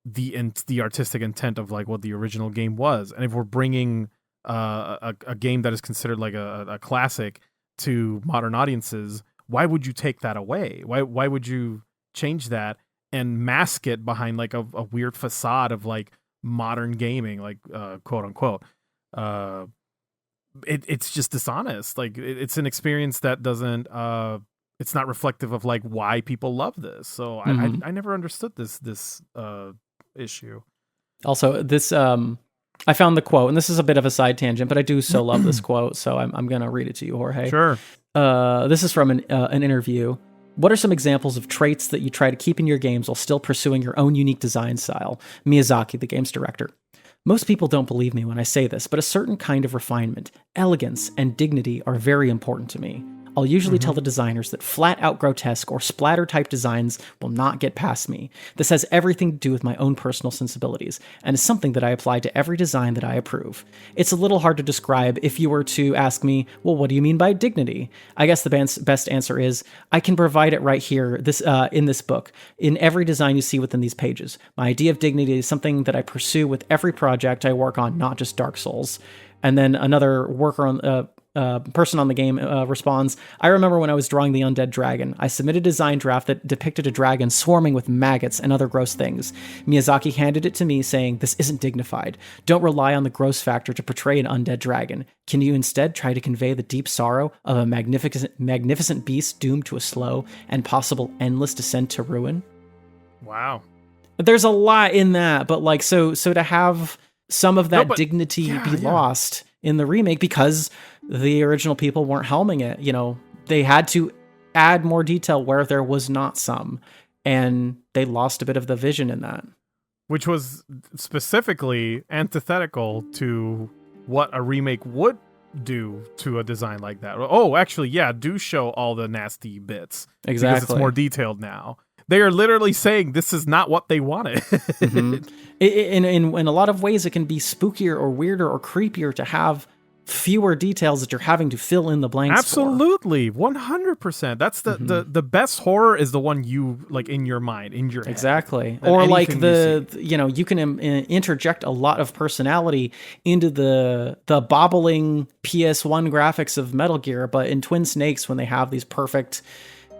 B: the artistic intent of like what the original game was. And if we're bringing a game that is considered like a classic to modern audiences, why would you take that away? Why would you change that and mask it behind like a weird facade of like modern gaming, like quote unquote? It's just dishonest. Like it's an experience that doesn't it's not reflective of like why people love this. So I never understood this issue.
A: Also, this I found the quote, and this is a bit of a side tangent, but I do so love this quote, so I'm gonna read it to you, Jorge.
B: Sure.
A: This is from an interview. What are some examples of traits that you try to keep in your games while still pursuing your own unique design style? Miyazaki, the game's director. Most people don't believe me when I say this, but a certain kind of refinement, elegance, and dignity are very important to me. I'll usually tell the designers that flat-out grotesque or splatter-type designs will not get past me. This has everything to do with my own personal sensibilities, and is something that I apply to every design that I approve. It's a little hard to describe if you were to ask me, well, what do you mean by dignity? I guess the best answer is, I can provide it right here in this book, in every design you see within these pages. My idea of dignity is something that I pursue with every project I work on, not just Dark Souls. And then another worker on person on the game responds, I remember when I was drawing the undead dragon. I submitted a design draft that depicted a dragon swarming with maggots and other gross things. Miyazaki handed it to me saying, this isn't dignified. Don't rely on the gross factor to portray an undead dragon. Can you instead try to convey the deep sorrow of a magnificent beast doomed to a slow and possible endless descent to ruin?
B: Wow.
A: There's a lot in that, but like, so to have some of that dignity be lost in the remake because the original people weren't helming it. You know, they had to add more detail where there was not some, and they lost a bit of the vision in that.
B: Which was specifically antithetical to what a remake would do to a design like that. Oh, actually, do show all the nasty bits.
A: Exactly.
B: Because it's more detailed now. They are literally saying this is not what they wanted.
A: In a lot of ways, it can be spookier or weirder or creepier to have fewer details that you're having to fill in the blanks.
B: Absolutely, 100%. That's the best horror is the one you like in your mind, in your head.
A: Exactly. Or like you can interject a lot of personality into the bobbling PS1 graphics of Metal Gear, but in Twin Snakes, when they have these perfect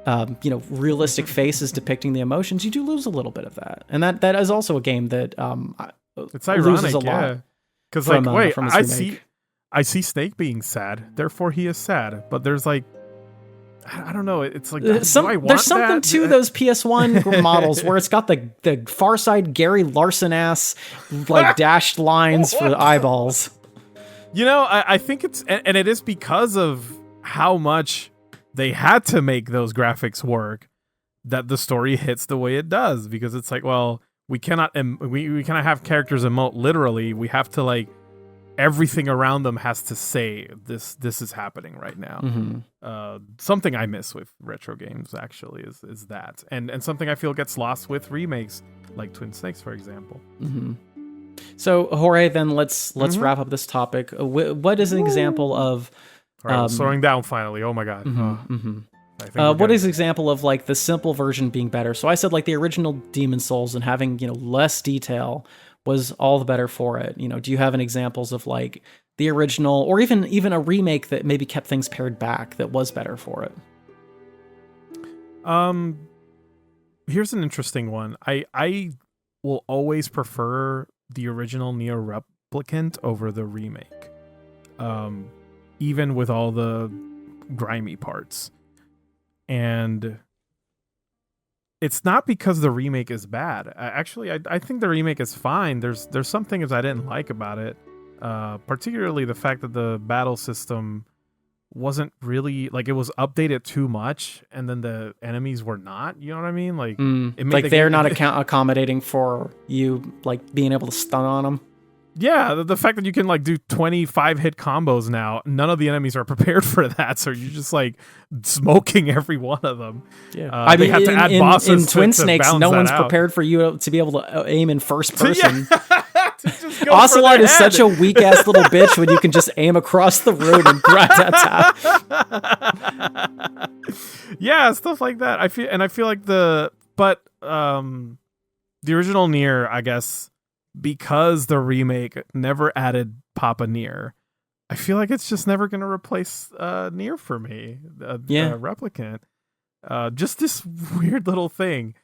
A: realistic faces depicting the emotions, you do lose a little bit of that. And that is also a game that
B: it's ironic,
A: loses a lot.
B: Because like, wait, I see Snake being sad, therefore he is sad. But there's like, I don't know. It's like
A: there's something to those PS1 models where it's got the Far Side Gary Larson ass like dashed lines for the eyeballs.
B: You know, I think it's and it is because of how much they had to make those graphics work, that the story hits the way it does, because it's like, well, we cannot we cannot have characters emote literally. We have to like everything around them has to say this is happening right now. Something I miss with retro games actually is that, and something I feel gets lost with remakes like Twin Snakes, for example.
A: So Jorge, then let's wrap up this topic. What is an example of
B: All right, slowing down finally. Oh my god.
A: What is an example of like the simple version being better? So I said like the original Demon Souls and having less detail was all the better for it. Do you have any examples of like the original or even a remake that maybe kept things pared back that was better for it?
B: Here's an interesting one. I will always prefer the original Nioh Replicant over the remake. Even with all the grimy parts. And it's not because the remake is bad. I think the remake is fine. There's some things I didn't like about it. Particularly the fact that the battle system wasn't really like, it was updated too much, and then the enemies were not. You know what I mean? Like, it made
A: like they're not accommodating for you like being able to stun on them.
B: Yeah, the fact that you can like do 25 hit combos now, none of the enemies are prepared for that, so you're just like smoking every one of them.
A: Yeah, I mean,
B: have to add bosses
A: in Twin Snakes, no one's
B: out.
A: Prepared for you to be able to aim in first person.
B: Ocelot
A: is such a weak ass little bitch when you can just aim across the room and Brotato.
B: Yeah, stuff like that. I feel like the original Nier, I guess, because the remake never added Papa Nier, I feel like it's just never going to replace Nier for me. Replicant. Just this weird little thing.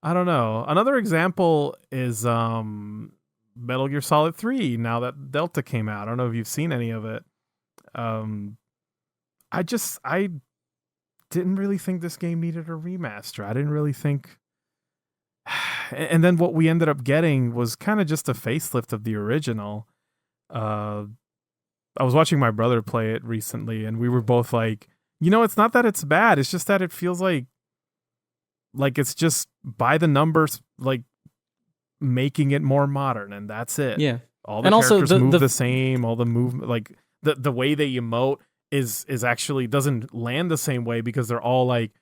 B: I don't know. Another example is Metal Gear Solid 3, now that Delta came out. I don't know if you've seen any of it. I didn't really think this game needed a remaster. I didn't really think... And then what we ended up getting was kind of just a facelift of the original. I was watching my brother play it recently, and we were both like, it's not that it's bad. It's just that it feels like it's just by the numbers, like making it more modern, and that's it.
A: Yeah.
B: All the characters move the same. All the movement, like the way they emote is actually doesn't land the same way, because they're all like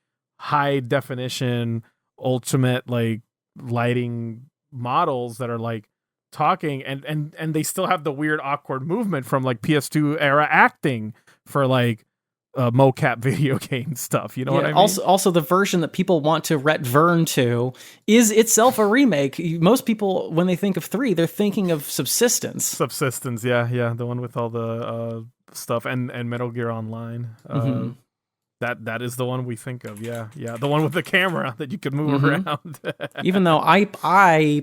B: high definition, ultimate like lighting models that are like talking, and they still have the weird awkward movement from like PS2 era acting for like mocap video game stuff. You know what I mean?
A: Also the version that people want to return to is itself a remake. Most people, when they think of 3, they're thinking of Subsistence.
B: Yeah, the one with all the stuff and Metal Gear Online. That is the one we think of. Yeah, the one with the camera that you could move around.
A: Even though I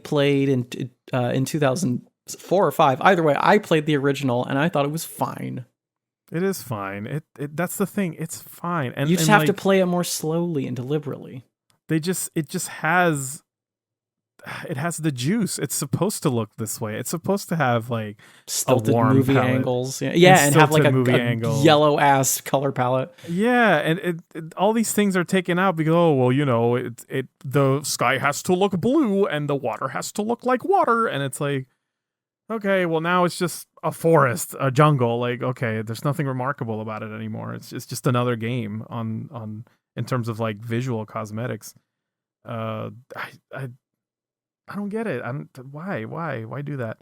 A: played in 2004 or 5, either way, I played the original and I thought it was fine.
B: It is fine. It that's the thing. It's fine. And
A: you just have to play it more slowly and deliberately.
B: It has the juice. It's supposed to look this way. It's supposed to have like
A: stilted
B: a warm
A: movie
B: palette.
A: Angles. Yeah, and have like a yellow ass color palette.
B: Yeah, and all these things are taken out because the sky has to look blue and the water has to look like water, and it's like, okay, well now it's just a forest, a jungle. Like, okay, there's nothing remarkable about it anymore. It's just another game on in terms of like visual cosmetics. I don't get it. Why do that?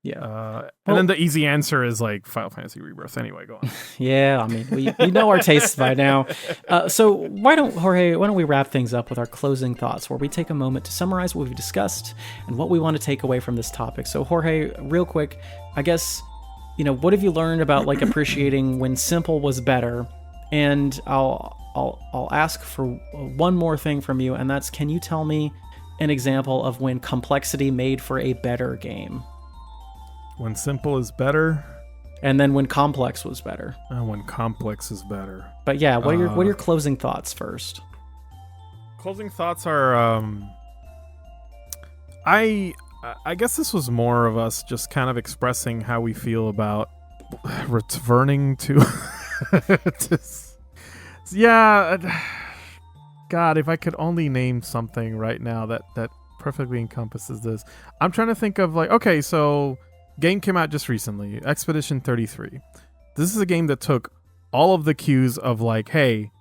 A: Yeah.
B: And then the easy answer is like Final Fantasy Rebirth. Anyway, go on.
A: Yeah, I mean, we know our tastes by now. So why don't we wrap things up with our closing thoughts, where we take a moment to summarize what we've discussed and what we want to take away from this topic. So Jorge, real quick, I guess, what have you learned about like appreciating when simple was better? And I'll ask for one more thing from you, and that's, can you tell me an example of when complexity made for a better game?
B: When simple is better,
A: and then when complex was better.
B: When complex is better.
A: But yeah, what are your closing thoughts first?
B: Closing thoughts are I guess this was more of us just kind of expressing how we feel about returning to God, if I could only name something right now that perfectly encompasses this. I'm trying to think of like, okay, so game came out just recently, Expedition 33. This is a game that took all of the cues of like, hey,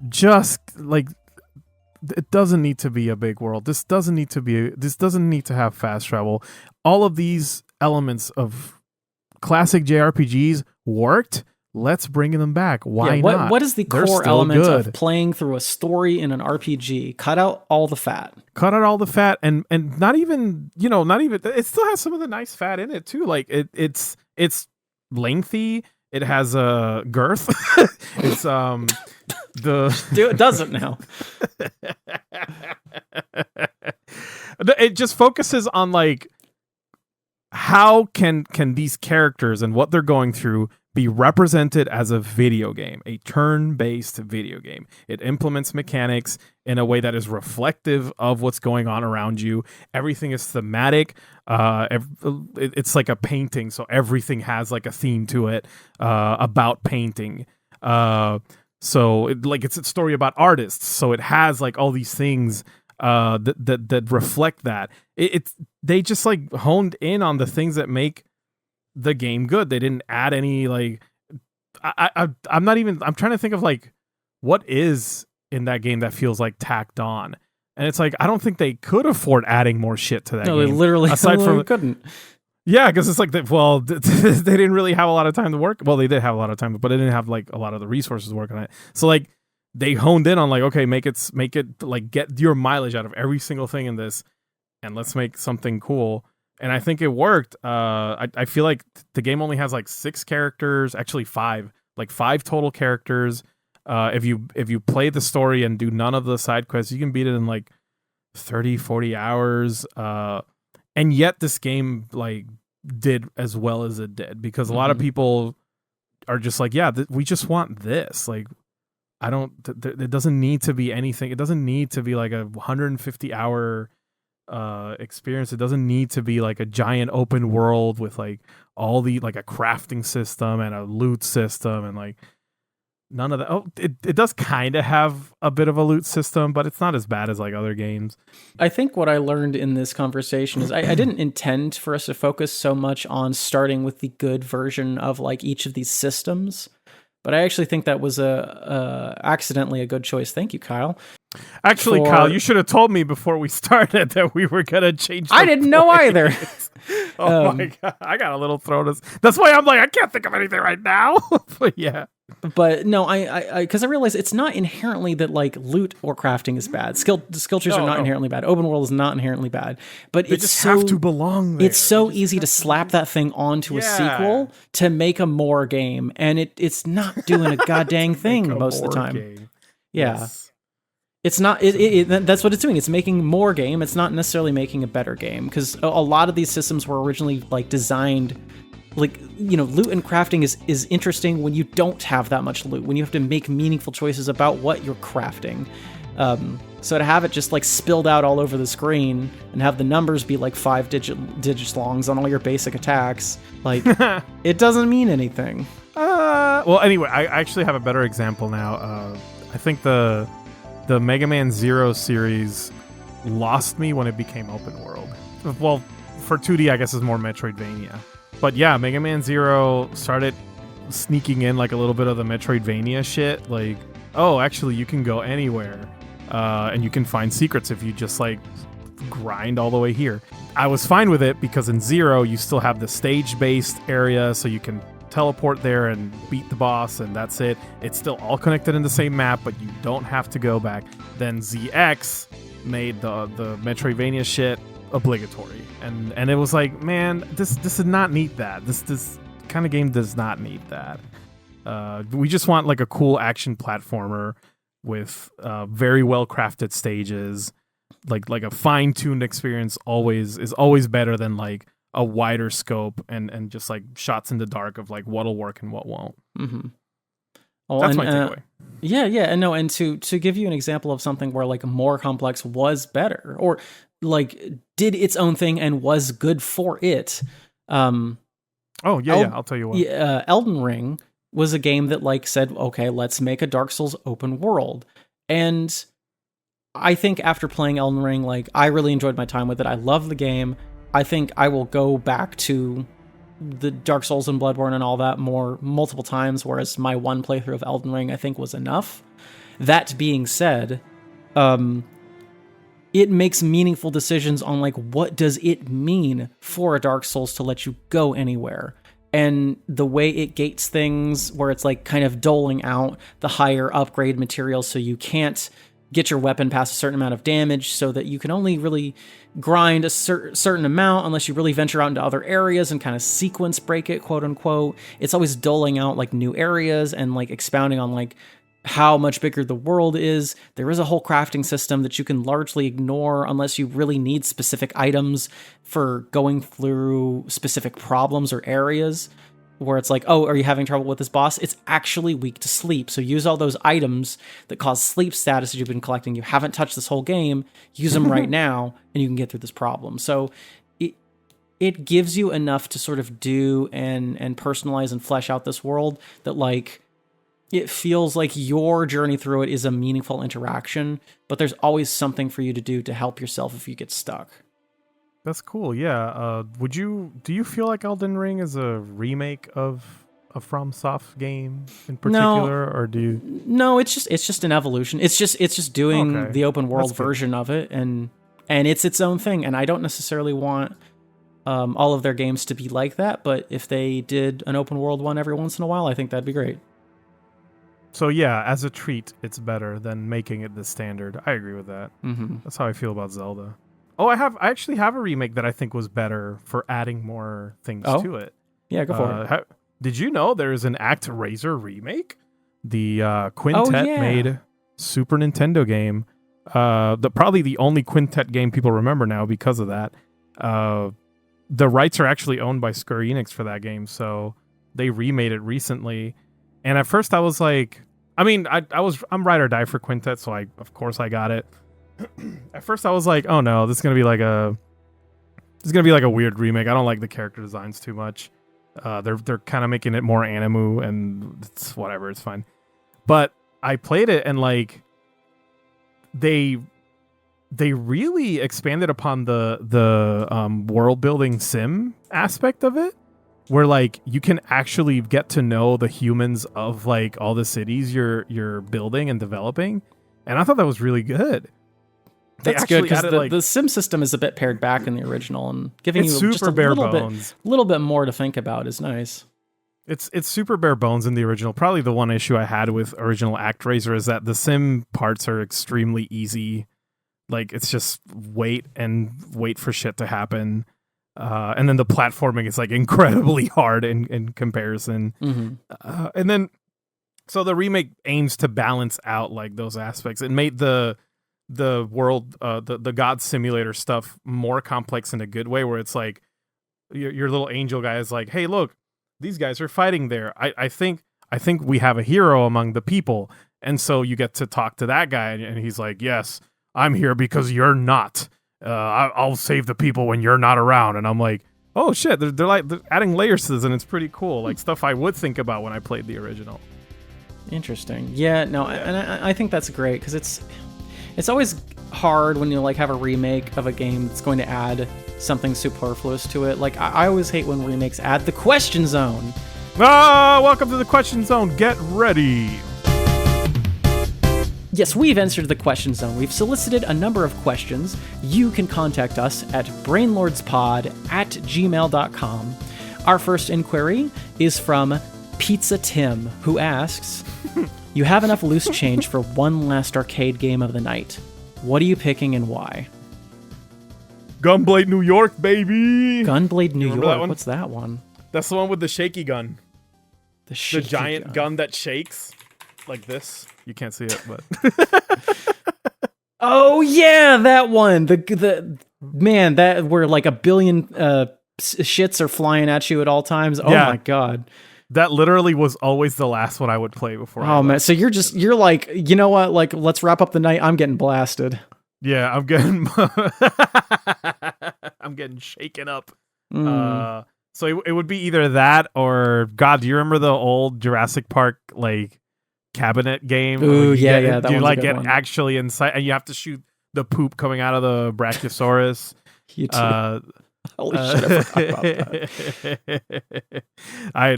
B: just like, it doesn't need to be a big world. This doesn't need to have fast travel. All of these elements of classic JRPGs worked. Let's bring them back. Why not?
A: What is the core element of playing through a story in an RPG? Cut out all the fat.
B: Cut out all the fat, and not even it still has some of the nice fat in it too. Like it's lengthy. It has a girth. It's
A: it doesn't now.
B: It just focuses on like how can these characters and what they're going through be represented as a video game, a turn-based video game. It implements mechanics in a way that is reflective of what's going on around you. Everything is thematic. It's like a painting, so everything has like a theme to it about painting. So it's a story about artists. So it has like all these things that reflect that. They just like honed in on the things that make the game good. They didn't add any like I'm trying to think of like what is in that game that feels like tacked on, and it's like I don't think they could afford adding more shit to that game.
A: They literally couldn't.
B: Yeah, because it's like they didn't really have a lot of time to work. Well, they did have a lot of time, but they didn't have like a lot of the resources to work on it. So like they honed in on like, okay, make it like get your mileage out of every single thing in this, and let's make something cool. And I think it worked. I feel like the game only has like 6 characters, actually 5 total characters. If you play the story and do none of the side quests, you can beat it in like 30, 40 hours. And yet this game like did as well as it did, because a lot of people are just like, yeah, we just want this. Like, it doesn't need to be anything. It doesn't need to be like a 150 hour experience. It doesn't need to be like a giant open world with like all the like a crafting system and a loot system and like none of that. Oh, it does kind of have a bit of a loot system, but it's not as bad as like other games.
A: I think what I learned in this conversation is I didn't intend for us to focus so much on starting with the good version of like each of these systems, but I actually think that was accidentally a good choice. Thank you, Kyle.
B: Actually, Kyle, you should have told me before we started that we were gonna change.
A: I didn't know either.
B: Oh my god, I got a little thrown. That's why I'm like, I can't think of anything right now. But yeah.
A: But no, because I realize it's not inherently that like loot or crafting is bad. Skill trees are not inherently bad. Open world is not inherently bad. But
B: they just have to belong there.
A: It's so easy to slap that thing onto a sequel to make a more game, and it's not doing a goddamn thing most of the time.
B: Game.
A: Yeah.
B: Yes.
A: It's not. That's what it's doing. It's making more game. It's not necessarily making a better game, because a lot of these systems were originally like designed, like, you know, loot and crafting is interesting when you don't have that much loot, when you have to make meaningful choices about what you're crafting. So to have it just like spilled out all over the screen and have the numbers be like 5 digits longs on all your basic attacks, like it doesn't mean anything.
B: Well, anyway, I actually have a better example now. I think the Mega Man Zero series lost me when it became open world. Well, for 2D, I guess is more Metroidvania. But yeah, Mega Man Zero started sneaking in like a little bit of the Metroidvania shit. Like, oh, actually, you can go anywhere, and you can find secrets if you just like grind all the way here. I was fine with it because in Zero, you still have the stage-based area, so you can teleport there and beat the boss, and that's it. It's still all connected in the same map, but you don't have to go back. Then ZX made the Metroidvania shit obligatory, and it was like, man, this did not need that. This kind of game does not need that. We just want like a cool action platformer with very well crafted stages. Like a fine-tuned experience is always better than like a wider scope and just like shots in the dark of like what'll work and what won't.
A: Mm-hmm. Well,
B: that's my takeaway.
A: Yeah, and no, and to give you an example of something where like more complex was better, or like did its own thing and was good for it.
B: I'll tell you what.
A: Elden Ring was a game that like said, okay, let's make a Dark Souls open world. And I think after playing Elden Ring, like I really enjoyed my time with it. I love the game. I think I will go back to the Dark Souls and Bloodborne and all that multiple times, whereas my one playthrough of Elden Ring I think was enough. That being said, it makes meaningful decisions on like what does it mean for a Dark Souls to let you go anywhere. And the way it gates things, where it's like kind of doling out the higher upgrade materials so you can't get your weapon past a certain amount of damage, so that you can only really grind a certain amount unless you really venture out into other areas and kind of sequence break it, quote unquote. It's always doling out like new areas and like expounding on like how much bigger the world is. There is a whole crafting system that you can largely ignore unless you really need specific items for going through specific problems or areas, where it's like, oh, are you having trouble with this boss? It's actually weak to sleep. So use all those items that cause sleep status that you've been collecting. You haven't touched this whole game. Use them right now and you can get through this problem. So it gives you enough to sort of do and personalize and flesh out this world that like, it feels like your journey through it is a meaningful interaction, but there's always something for you to do to help yourself if you get stuck.
B: That's cool. Yeah. Do you feel like Elden Ring is a remake of a FromSoft game in particular, or do you?
A: No, it's just an evolution. It's just doing the open world version of it, and it's its own thing. And I don't necessarily want all of their games to be like that, but if they did an open world one every once in a while, I think that'd be great.
B: So yeah, as a treat, it's better than making it the standard. I agree with that.
A: Mm-hmm.
B: That's how I feel about Zelda. Oh, I actually have a remake that I think was better for adding more things to it.
A: Yeah, go for it.
B: Did you know there's an ActRaiser remake? The Quintet made Super Nintendo game. Probably the only Quintet game people remember now because of that. The rights are actually owned by Square Enix for that game, so they remade it recently. And at first I was like, I'm ride or die for Quintet, so of course I got it. At first I was like, oh no, this is gonna be like a weird remake. I don't like the character designs too much. They're kind of making it more anime, and it's whatever, it's fine. But I played it, and like they really expanded upon the world building sim aspect of it, where like you can actually get to know the humans of like all the cities you're building and developing, and I thought that was really good.
A: That's good, because the sim system is a bit pared back in the original, and giving you just a little bit more to think about is nice.
B: It's super bare bones in the original. Probably the one issue I had with original ActRaiser is that the sim parts are extremely easy. Like it's just wait for shit to happen. And then the platforming is like incredibly hard in comparison.
A: Mm-hmm.
B: And then, so the remake aims to balance out like those aspects. It made the world, the God Simulator stuff more complex in a good way, where it's like your little angel guy is like, hey, look, these guys are fighting there. I think we have a hero among the people. And so you get to talk to that guy, and he's like, yes, I'm here because you're not. I'll save the people when you're not around. And I'm like, oh shit, they're adding layers to this, and it's pretty cool. Like stuff I would think about when I played the original.
A: Interesting. Yeah, no, and I think that's great, because it's always hard when you like have a remake of a game that's going to add something superfluous to it. Like I always hate when remakes add the question zone.
B: Welcome to the question zone. Get ready.
A: Yes, we've answered the question zone. We've solicited a number of questions. You can contact us at brainlordspod@gmail.com. Our first inquiry is from Pizza Tim, who asks, you have enough loose change for one last arcade game of the night. What are you picking and why?
B: Gunblade New York, baby.
A: Gunblade New York? What's that one?
B: That's the one with the shaky gun.
A: The
B: giant gun that shakes like this. You can't see it, but
A: oh yeah, that one. The man, that where like a billion shits are flying at you at all times. Oh my god.
B: That literally was always the last one I would play before.
A: Oh man, so you're like, you know what? Like, let's wrap up the night. I'm getting blasted.
B: Yeah, I'm getting I'm getting shaken up. So it would be either that or God. Do you remember the old Jurassic Park like cabinet game?
A: Ooh,
B: yeah.
A: That
B: you
A: one's
B: like
A: a good
B: get
A: one.
B: actually inside, and you have to shoot the poop coming out of the Brachiosaurus.
A: You too. Holy shit! I forgot about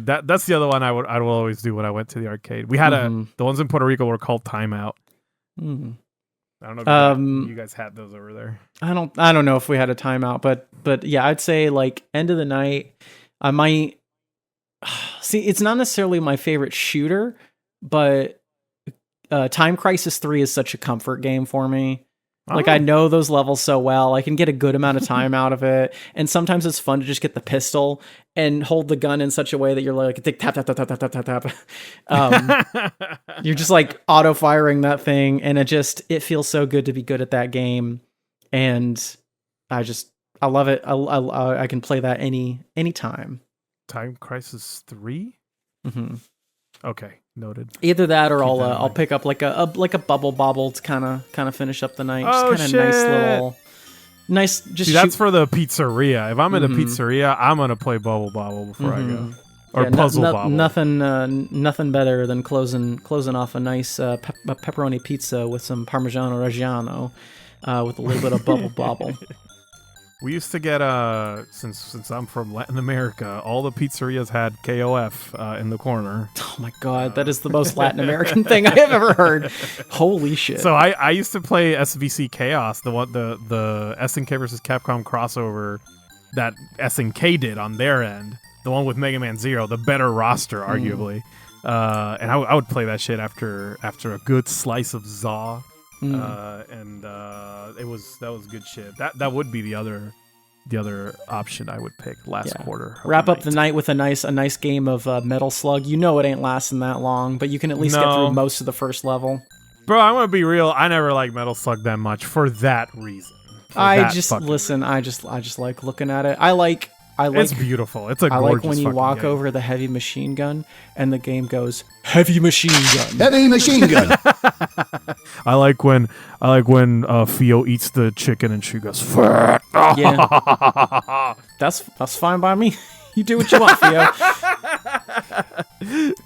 A: that.
B: That's the other one I would always do when I went to the arcade. We had the ones in Puerto Rico were called Timeout.
A: Mm.
B: I don't know if you guys had those over there.
A: I don't know if we had a timeout, but yeah, I'd say like end of the night. I might see. It's not necessarily my favorite shooter, but Time Crisis 3 is such a comfort game for me. Like, I know those levels so well. I can get a good amount of time out of it. And sometimes it's fun to just get the pistol and hold the gun in such a way that you're like, tap, tap, tap, tap, tap, tap, tap. You're just like auto firing that thing. And it feels so good to be good at that game. And I love it. I can play that any time.
B: Time Crisis 3?
A: Mm-hmm.
B: Okay, noted.
A: Either that or I'll pick up like a bubble bobble to kind of finish up the night.
B: Oh,
A: just kind of nice. Just
B: see, that's for the pizzeria. If I'm in the pizzeria, I'm gonna play Bubble Bobble before I go, or Puzzle Bobble.
A: Nothing better than closing off a nice pepperoni pizza with some Parmigiano Reggiano, with a little bit of Bubble Bobble.
B: We used to get since I'm from Latin America, all the pizzerias had KOF in the corner.
A: Oh my god, that is the most Latin American thing I have ever heard. Holy shit!
B: So I used to play SVC Chaos, the SNK versus Capcom crossover that SNK did on their end, the one with Mega Man Zero, the better roster arguably, and I would play that shit after a good slice of Zaw. That was good shit. That would be the other option I would pick last quarter.
A: Wrap up the night with a nice game of Metal Slug. You know it ain't lasting that long, but you can at least get through most of the first level.
B: Bro, I'm gonna be real. I never liked Metal Slug that much for that reason.
A: I just like looking at it. I like
B: it's beautiful. It's a gorgeous.
A: I like when you walk
B: game.
A: over the heavy machine gun and the game goes heavy machine gun.
G: Heavy machine gun.
B: I like when Fio eats the chicken and she goes fat.
A: Yeah, that's fine by me. You do what you want, Fio.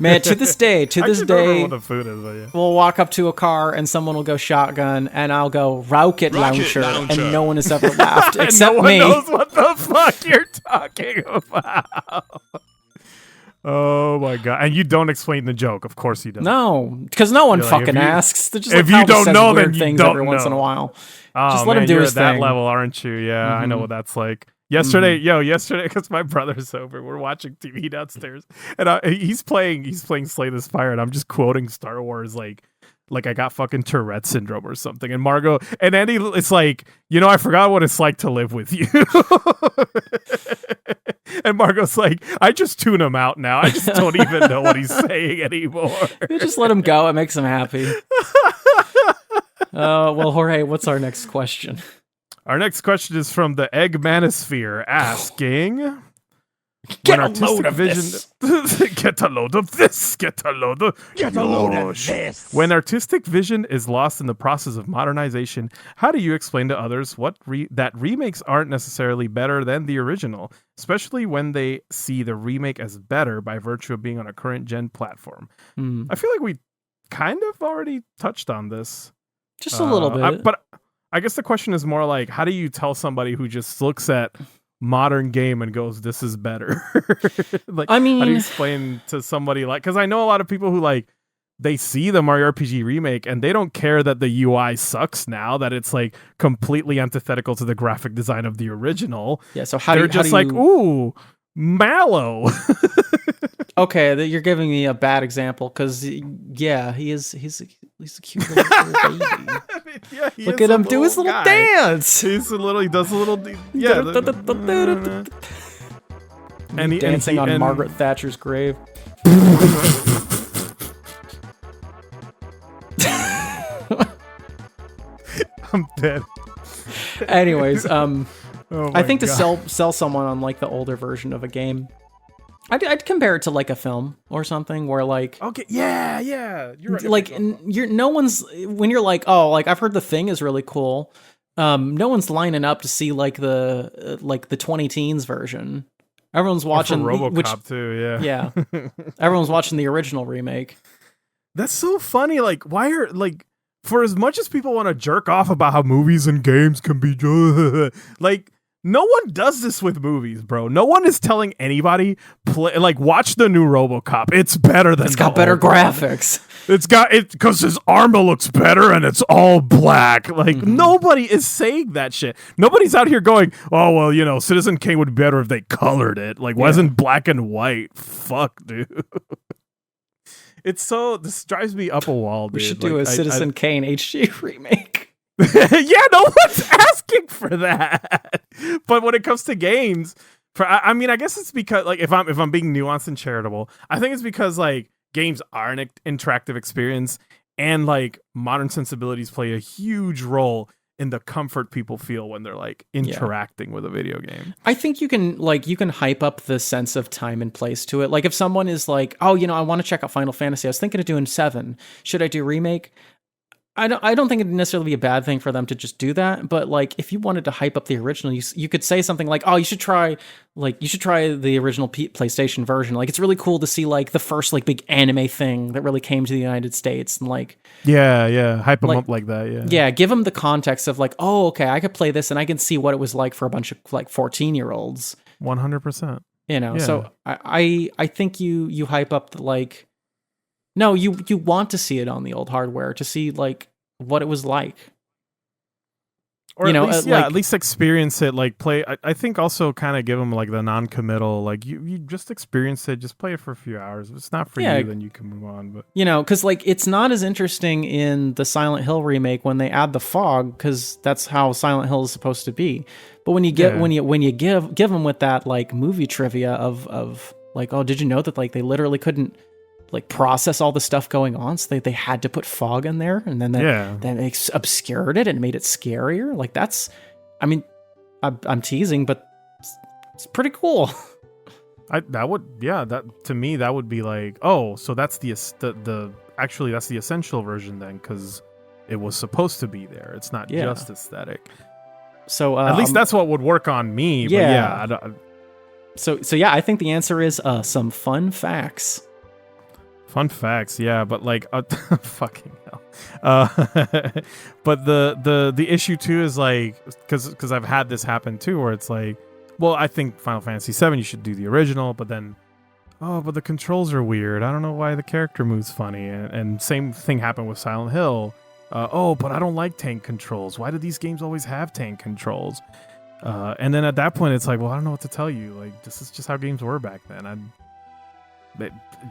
A: Man, to this day,
B: I don't know what the food is, but yeah.
A: We'll walk up to a car and someone will go shotgun, and I'll go rocket launcher, and no one has ever laughed except
B: no
A: me.
B: one knows what the fuck you're talking about. Oh my god! And you don't explain the joke, of course you don't.
A: No, because no one
B: You're
A: fucking
B: like,
A: asks. They're just
B: if
A: like,
B: you don't
A: says
B: know,
A: weird
B: then you
A: things
B: don't
A: every once in a
B: know.
A: while.
B: Oh,
A: Just let
B: man,
A: him do
B: you're
A: his
B: at that
A: thing.
B: level, aren't you? Yeah, I know what that's like. Yesterday, because my brother's over, we're watching TV downstairs, and he's playing Slay This Fire, and I'm just quoting Star Wars like I got fucking Tourette syndrome or something. And Margot and Andy, it's like, I forgot what it's like to live with you. And Margot's like, I just tune him out now. I just don't even know what he's saying anymore.
A: You just let him go. It makes him happy. Well, Jorge, what's our next question?
B: Our next question is from the Egg Manosphere asking...
A: Get a load of this.
B: Get a load of this. Get a load of this. When artistic vision is lost in the process of modernization, how do you explain to others that remakes aren't necessarily better than the original, especially when they see the remake as better by virtue of being on a current gen platform? I feel like we kind of already touched on this.
A: Just a little bit.
B: But I guess the question is more like, how do you tell somebody who just looks at modern game and goes, this is better? Like, how do you explain to somebody because I know a lot of people who they see the Mario RPG remake and they don't care that the UI sucks now, that it's like completely antithetical to the graphic design of the original.
A: Yeah, so how
B: they're
A: do you,
B: just ooh, mallow.
A: Okay, you're giving me a bad example because he's a cute little baby. Look at him do his little dance.
B: He does a little
A: and dancing on Margaret Thatcher's grave.
B: I'm dead.
A: Anyways,
B: Oh
A: I think
B: God.
A: to sell someone on the older version of a game, I'd compare it to a film or something where
B: okay, yeah, you're right.
A: When you're I've heard The Thing is really cool. No one's lining up to see the 20 teens version Everyone's watching
B: RoboCop too.
A: Yeah, everyone's watching the original remake.
B: That's so funny. Like, why are like for as much as people want to jerk off about how movies and games can be like. No one does this with movies, bro. No one is telling anybody watch the new RoboCop. It's better than
A: it's got better graphics.
B: It's got it because his armor looks better and it's all black. Like nobody is saying that shit. Nobody's out here going, "Oh well, you know, Citizen Kane would be better if they colored it." Like, wasn't black and white? Fuck, dude. It's so this drives me up a wall, dude.
A: We should do a Citizen Kane HD remake.
B: Yeah, no one's asking for that. But when it comes to games, I mean, I guess it's because like if I'm being nuanced and charitable, I think it's because like games are an interactive experience, and like modern sensibilities play a huge role in the comfort people feel when they're like interacting with a video game.
A: I think you can hype up the sense of time and place to it. Like if someone is like, oh, you know, I want to check out Final Fantasy. I was thinking of doing 7. Should I do remake? I don't think it'd necessarily be a bad thing for them to just do that, but like if you wanted to hype up the original, you could say something like, "Oh, you should try the original PlayStation version. Like it's really cool to see like the first like big anime thing that really came to the United States." And like
B: hype them up like that.
A: Yeah, give them the context of like, "Oh, okay, I could play this and I can see what it was like for a bunch of like 14-year-olds."
B: 100%.
A: You know, so I think you hype up the like. No, you want to see it on the old hardware to see like what it was like,
B: or you know, at least experience it. Like play. I think also kind of give them like the non-committal. Like you just experience it. Just play it for a few hours. If it's not for you, then you can move on. But
A: you know, because like it's not as interesting in the Silent Hill remake when they add the fog, because that's how Silent Hill is supposed to be. But when you get when you give them with that like movie trivia of like, oh, did you know that like they literally couldn't like process all the stuff going on, so they had to put fog in there, and then then they obscured it and made it scarier. Like that's, I mean, I'm teasing, but it's pretty cool.
B: That to me that would be like, oh, so that's the actually that's the essential version then, because it was supposed to be there. It's not just aesthetic.
A: So
B: at least that's what would work on me.
A: Yeah.
B: But
A: So yeah, I think the answer is some fun facts.
B: Fun facts, yeah, but like, fucking hell. But the issue too is like, because I've had this happen too, where it's like, well, I think Final Fantasy VII you should do the original, but then, but the controls are weird. I don't know why the character moves funny, and same thing happened with Silent Hill. But I don't like tank controls. Why do these games always have tank controls? And then at that point, it's like, well, I don't know what to tell you. Like, this is just how games were back then.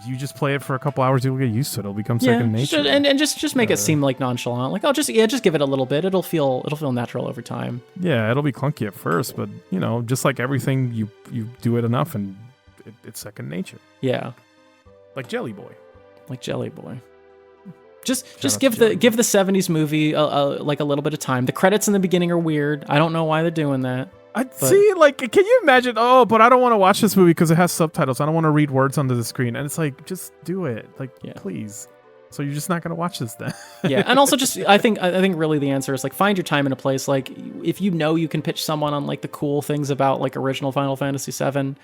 B: You just play it for a couple hours, you'll get used to it. It'll become second nature.
A: And just make it seem like nonchalant. Like, just give it a little bit. It'll feel natural over time.
B: Yeah, it'll be clunky at first, but you know, just like everything, you do it enough, and it's second nature.
A: Yeah,
B: like Jelly Boy.
A: Just give the 70s movie like a little bit of time. The credits in the beginning are weird. I don't know why they're doing that.
B: See, like, can you imagine? Oh, but I don't want to watch this movie because it has subtitles. I don't want to read words under the screen. And it's like, just do it, like, please. So you're just not going to watch this then?
A: Yeah, and also just I think really the answer is like find your time in a place. Like if you know you can pitch someone on like the cool things about like original Final Fantasy VII,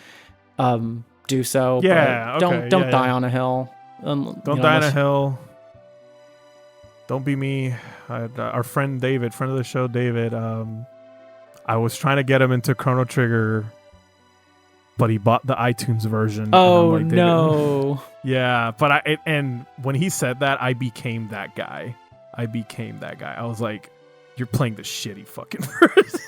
A: do so.
B: Yeah,
A: but don't die on a hill.
B: Don't die on a hill. Don't be me. Our friend David, friend of the show, David. I was trying to get him into Chrono Trigger, but he bought the iTunes version.
A: Oh, like, no.
B: Yeah, but and when he said that, I became that guy. I was like, you're playing the shitty fucking version.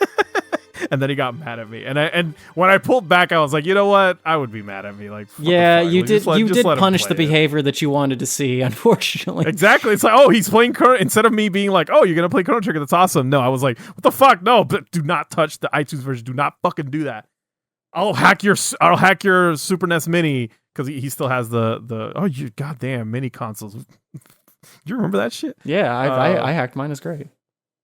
B: And then he got mad at me. And when I pulled back, I was like, you know what? I would be mad at me. Like,
A: yeah, you did punish the behavior that you wanted to see, unfortunately.
B: Exactly. It's like, oh, he's playing Chrono. Instead of me being like, oh, you're going to play Chrono Trigger. That's awesome. No, I was like, what the fuck? No, but do not touch the iTunes version. Do not fucking do that. I'll hack your Super NES Mini, because he still has you goddamn mini consoles. You remember that shit?
A: Yeah, I hacked mine. It's great.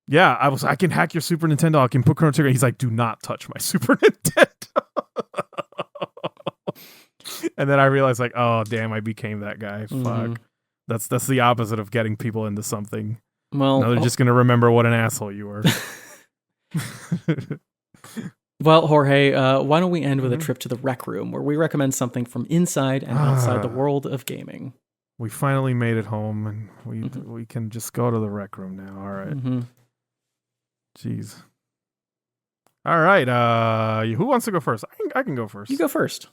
B: Yeah, I can hack your Super Nintendo. I can put Chrono Trigger. He's like, do not touch my Super Nintendo. And then I realized, like, oh damn, I became that guy. Fuck. That's the opposite of getting people into something. Well, now they're just gonna remember what an asshole you were.
A: Well, Jorge, why don't we end with a trip to the rec room where we recommend something from inside and outside the world of gaming.
B: We finally made it home, and we can just go to the rec room now. All right. Jeez. All right. Who wants to go first? I can go first.
A: You go first.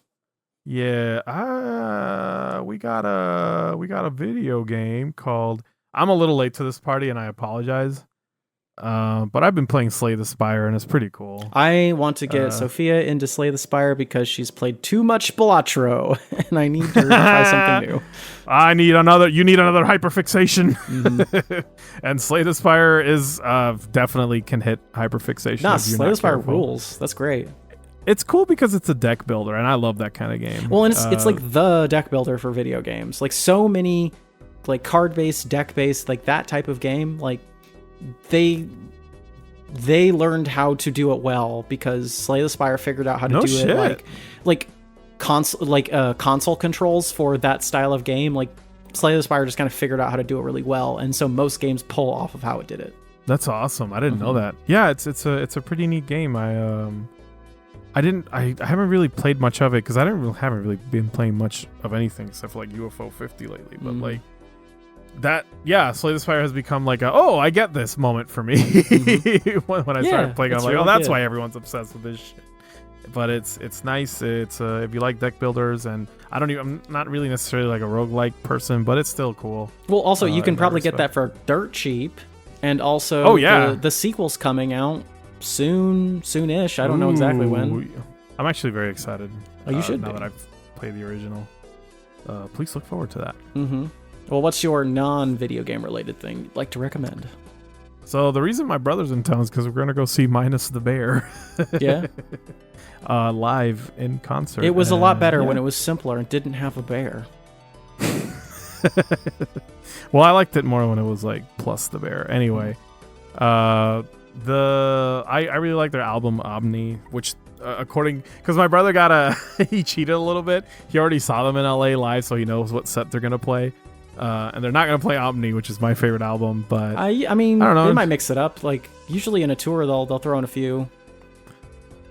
B: Yeah. We got a video game called. I'm a little late to this party, and I apologize. But I've been playing Slay the Spire, and it's pretty cool.
A: I want to get Sophia into Slay the Spire because she's played too much Balatro, and I need her to try something new.
B: You need another hyperfixation. And Slay the Spire is definitely can hit hyperfixation.
A: Nah, Slay the Spire rules. That's great.
B: It's cool because it's a deck builder, and I love that kind of game.
A: Well, and it's like the deck builder for video games. Like so many, like card-based, deck-based, like that type of game. Like they learned how to do it well because Slay the Spire figured out how to do it. Like console controls for that style of game. Like Slay the Spire just kind of figured out how to do it really well, and so most games pull off of how it did it.
B: That's awesome. I didn't know that. Yeah, it's a pretty neat game. I haven't really played much of it because haven't really been playing much of anything except for like UFO 50 lately. But like that, yeah, Slay the Spire has become like I get this moment for me when I started playing. I'm like, that's why everyone's obsessed with this shit. But it's nice. It's if you like deck builders, and I'm not really necessarily like a roguelike person, but it's still cool.
A: Well, also you can probably get that for dirt cheap, and also the sequel's coming out soonish. I don't know exactly when.
B: I'm actually very excited.
A: Oh, you should
B: now that I've played the original. Please look forward to that.
A: Well, what's your non-video game related thing you'd like to recommend?
B: So the reason my brother's in town is because we're gonna go see Minus the Bear.
A: Yeah.
B: Live in concert.
A: It was a lot better when it was simpler and didn't have a bear.
B: Well, I liked it more when it was like plus the bear. Anyway, I really like their album Omni, which because my brother he cheated a little bit. He already saw them in LA live, so he knows what set they're gonna play. And they're not gonna play Omni, which is my favorite album. But
A: I mean,
B: I don't know.
A: They might mix it up. Like usually in a tour, they'll throw in a few.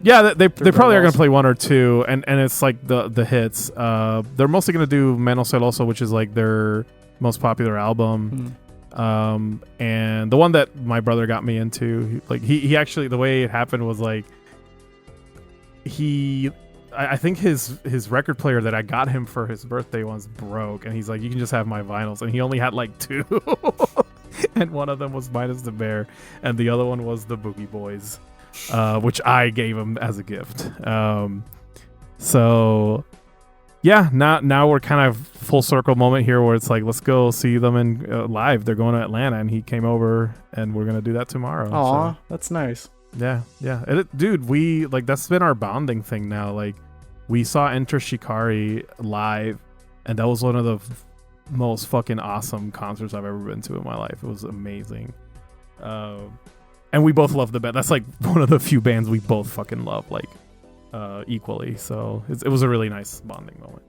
B: Yeah, they probably are gonna play one or two, and it's like the hits. They're mostly gonna do Menos Celoso, which is like their most popular album. And the one that my brother got me into, like he actually, the way it happened was like I think his record player that I got him for his birthday once broke, and he's like, you can just have my vinyls, and he only had like two. And one of them was Minus the Bear, and the other one was the Boogie Boys, which I gave him as a gift. So yeah, now we're kind of full circle moment here where it's like, let's go see them in live. They're going to Atlanta, and he came over, and we're gonna do that tomorrow.
A: Aw,
B: so.
A: That's nice.
B: Yeah. Dude, we like that's been our bonding thing now. Like, we saw Enter Shikari live, and that was one of the most fucking awesome concerts I've ever been to in my life. It was amazing. And we both love the band. That's like one of the few bands we both fucking love, like equally. So it was a really nice bonding moment.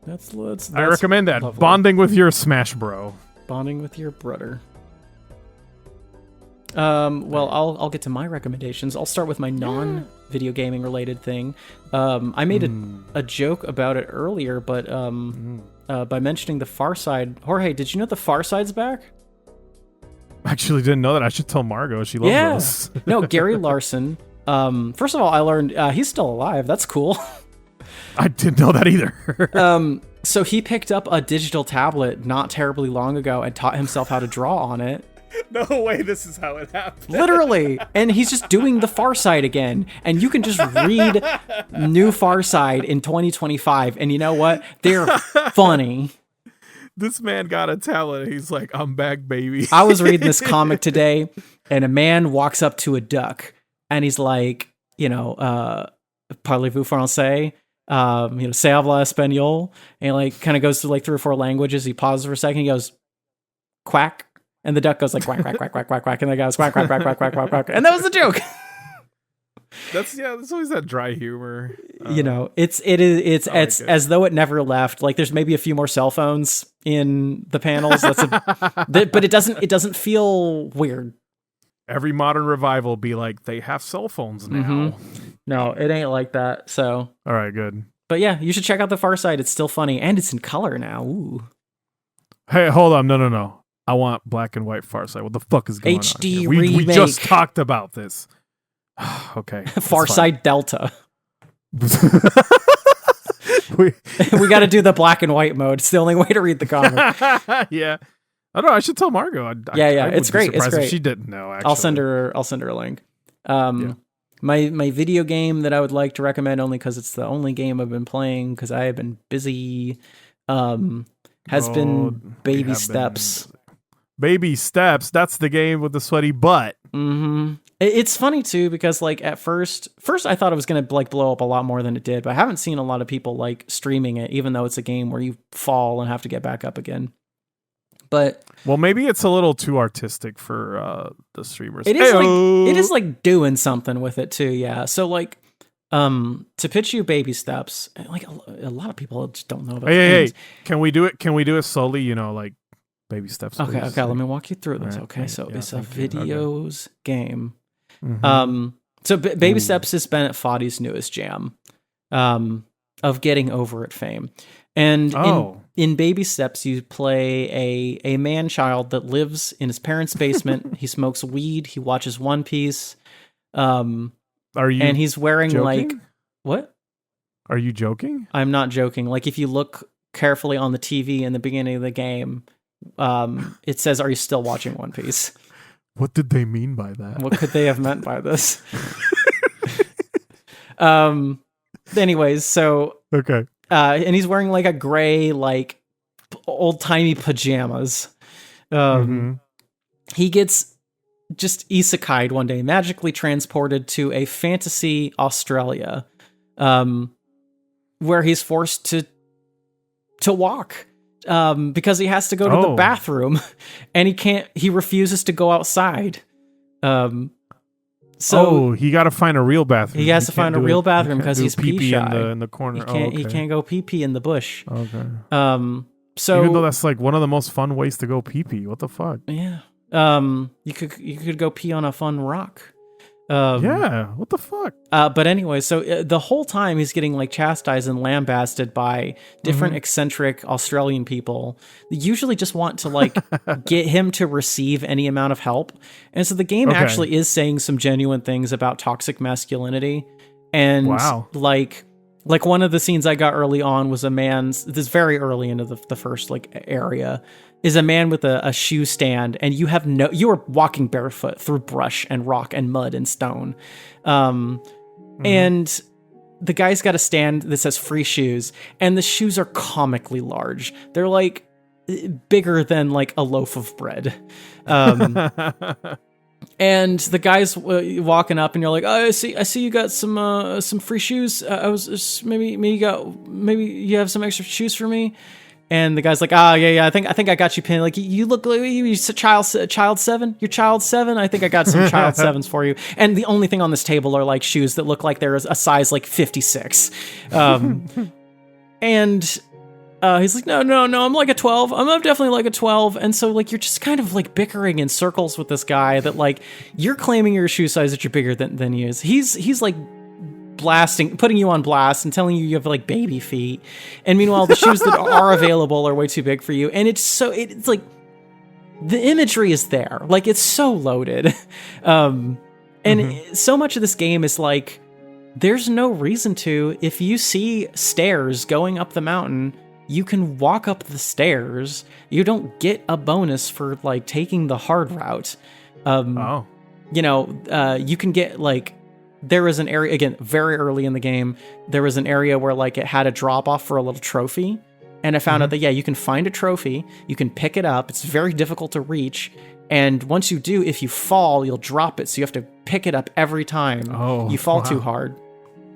A: That's
B: I recommend that.
A: Lovely.
B: Bonding with your Smash Bro.
A: Bonding with your brother. Well, I'll get to my recommendations. I'll start with my non-video gaming related thing. I made a joke about it earlier, but by mentioning the Far Side. Jorge, did you know the Far Side's back?
B: Actually didn't know that. I should tell Margot. She loves those.
A: No, Gary Larson. First of all, I learned he's still alive. That's cool.
B: I didn't know that either.
A: So he picked up a digital tablet not terribly long ago and taught himself how to draw on it.
B: No way, this is how it happened.
A: Literally. And he's just doing the Far Side again. And you can just read New Far Side in 2025. And you know what? They're funny.
B: This man got a talent. He's like, I'm back, baby.
A: I was reading this comic today, and a man walks up to a duck, and he's like, parlez-vous français? Say habla español? And he like kind of goes through like 3 or 4 languages. He pauses for a second. He goes, quack. And the duck goes like quack, quack, quack, quack, quack, quack. And the guy goes quack, quack, quack, quack, quack, quack, quack. And that was the joke.
B: That's always that dry humor.
A: It's as though it never left. Like there's maybe a few more cell phones in the panels. But it doesn't feel weird.
B: every modern revival be like, they have cell phones now.
A: No, it ain't like that. So,
B: All right, good.
A: but yeah, you should check out The Far Side. It's still funny, and it's in color now. Ooh.
B: Hey, hold on. No. I want black and white Far Side. What the fuck is going
A: HD
B: on here? We
A: remake.
B: just talked about this. Okay.
A: Far Side Delta.
B: we
A: got to do the black and white mode. It's the only way to read the comic.
B: Yeah. I don't know. I should tell Margot.
A: Yeah.
B: I would
A: It's
B: be
A: great. It's
B: surprised
A: great.
B: if she didn't know. Actually,
A: I'll send her a link. My video game that I would like to recommend, only because it's the only game I've been playing because I have been busy, has been Baby Steps.
B: Baby Steps. That's the game with the sweaty butt.
A: Mm-hmm. It's funny too because like at first I thought it was gonna like blow up a lot more than it did, but I haven't seen a lot of people like streaming it, even though it's a game where you fall and have to get back up again. But
B: well, maybe it's a little too artistic for the streamers.
A: It is like doing something with it too, yeah. So like, to pitch you Baby Steps, like a lot of people just don't know about.
B: Hey, can we do it? Can we do it slowly? You know, like baby steps.
A: Okay,
B: please.
A: Let me walk you through this.
B: Right,
A: Okay, so
B: yeah,
A: it's a
B: thank you.
A: videos game.
B: Mhm.
A: So Baby Steps is Bennett Foddy's newest jam, of getting over it fame. And in Baby Steps, you play a man-child that lives in his parents' basement. He smokes weed. He watches One Piece.
B: Are you?
A: And he's wearing
B: joking?
A: like what?
B: Are you joking?
A: I'm not joking. Like if you look carefully on the TV in the beginning of the game, it says, "Are you still watching One Piece?"
B: What did they mean by that?
A: What could they have meant by this? Anyways, so
B: Okay.
A: and he's wearing like a gray, like old timey pajamas. He gets just isekai'd one day, magically transported to a fantasy Australia, where he's forced to walk. Because he has to go to the bathroom and he refuses to go outside. So
B: he got to find a real bathroom.
A: He has to find a real bathroom because he's pee shy.
B: in the corner.
A: He can't go pee in the bush.
B: Okay.
A: So
B: even though that's like one of the most fun ways to go pee. What the fuck?
A: Yeah. You could go pee on a fun rock.
B: Yeah, what the fuck?
A: But anyway, so the whole time he's getting like chastised and lambasted by different eccentric Australian people. They usually just want to like get him to receive any amount of help. And so the game actually is saying some genuine things about toxic masculinity. And like one of the scenes I got early on was this very early into the first like area, is a man with a shoe stand, and you are walking barefoot through brush and rock and mud and stone. And the guy's got a stand that says free shoes, and the shoes are comically large. They're like bigger than like a loaf of bread. And the guy's walking up, and you're like, "Oh, I see you got some free shoes. I was maybe you have some extra shoes for me." And the guy's like, yeah, I think I got you pinned. Like, you look like you child 7. You're child 7. I think I got some child 7s for you. And the only thing on this table are like shoes that look like they're a size like 56. And he's like, no, I'm like a 12. I'm definitely like a 12. And so like you're just kind of like bickering in circles with this guy that like you're claiming your shoe size that you're bigger than he is. He's like putting you on blast and telling you have like baby feet, and meanwhile the shoes that are available are way too big for you. And it's like the imagery is there, like it's so loaded, and so much of this game is like there's no reason to. If you see stairs going up the mountain, you can walk up the stairs. You don't get a bonus for like taking the hard route. You can get like, there was an area, again, very early in the game, there was an area where like it had a drop off for a little trophy. And I found out that, you can find a trophy, you can pick it up. It's very difficult to reach. And once you do, if you fall, you'll drop it. So you have to pick it up every time you fall too hard.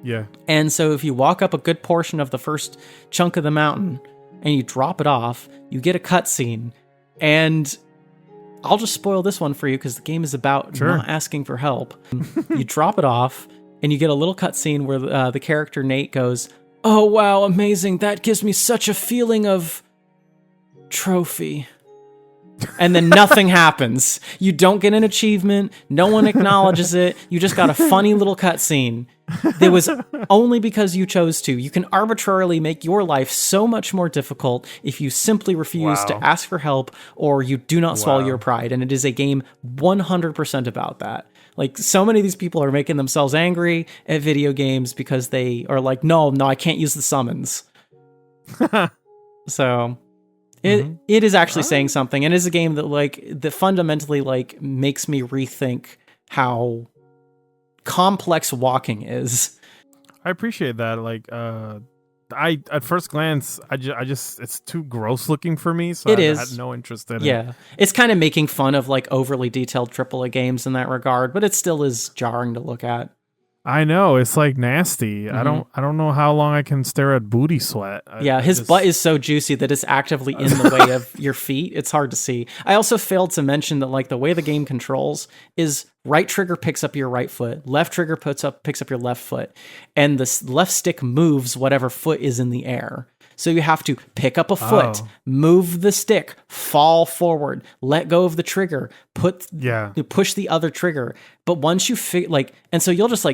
B: Yeah.
A: And so if you walk up a good portion of the first chunk of the mountain and you drop it off, you get a cutscene. And I'll just spoil this one for you because the game is about not asking for help. You drop it off, and you get a little cutscene where the character Nate goes, "Oh wow, amazing! That gives me such a feeling of trophy." And then nothing happens. You don't get an achievement. No one acknowledges it. You just got a funny little cutscene. It was only because you chose to. You can arbitrarily make your life so much more difficult if you simply refuse to ask for help or you do not swallow your pride. And it is a game 100% about that. Like, so many of these people are making themselves angry at video games because they are like, no, I can't use the summons. So it is actually saying something, and it is a game that fundamentally makes me rethink how complex walking is.
B: I appreciate that. I at first glance, I just it's too gross looking for me, so I had no interest in it.
A: Yeah, it's kind of making fun of overly detailed AAA games in that regard, but it still is jarring to look at.
B: I know, it's nasty. Mm-hmm. I don't know how long I can stare at booty sweat.
A: His butt is so juicy that it's actively in the way of your feet. It's hard to see. I also failed to mention that the way the game controls is right trigger picks up your right foot, left trigger picks up your left foot, and the left stick moves whatever foot is in the air. So you have to pick up a foot, move the stick, fall forward, let go of the trigger, push the other trigger. But once you and so you'll just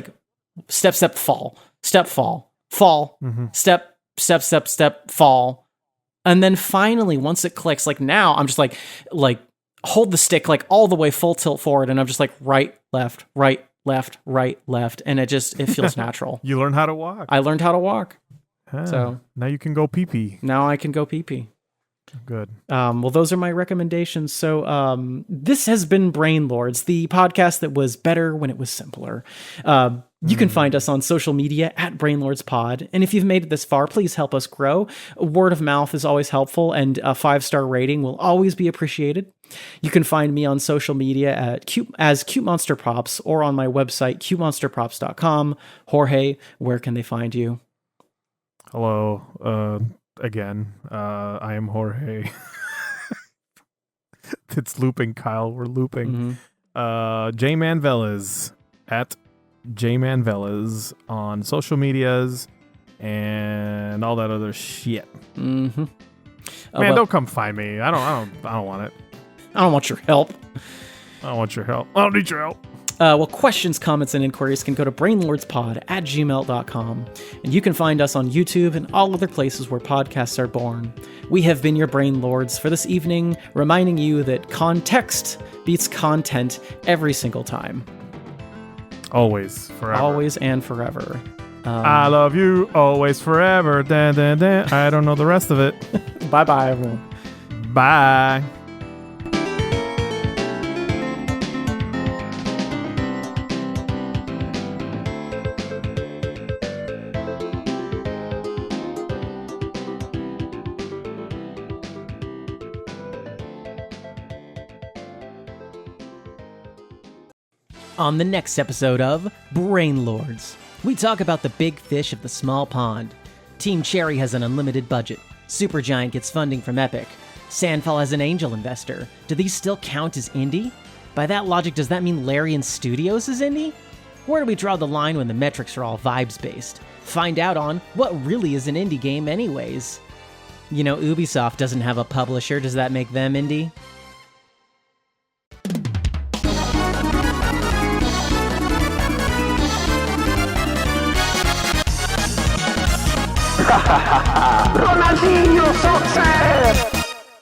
A: step, fall,
B: mm-hmm.
A: step, fall. And then finally, once it clicks, now I'm just hold the stick all the way full tilt forward. And I'm just right, left. And it feels natural.
B: You learn how to walk.
A: I learned how to walk.
B: So now you can go pee-pee.
A: Now I can go pee-pee.
B: Good.
A: Well, those are my recommendations. So this has been Brain Lords, the podcast that was better when it was simpler. You can find us on social media at BrainLordsPod. And if you've made it this far, please help us grow. Word of mouth is always helpful, and a 5-star rating will always be appreciated. You can find me on social media as Cute Monster Props or on my website, cutemonsterprops.com. Jorge, where can they find you?
B: Hello, again. I am Jorge. It's looping, Kyle. We're looping. Jmanvelas at Jmanvelas on social medias and all that other shit.
A: Mm-hmm.
B: Man, don't come find me. I don't want it.
A: I don't want your help.
B: I don't want your help. I don't need your help.
A: Questions, comments, and inquiries can go to brainlordspod@gmail.com. And you can find us on YouTube and all other places where podcasts are born. We have been your Brain Lords for this evening, reminding you that context beats content every single time.
B: Always, forever.
A: Always and forever.
B: I love you, always, forever. Dun, dun, dun. I don't know the rest of it.
A: Bye-bye, everyone.
B: Bye.
A: On the next episode of Brain Lords, we talk about the big fish of the small pond. Team Cherry has an unlimited budget. Supergiant gets funding from Epic. Sandfall has an angel investor. Do these still count as indie? By that logic, does that mean Larian Studios is indie? Where do we draw the line when the metrics are all vibes-based? Find out on what really is an indie game anyways. You know, Ubisoft doesn't have a publisher. Does that make them indie?
H: Ronaldinho, success!